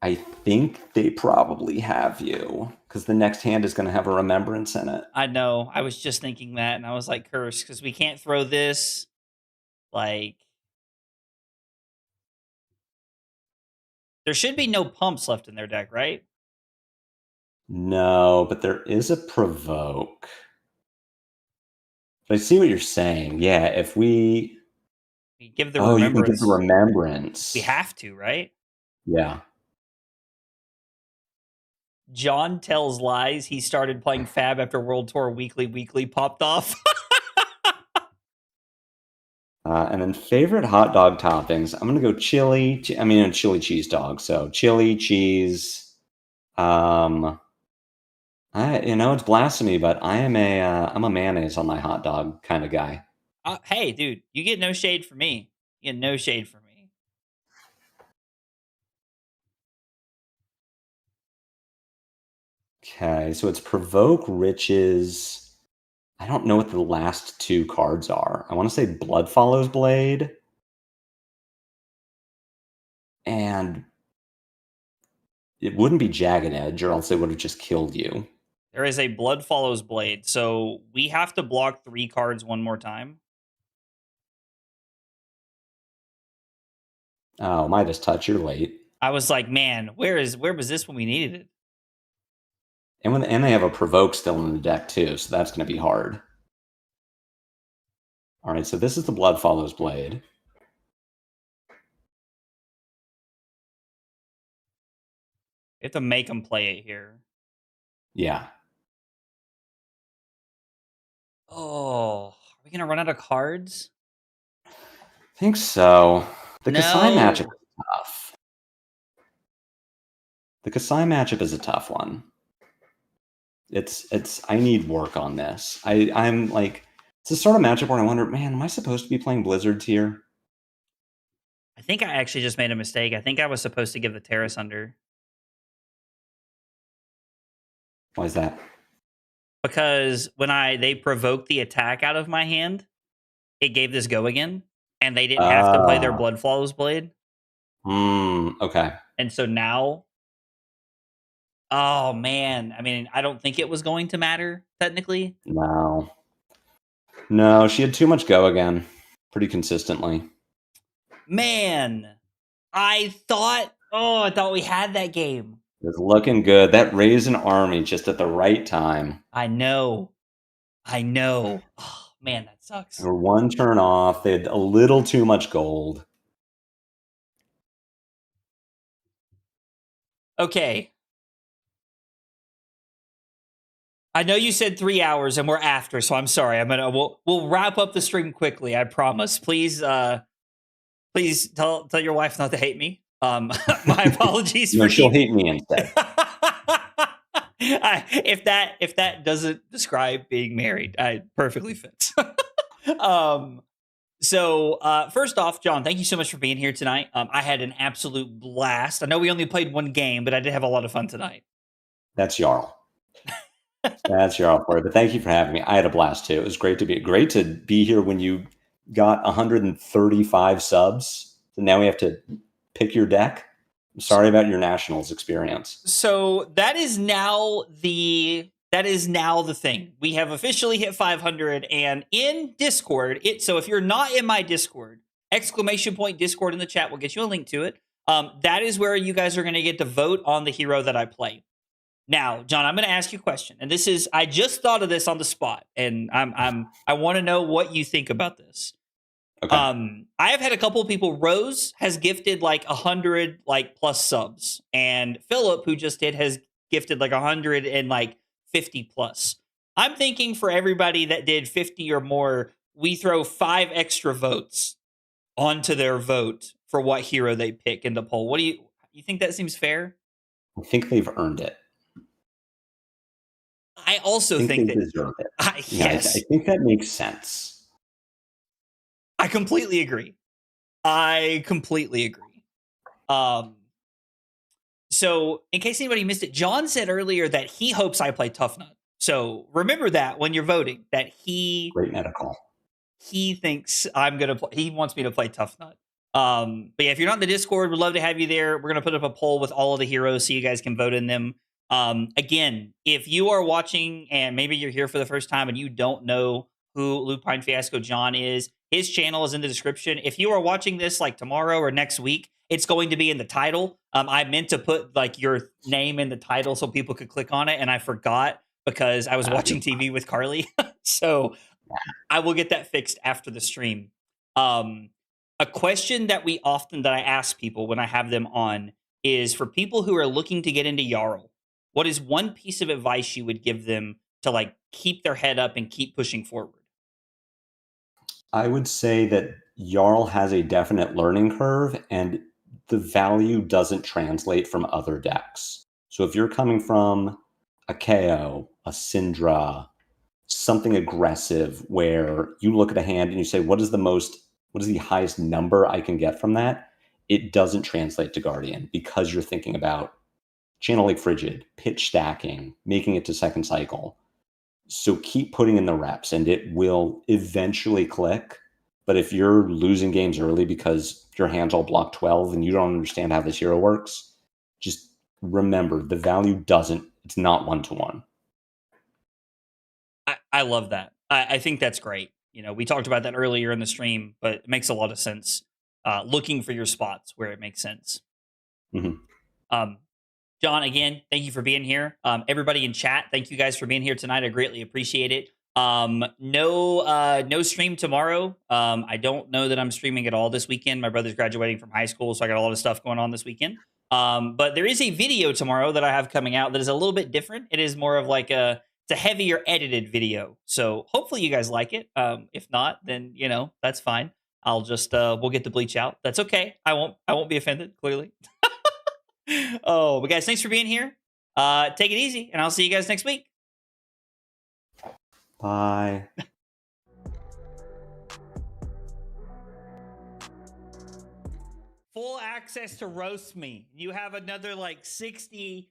they probably have you, because the next hand is going to have a remembrance in it. I know. I was just thinking that, and I was like, curse, because we can't throw this. Like, there should be no pumps left in their deck, right? No, but there is a provoke. But I see what you're saying. Yeah, if we give the remembrance. You can give the remembrance. We have to, right? Yeah. John tells lies. He started playing Fab after World Tour Weekly popped off. And then favorite hot dog toppings. I'm going to go chili. A chili cheese dog. So chili, cheese. It's blasphemy, but I'm a mayonnaise on my hot dog kind of guy. Hey, dude, you get no shade from me. You get no shade from me. Okay, so it's Provoke, Riches. I don't know what the last 2 cards are. I want to say Blood Follows Blade. And it wouldn't be Jagged Edge, or else it would have just killed you. There is a Blood Follows Blade, so we have to block 3 cards one more time. Oh, Midas Touch, you're late. I was like, man, where was this when we needed it? And they have a Provoke still in the deck too, so that's going to be hard. All right, so this is the Blood Follows Blade. We have to make them play it here. Yeah. Oh, are we going to run out of cards? I think so. The Kassai matchup is tough. The Kassai matchup is a tough one. I need work on this. I'm like, it's the sort of matchup where I wonder, man, am I supposed to be playing Blizzards here? I think I actually just made a mistake. I think I was supposed to give the Terrace Under. Why is that? Because when they provoked the attack out of my hand, it gave this go again, and they didn't have to play their Blood Follows Blade. Okay. And so now, oh man, I mean, I don't think it was going to matter technically. No, she had too much go again, pretty consistently. Man, I thought we had that game. It's looking good. That Raise an Army just at the right time. I know. Oh man, that Sucks. They were one turn off. They had a little too much gold. Okay. I know you said 3 hours and we're after, so I'm sorry. We'll wrap up the stream quickly. I promise. Please tell your wife not to hate me. My apologies. No, she'll hate me instead. If that doesn't describe being married, I perfectly fits. So first off, John, thank you so much for being here tonight. I had an absolute blast. I know we only played one game, but I did have a lot of fun tonight. That's Jarl. That's Jarl for it. But thank you for having me. I had a blast too. It was great to be here when you got 135 subs. So now we have to pick your deck. I'm sorry about your Nationals experience. So that is now the thing. We have officially hit 500, and in Discord, so if you're not in my Discord, ! Discord in the chat will get you a link to it. That is where you guys are going to get to vote on the hero that I play. Now, John, I'm going to ask you a question, and I just thought of this on the spot, and I want to know what you think about this. Okay. I have had a couple of people. Rose has gifted like 100 plus subs, and Philip, who just did, has gifted like 150 plus. I'm thinking for everybody that did 50 or more, we throw 5 extra votes onto their vote for what hero they pick in the poll. What do you think that seems fair? I think they've earned it. I also think they deserve it. Yes. I think that makes sense. I completely agree. So in case anybody missed it, John said earlier that he hopes I play Tough Nut. So remember that when you're voting, that great meta call. He thinks he wants me to play Tough Nut. But yeah, if you're not in the Discord, we'd love to have you there. We're gonna put up a poll with all of the heroes so you guys can vote in them. Again, if you are watching and maybe you're here for the first time and you don't know who Lupine Fiasco John is, his channel is in the description. If you are watching this like tomorrow or next week, it's going to be in the title. I meant to put like your name in the title so people could click on it, and I forgot because I was watching TV with Carly. So I will get that fixed after the stream. A question that I ask people when I have them on is for people who are looking to get into Jarl. What is one piece of advice you would give them to like keep their head up and keep pushing forward? I would say that Jarl has a definite learning curve, and the value doesn't translate from other decks. So if you're coming from a KO, a Syndra, something aggressive where you look at a hand and you say, what is the highest number I can get from that? It doesn't translate to Guardian because you're thinking about Channel Lake Frigid, pitch stacking, making it to second cycle. So keep putting in the reps and it will eventually click. But if you're losing games early because your hand's all block 12 and you don't understand how this hero works, just remember the value it's not one-to-one. I love that. I think that's great. You know, we talked about that earlier in the stream, but it makes a lot of sense. Looking for your spots where it makes sense. Mm-hmm. John, again, thank you for being here. Everybody in chat, thank you guys for being here tonight. I greatly appreciate it. No stream tomorrow. I don't know that I'm streaming at all this weekend. My brother's graduating from high school, so I got a lot of stuff going on this weekend. But there is a video tomorrow that I have coming out that is a little bit different. It is more of like it's a heavier edited video. So hopefully you guys like it. If not, then that's fine. I'll just we'll get the bleach out. That's okay. I won't be offended, clearly. Oh, but guys, thanks for being here. Take it easy, and I'll see you guys next week. Bye. Full access to roast me. You have another like 60